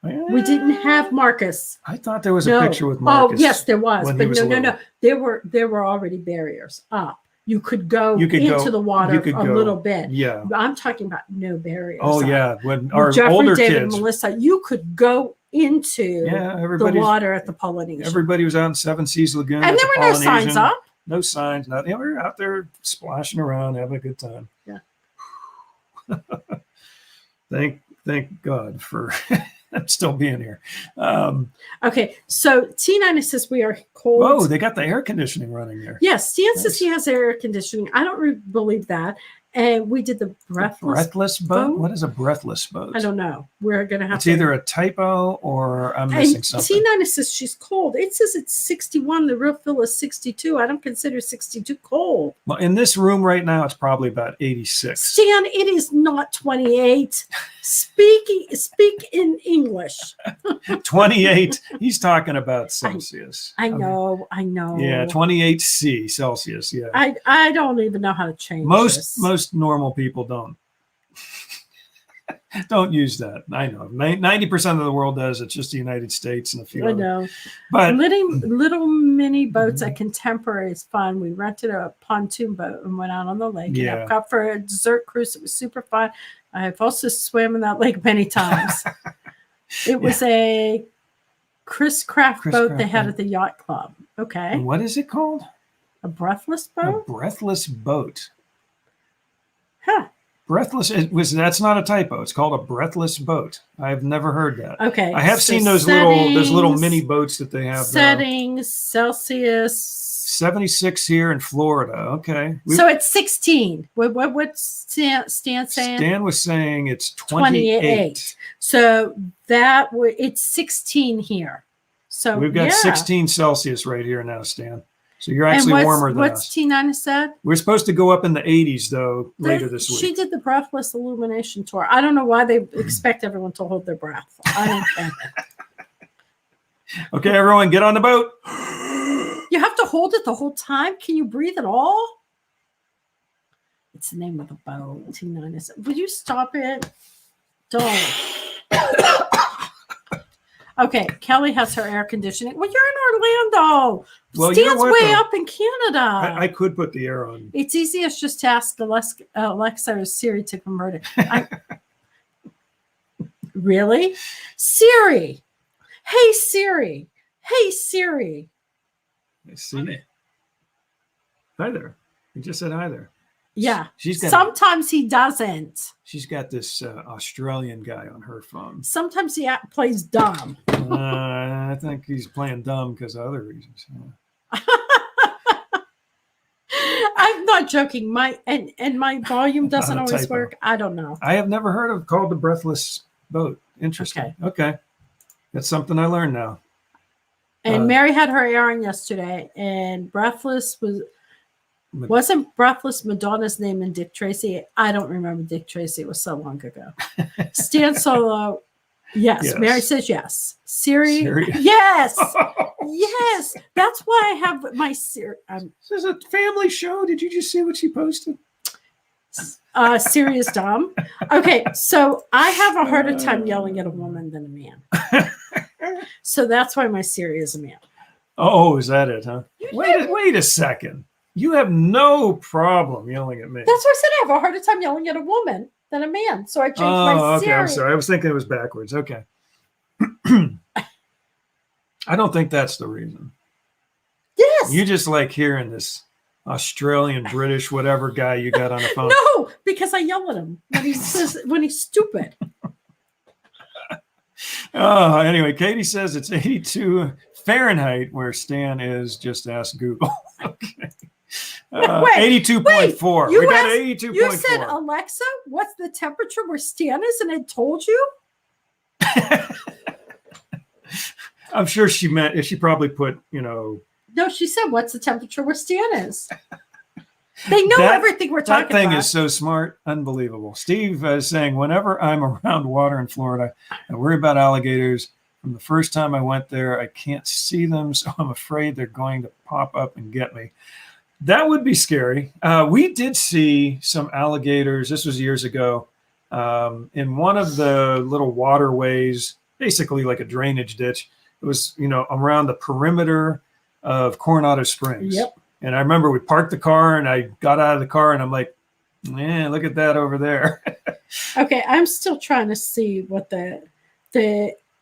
We didn't have Marcus. I thought there was a picture with Marcus. Oh, yes, there was. when But he was little. no. There were already barriers up. You could go into the water a little bit. Yeah. I'm talking about no barriers. Oh, up. yeah. When our Jeffrey, older David, kids. and Melissa, you could go into the water at the Polynesian. Everybody was out in Seven Seas Lagoon. And there were no signs up. No signs, nothing. We were out there splashing around, having a good time. Yeah. Thank God for still being here. Okay, so T9 says we are cold. Oh, they got the air conditioning running there. Yes, Stan says Nice. he has air conditioning. I don't believe that. And we did the breathless boat? boat? What is a breathless boat? I don't know. We're going to have It's to. either a typo or I'm missing And something. T9 says she's cold. It says it's 61. The real feel is 62. I don't consider 62 cold. Well, in this room right now, it's probably about 86. Stan, it is not 28. Speak in English. 28. He's talking about Celsius. I know. Yeah, 28 C Celsius. Yeah. I don't even know how to change this. Most normal people don't use that. I know 90% of the world does. It's just the United States and a few. I other. know. But Little mini boats at Contemporary is fun. We rented a pontoon boat and went out on the lake. Yeah. And I've got for a dessert cruise. It was super fun. I've also swam in that lake many times. It was a Chris Craft boat they had at the yacht club. Okay. And what is it called? A breathless A boat? breathless boat. Huh. Breathless. That's not a typo. It's called a breathless boat. I've never heard that. Okay. I have so seen those little settings, mini boats that they have. Settings, Celsius. 76 here in Florida. Okay. So it's 16. What's Stan saying? Stan was saying it's 28. So it's 16 here. So We've got 16 Celsius right here now, Stan. So you're actually warmer than what's us. T9 said? We're supposed to go up in the 80s though later this week. She did the breathless illumination tour. I don't know why they expect everyone to hold their breath. I don't care. Okay, everyone, get on the boat. You have to hold it the whole time? Can you breathe at all? It's the name of the boat. T9 is. Will you stop it? Don't. Okay, Kelly has her air conditioning. Well, you're in Orlando. Well, you know Stan's what, way though? up in Canada. I could put the air on. It's easiest just to ask Alexa or Siri to convert it. Really? Siri. Hey, Siri. Hey, Siri. I see. Hi there. You just said hi there. Yeah. She's got Sometimes he doesn't. She's got this Australian guy on her phone. Sometimes he plays dumb. I think he's playing dumb because of other reasons. I'm not joking. My volume doesn't Not a always typo. work. I don't know. I have never heard of called the breathless boat. Interesting. Okay. That's something I learned now. And Mary had her airing yesterday, and Breathless wasn't Breathless Madonna's name in Dick Tracy. I don't remember Dick Tracy. It was so long ago. Stan Solo, yes. Mary says yes. Siri? Yes. Yes. That's why I have my Siri. This is a family show. Did you just see what she posted? Siri is dumb. Okay, so I have a harder time yelling at a woman than a man. So that's why my Siri is a man. Oh, is that it, huh? Wait a second. You have no problem yelling at me. That's why I said I have a harder time yelling at a woman than a man. So I changed my Siri. Okay. I'm sorry. I was thinking it was backwards. Okay. I don't think that's the reason. Yes. You just like hearing this Australian, British, whatever guy you got on the phone. No, because I yell at him when he's stupid. Anyway, Katie says it's 82 Fahrenheit where Stan is. Just ask Google. Okay. 82.4. We got 82.4. You said, Alexa, what's the temperature where Stan is? And it told you? I'm sure she probably put, No, she said, what's the temperature where Stan is? They know everything we're talking about. That thing about. is so smart, unbelievable. Steve is saying, whenever I'm around water in Florida, I worry about alligators. From the first time I went there, I can't see them, so I'm afraid they're going to pop up and get me. That would be scary. We did see some alligators. This was years ago in one of the little waterways, basically like a drainage ditch. It was, around the perimeter of Coronado Springs. Yep. And I remember we parked the car and I got out of the car and I'm like, man, look at that over there. Okay, I'm still trying to see what the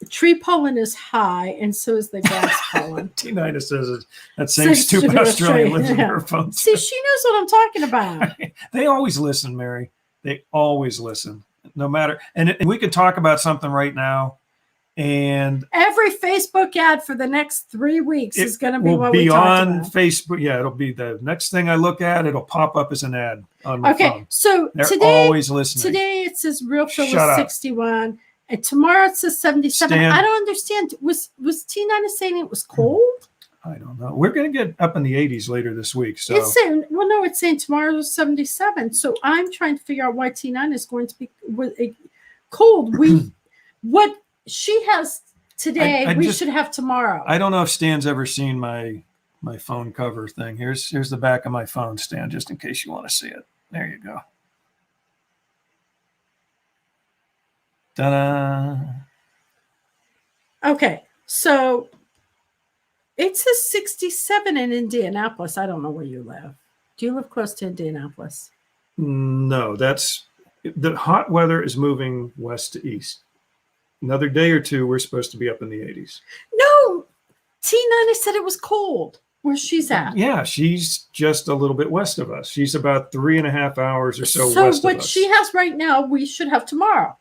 tree pollen is high, and so is the grass pollen. T9 says that same stupid Australian lives in her phone. See, she knows what I'm talking about. They always listen, Mary. They always listen, no matter. And we could talk about something right now. And every Facebook ad for the next 3 weeks is going to be what we talked about. Facebook. Yeah, it'll be the next thing I look at. It'll pop up as an ad on my phone. So they're always listening. Today it says real feel is 61, and tomorrow it says 77. I don't understand. Was T9 saying it was cold? I don't know. We're going to get up in the 80s later this week. So it's saying, it's saying tomorrow is 77. So I'm trying to figure out why T9 is going to be cold. What she has today, we should have tomorrow. I don't know if Stan's ever seen my phone cover thing. Here's the back of my phone, Stan, just in case you want to see it. There you go. Ta-da. Okay, so it says 67 in Indianapolis. I don't know where you live. Do you live close to Indianapolis? No, the hot weather is moving west to east. Another day or two, we're supposed to be up in the 80s. No, T9 said it was cold where she's at. Yeah, she's just a little bit west of us. She's about 3.5 hours or so west of us. So what she has right now, we should have tomorrow.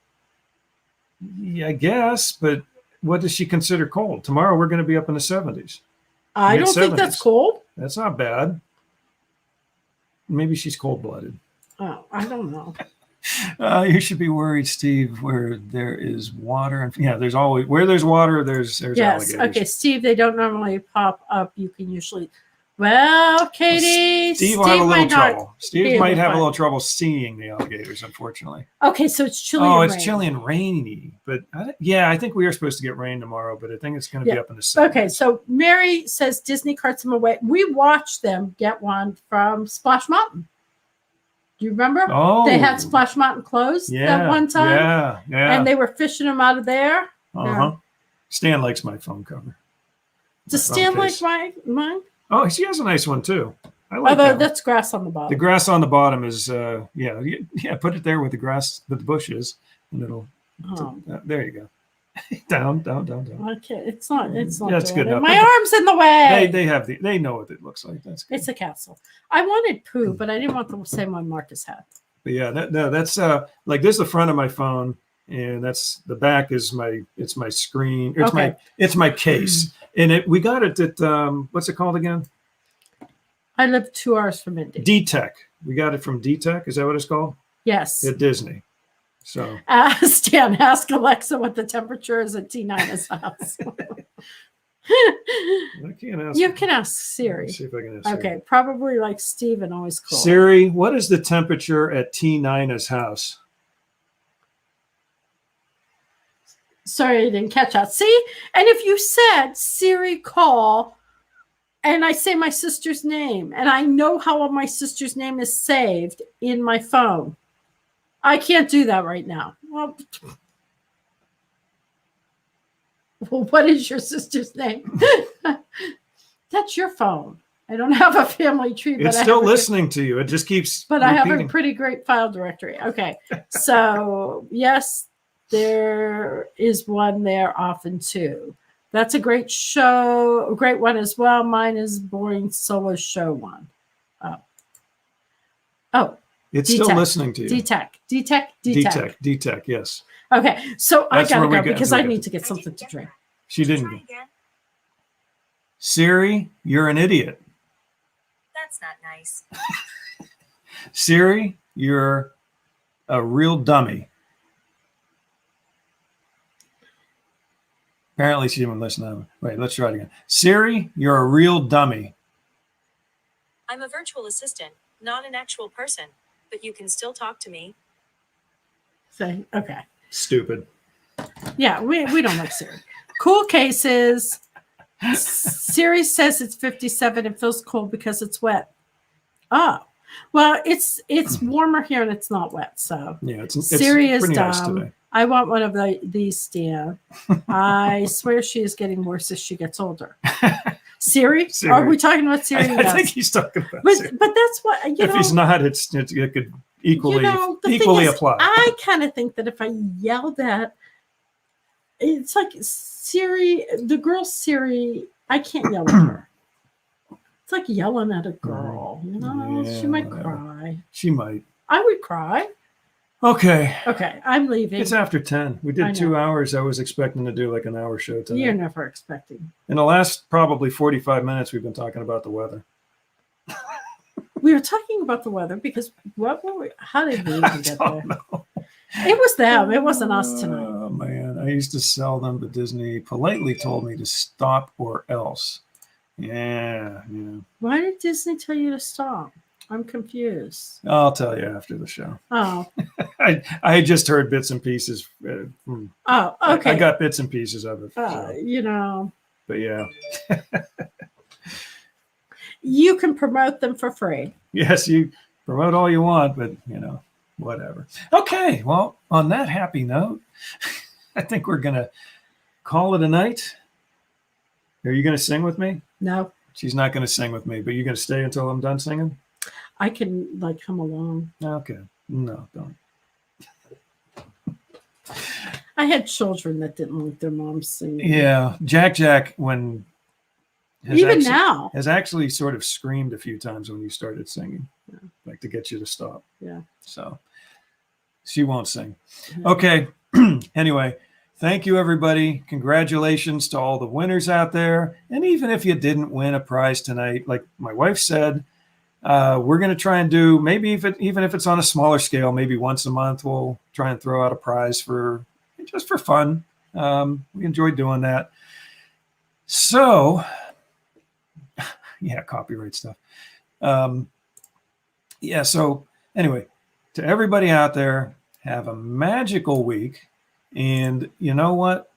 Yeah, I guess, but what does she consider cold? Tomorrow we're going to be up in the 70s. I don't think that's cold. That's not bad. Maybe she's cold-blooded. Oh, I don't know. You should be worried, Steve, where there is water. And there's always, where there's water, there's alligators. Okay, Steve, they don't normally pop up. You can usually, Katie. Steve will have a little trouble. Steve might have a little trouble seeing the alligators, unfortunately. Okay, so it's chilly and rainy. It's chilly and rainy. But I think we are supposed to get rain tomorrow, but I think it's going to be up in the 70s. Okay, so Mary says Disney carts them away. We watched them get one from Splash Mountain. Do you remember? Oh, they had Splash Mountain closed that one time. Yeah. And they were fishing them out of there. Stan likes my phone cover. Does Stan like mine? Oh, she has a nice one too. I like that. That's grass on the bottom. The grass on the bottom is put it there with the grass, with the bushes, and it'll. There you go. down. Okay, it's not. That's good enough. My arm's in the way. They know what it looks like. That's good. It's a castle. I wanted Pooh, but I didn't want the same one Marcus had. But that's like this is the front of my phone, and that's the back is my screen. It's my case, and we got it at what's it called again? I live 2 hours from Indy. D-Tech. We got it from D-Tech. Is that what it's called? Yes. At Disney. So Stan, ask Alexa what the temperature is at T9's house. I can't ask. You can ask Siri. Let's see if I can ask Siri. Probably like Steven, always cool. Siri, what is the temperature at T9's house? Sorry, I didn't catch that. See? And if you said Siri call, and I say my sister's name, and I know how my sister's name is saved in my phone, I can't do that right now. Well, what is your sister's name? That's your phone. I don't have a family tree, but it's still listening to you. It just keeps. But repeating. I have a pretty great file directory. Okay, so yes, there is one there often too. That's a great show, a great one as well. Mine is boring solo show one. Oh. It's still listening to you. D-Tech, yes. Okay, so I gotta go because I need to get something to drink. She didn't go. Siri, you're an idiot. That's not nice. Siri, you're a real dummy. Apparently she didn't listen to me. Wait, let's try it again. Siri, you're a real dummy. I'm a virtual assistant. Not an actual person, but you can still talk to me. Say, okay. Stupid. Yeah, we don't like Siri. Cool cases. Siri says it's 57 and feels cold because it's wet. Oh, well, it's warmer here and it's not wet. So Yeah, it's Siri is pretty dumb. nice today. I want one of these, Stan. I swear she is getting worse as she gets older. Siri? Siri. Are we talking about Siri? I think he's talking about Siri. But that's what If he's not, it could equally the thing is, apply. I kind of think that if I yelled at, it's like Siri, the girl Siri, I can't yell at her. It's like yelling at a girl, Yeah, she might whatever. cry. She might. I would cry. Okay. Okay, I'm leaving. It's after 10. We I did know. 2 hours. I was expecting to do like an hour show tonight. You're never expecting. In the last probably 45 minutes, we've been talking about the weather. We were talking about the weather because how did we even get I there? don't know. It was them. It wasn't us tonight. Oh, man. I used to sell them, but Disney politely told me to stop or else. Yeah. Why did Disney tell you to stop? I'm confused. I'll tell you after the show. Oh, I just heard bits and pieces. okay. I got bits and pieces of it. But yeah. you can promote them for free. Yes, you promote all you want, but whatever. Okay, well, on that happy note, I think we're gonna call it a night. Are you gonna sing with me? No, She's not gonna sing with me, but you're gonna stay until I'm done singing? I can come along. Okay. No, don't. I had children that didn't like their moms singing. Yeah, Jack when has actually sort of screamed a few times when you started singing, like to get you to stop. Yeah. So she won't sing. Yeah. Okay. Anyway, thank you, everybody. Congratulations to all the winners out there. And even if you didn't win a prize tonight, like my wife said, we're going to try and do maybe even if it's on a smaller scale, maybe once a month, we'll try and throw out a prize just for fun. We enjoy doing that. So, yeah, copyright stuff. So anyway, to everybody out there, have a magical week. And you know what?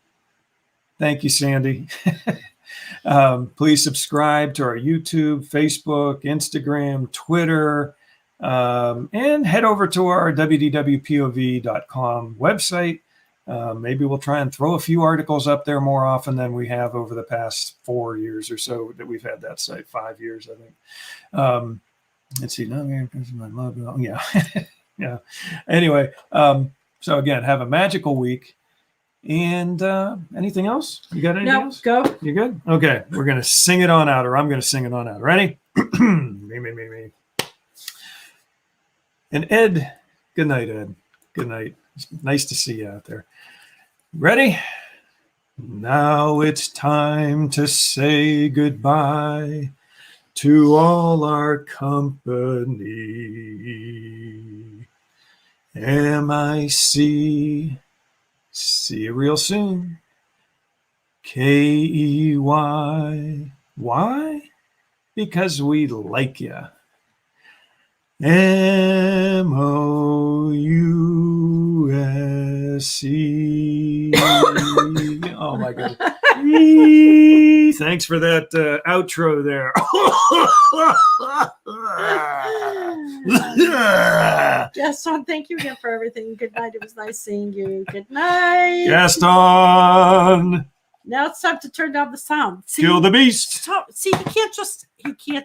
Thank you, Sandy. Please subscribe to our YouTube, Facebook, Instagram, Twitter, and head over to our WDWpov.com website. Maybe we'll try and throw a few articles up there more often than we have over the past 4 years or so that we've had that site. 5 years, I think. Let's see. Yeah. Yeah. Anyway, so again, have a magical week. And anything else? You got anything else? Go. You good? Okay. We're going to sing it on out, or I'm going to sing it on out. Ready? Me. And Ed, good night, Ed. Good night. It's nice to see you out there. Ready? Now it's time to say goodbye to all our company. MIC. See you real soon. KEY. Why? Because we like you. MOUSE. Oh my God. Thanks for that outro there. Gaston, thank you again for everything. Good night. It was nice seeing you. Good night. Gaston. Now it's time to turn down the sound. See, Kill the beast. stop. See, he can't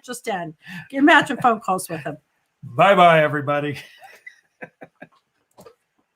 just end. Imagine phone calls with him. Bye-bye, everybody.